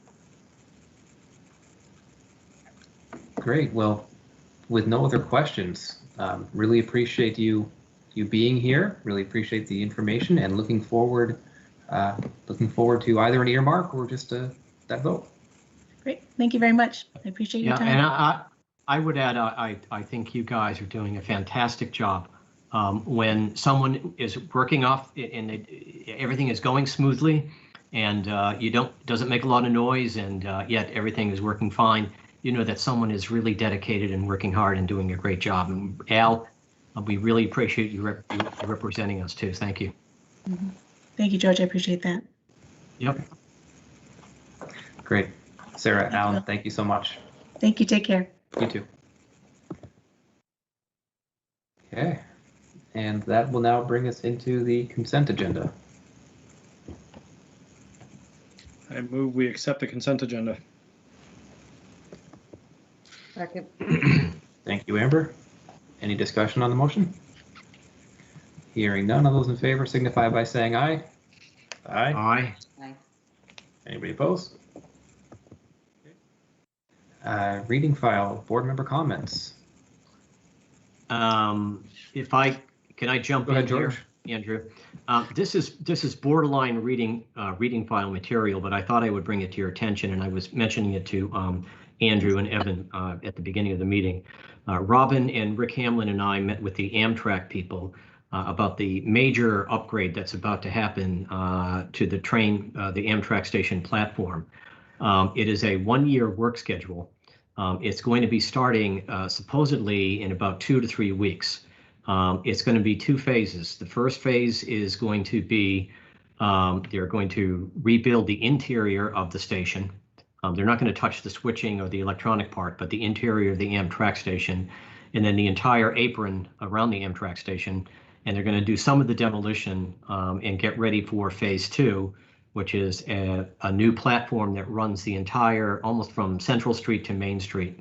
Great. Well, with no other questions, really appreciate you being here. Really appreciate the information, and looking forward to either an earmark or just that vote. Great. Thank you very much. I appreciate your time. And I would add, I think you guys are doing a fantastic job. When someone is working off and everything is going smoothly, and doesn't make a lot of noise, and yet everything is working fine, you know that someone is really dedicated and working hard and doing a great job. And Al, we really appreciate you representing us too. Thank you. Mm-hmm. Thank you, George. I appreciate that. Yep. Great. Sarah, Alan, thank you so much. Thank you. Take care. You too. Okay. And that will now bring us into the consent agenda. I move we accept the consent agenda. Second. Thank you, Amber. Any discussion on the motion? Hearing none, all those in favor signify by saying aye. Aye. Aye. Aye. Anybody opposed? Reading file, board member comments. Can I jump Go ahead, in here, George. Andrew? This is borderline reading file material, but I thought I would bring it to your attention, and I was mentioning it to Andrew and Evan at the beginning of the meeting. Robin and Rick Hamlin and I met with the Amtrak people about the major upgrade that's about to happen to the train, the Amtrak station platform. It is a one-year work schedule. It's going to be starting supposedly in about 2 to 3 weeks. It's going to be 2 phases. The first phase is going to be they're going to rebuild the interior of the station. They're not going to touch the switching or the electronic part, but the interior of the Amtrak station, and then the entire apron around the Amtrak station. And they're going to do some of the demolition and get ready for phase 2, which is a new platform that runs the entire, almost from Central Street to Main Street.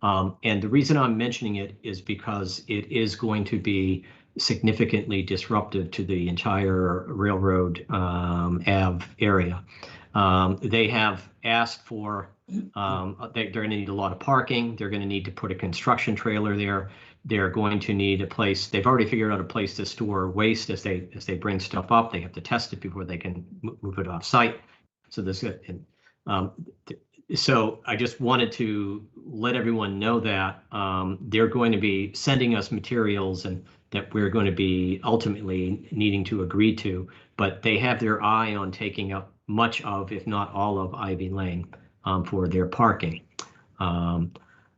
And the reason I'm mentioning it is because it is going to be significantly disruptive to the entire Railroad Ave area. They have asked for, they're going to need a lot of parking. They're going to need to put a construction trailer there. They're going to need a place. They've already figured out a place to store waste as they bring stuff up. They have to test it before they can move it off site. So this, so I just wanted to let everyone know that they're going to be sending us materials and that we're going to be ultimately needing to agree to, but they have their eye on taking up much of, if not all of, Ivy Lane for their parking.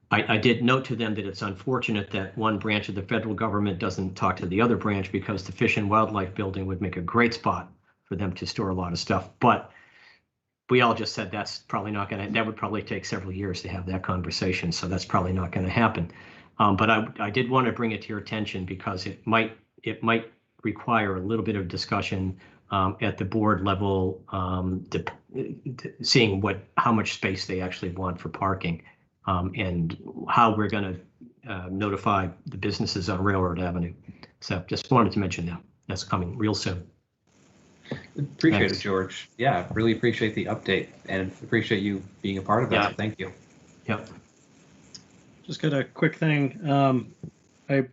I did note to them that it's unfortunate that one branch of the federal government doesn't talk to the other branch, because the Fish and Wildlife Building would make a great spot for them to store a lot of stuff. But we all just said that's probably not going to, that would probably take several years to have that conversation. So that's probably not going to happen. But I did want to bring it to your attention because it might require a little bit of discussion at the board level, seeing how much space they actually want for parking. And how we're going to notify the businesses on Railroad Avenue. So just wanted to mention that. That's coming real soon. Appreciate Thanks. it, George. Yeah, really appreciate the update and appreciate you being a part of that. Yeah. So thank you. Yep. Just got a quick thing. I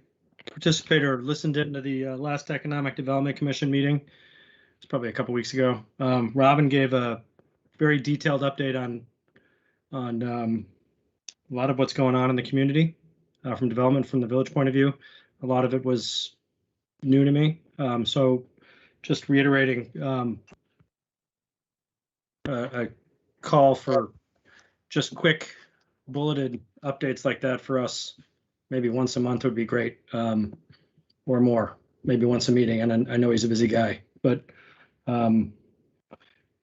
participated or listened into the last Economic Development Commission meeting. It's probably a couple weeks ago. Robin gave a very detailed update on a lot of what's going on in the community from development from the village point of view. A lot of it was new to me. So just reiterating a call for just quick bulleted updates like that for us. Maybe once a month would be great, or more, maybe once a meeting. And I know he's a busy guy, but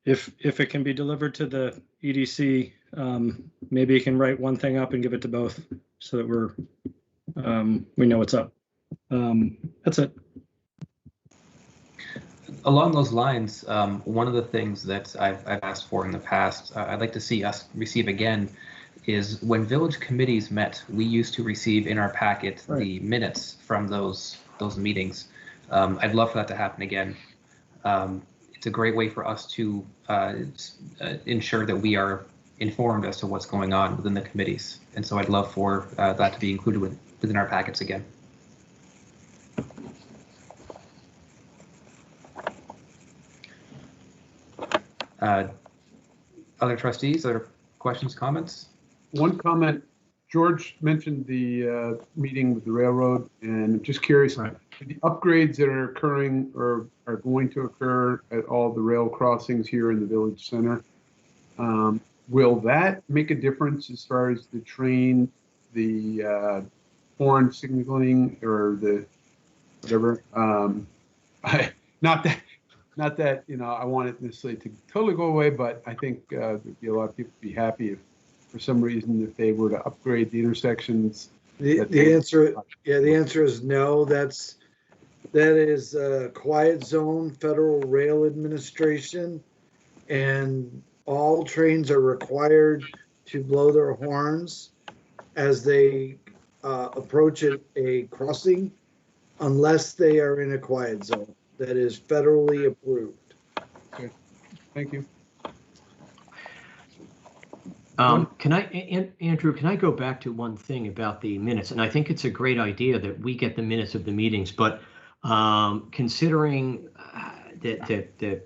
if it can be delivered to the EDC, maybe you can write one thing up and give it to both so that we know what's up. That's it. Along those lines, one of the things that I've asked for in the past, I'd like to see us receive again, is when village committees met, we used to receive in our packet the minutes from those meetings. I'd love for that to happen again. It's a great way for us to ensure that we are informed as to what's going on within the committees. And so I'd love for that to be included within our packets again. Other trustees, other questions, comments? One comment, George mentioned the meeting with the railroad, and I'm just curious, the upgrades that are occurring or are going to occur at all the rail crossings here in the village center, will that make a difference as far as the train, the horn signaling, or the whatever? Not that I want it necessarily to totally go away, but I think there'd be a lot of people would be happy if, for some reason, if they were to upgrade the intersections. The answer is no. That is a quiet zone, Federal Rail Administration, and all trains are required to blow their horns as they approach a crossing, unless they are in a quiet zone that is federally approved. Okay, thank you. Andrew, can I go back to one thing about the minutes? And I think it's a great idea that we get the minutes of the meetings, but considering the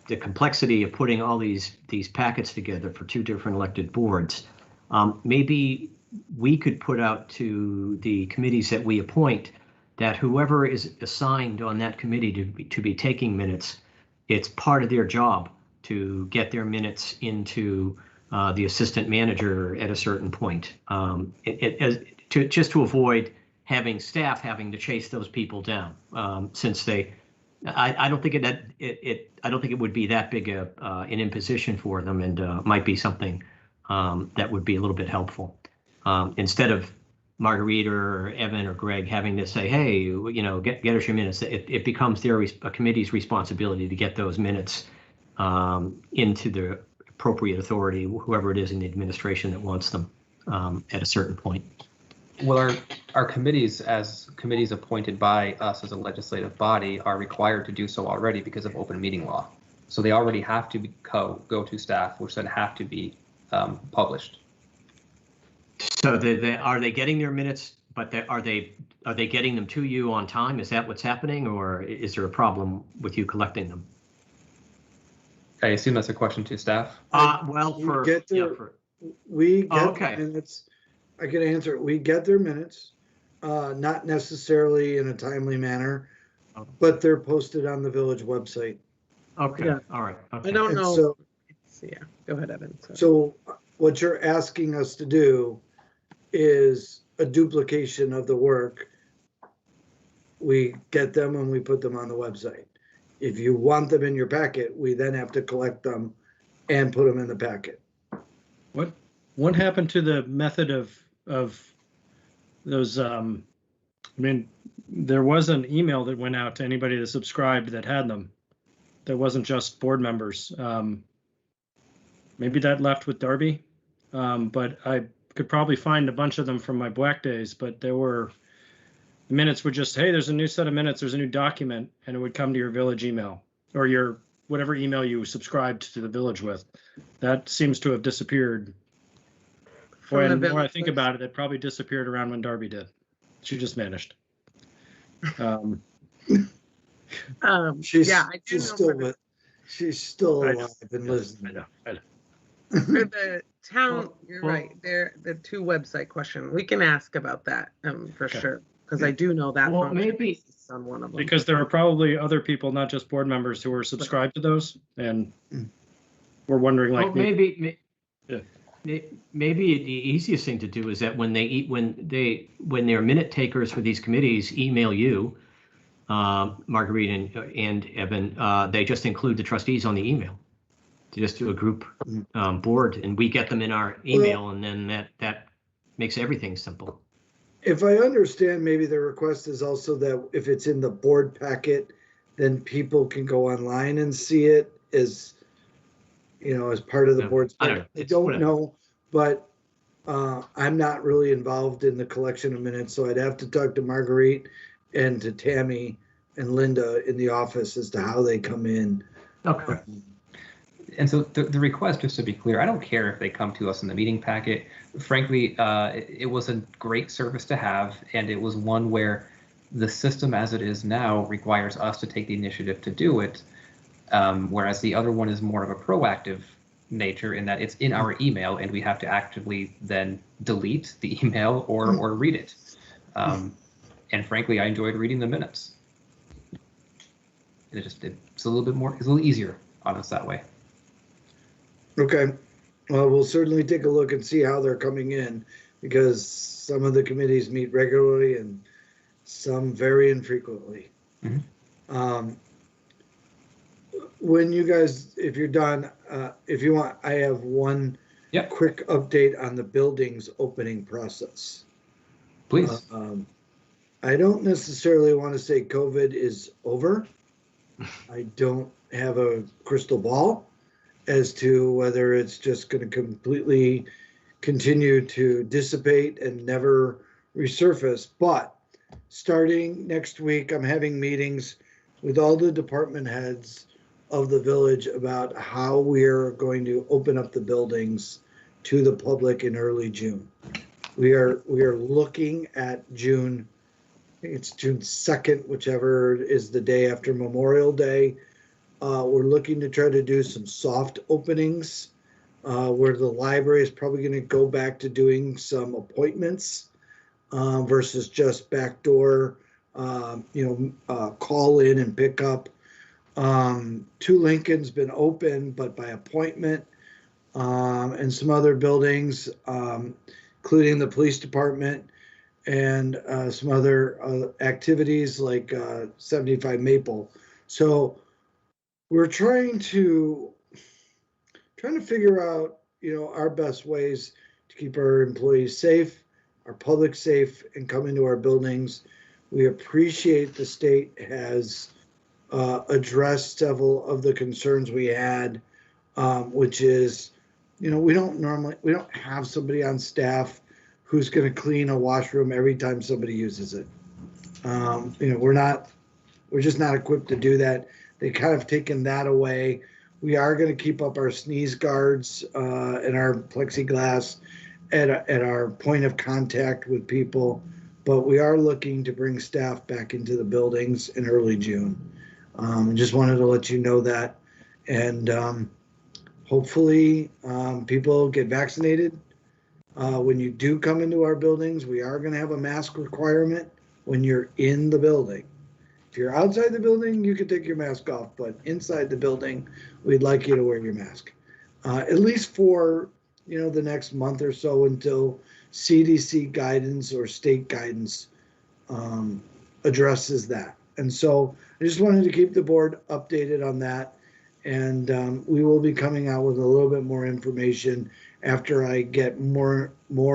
complexity of putting all these packets together for two different elected boards, maybe we could put out to the committees that we appoint that whoever is assigned on that committee to be taking minutes, it's part of their job to get their minutes into the assistant manager at a certain point, just to avoid having staff having to chase those people down, since I don't think I don't think it would be that big an imposition for them, and might be something that would be a little bit helpful, instead of Marguerite or Evan or Greg having to say, hey, get us your minutes. It becomes a committee's responsibility to get those minutes into the appropriate authority, whoever it is in the administration that wants them, at a certain point. Well, our committees, as committees appointed by us as a legislative body, are required to do so already because of open meeting law. So they already have to go to staff, which then have to be published. So are they getting their minutes, but are they getting them to you on time? Is that what's happening, or is there a problem with you collecting them? I assume that's a question to staff. We get minutes. I can answer it. We get their minutes, not necessarily in a timely manner, but they're posted on the village website. Okay. Yeah. All right. Okay. I don't know. So, yeah, go ahead, Evan. So what you're asking us to do is a duplication of the work. We get them and we put them on the website. If you want them in your packet, we then have to collect them and put them in the packet. What happened to the method of those? I mean, there was an email that went out to anybody that subscribed that had them. That wasn't just board members. Maybe that left with Darby, but I could probably find a bunch of them from my Black days. But the minutes were just, hey, there's a new set of minutes, there's a new document, and it would come to your village email or your whatever email you subscribed to the village with. That seems to have disappeared. When more I think about it, it probably disappeared around when Darby did. She just vanished. She's still I alive and listening. I know. For the town, you're right. The two website question. We can ask about that for sure, because I do know that. Well, maybe on one of them. Because there are probably other people, not just board members, who are subscribed to those, and we're wondering, like, maybe the easiest thing to do is that when their minute takers for these committees email you, Marguerite and Evan, they just include the trustees on the email. To just do a group board, and we get them in our email, and then that makes everything simple. If I understand, maybe the request is also that if it's in the board packet, then people can go online and see it as part of the board's packet. I don't know, but I'm not really involved in the collection of minutes, so I'd have to talk to Marguerite and to Tammy and Linda in the office as to how they come in. Okay. And so the request, just to be clear, I don't care if they come to us in the meeting packet. Frankly, it was a great service to have, and it was one where the system as it is now requires us to take the initiative to do it, whereas the other one is more of a proactive nature in that it's in our email and we have to actively then delete the email or read it. And frankly, I enjoyed reading the minutes. It's a little easier on us that way. Okay, well, we'll certainly take a look and see how they're coming in, because some of the committees meet regularly and some very infrequently. When you guys, if you're done, if you want, I have one quick update on the building's opening process. Please. I don't necessarily want to say COVID is over. I don't have a crystal ball as to whether it's just going to completely continue to dissipate and never resurface. But starting next week, I'm having meetings with all the department heads of the village about how we're going to open up the buildings to the public in early June. We are looking at June, I think it's June 2nd, whichever is the day after Memorial Day. We're looking to try to do some soft openings where the library is probably going to go back to doing some appointments versus just backdoor, call in and pick up. 2 Lincoln's been open, but by appointment, and some other buildings, including the police department and some other activities like 75 Maple. So we're trying to figure out, our best ways to keep our employees safe, our public safe, and come into our buildings. We appreciate the state has addressed several of the concerns we had, which is, we don't have somebody on staff who's going to clean a washroom every time somebody uses it. We're just not equipped to do that. They kind of taken that away. We are going to keep up our sneeze guards and our plexiglass at our point of contact with people, but we are looking to bring staff back into the buildings in early June. Just wanted to let you know that, and hopefully people get vaccinated. When you do come into our buildings, we are going to have a mask requirement when you're in the building. If you're outside the building, you can take your mask off, but inside the building, we'd like you to wear your mask, at least for the next month or so until CDC guidance or state guidance addresses that. And so I just wanted to keep the board updated on that, and we will be coming out with a little bit more information after I get more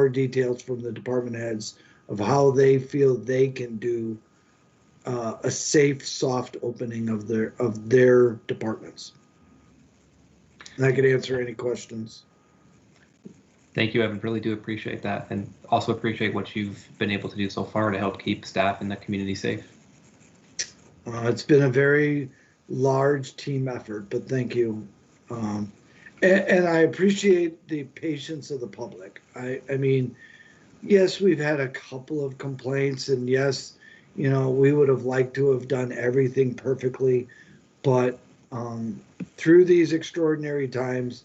details from the department heads of how they feel they can do a safe, soft opening of their departments. And I could answer any questions. Thank you, Evan. Really do appreciate that, and also appreciate what you've been able to do so far to help keep staff in the community safe. It's been a very large team effort, but thank you. And I appreciate the patience of the public. I mean, yes, we've had a couple of complaints, and yes, we would have liked to have done everything perfectly, but through these extraordinary times,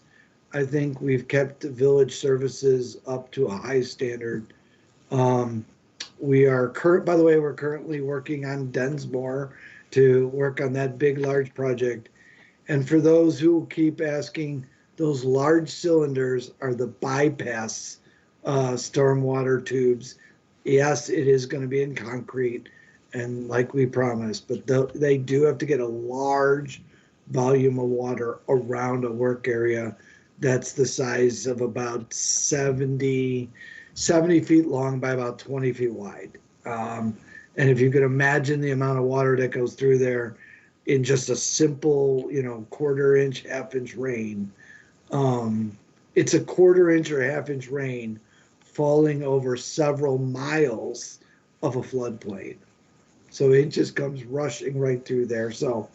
I think we've kept the village services up to a high standard. We're currently working on Densmore to work on that big, large project. And for those who keep asking, those large cylinders are the bypass stormwater tubes. Yes, it is going to be in concrete, and like we promised, but they do have to get a large volume of water around a work area that's the size of about 70 feet long by about 20 feet wide. And if you could imagine the amount of water that goes through there in just a simple, 1/4 inch, 1/2 inch rain, it's a 1/4 inch or 1/2 inch rain falling over several miles of a floodplain. So it just comes rushing right through there. So,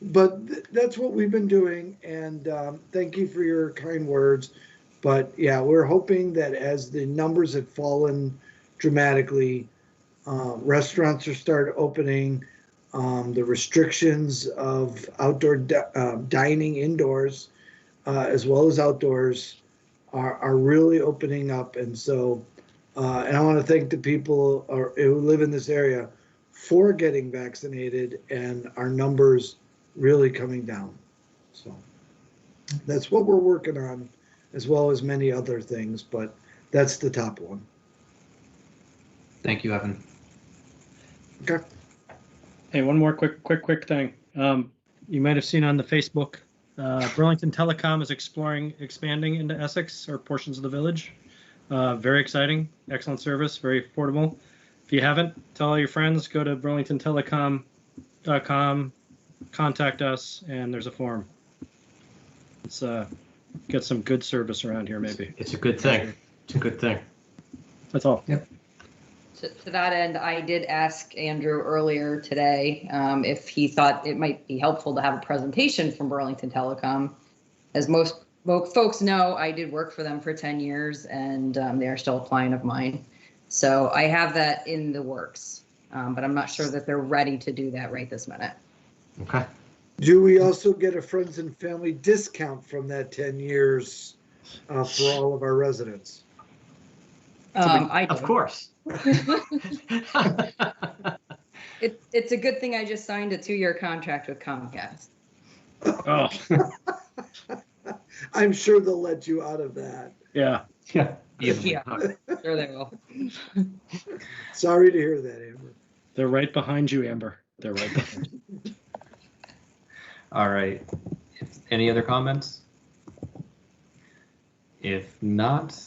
but that's what we've been doing. And thank you for your kind words. But yeah, we're hoping that as the numbers have fallen dramatically, restaurants are start opening. The restrictions of outdoor dining indoors, as well as outdoors, are really opening up. And so, and I want to thank the people who live in this area for getting vaccinated and our numbers really coming down. So that's what we're working on, as well as many other things, but that's the top one. Thank you, Evan. Okay. Hey, one more quick thing. You might have seen on the Facebook, Burlington Telecom is expanding into Essex or portions of the village. Very exciting, excellent service, very affordable. If you haven't, tell all your friends, go to burlingtontelecom.com, contact us, and there's a form. Let's get some good service around here, maybe. It's a good thing. It's a good thing. That's all. Yep. To that end, I did ask Andrew earlier today if he thought it might be helpful to have a presentation from Burlington Telecom. As most Well, folks know I did work for them for 10 years and they are still a client of mine. So I have that in the works, but I'm not sure that they're ready to do that right this minute. Okay. Do we also get a friends and family discount from that 10 years for all of our residents? Of course. It's a good thing I just signed a 2-year contract with Comcast. Oh, I'm sure they'll let you out of that. yeah. Yeah. Yeah, sure they will. Sorry to hear that, Amber. They're right behind you, Amber. They're right behind you. All right. Any other comments? If not,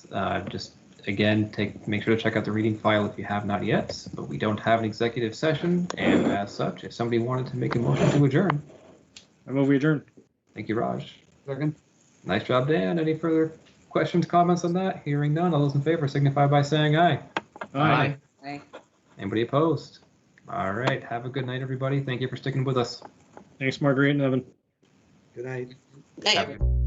just again, make sure to check out the reading file if you have not yet, but we don't have an executive session, and as such, if somebody wanted to make a motion to adjourn. I move we adjourn. Thank you, Raj. Second. Nice job, Dan. Any further questions, comments on that? Hearing none, all those in favor signify by saying aye. Aye. Aye. Anybody opposed? All right. Have a good night, everybody. Thank you for sticking with us. Thanks, Marguerite and Evan. Good night. Night. Have a-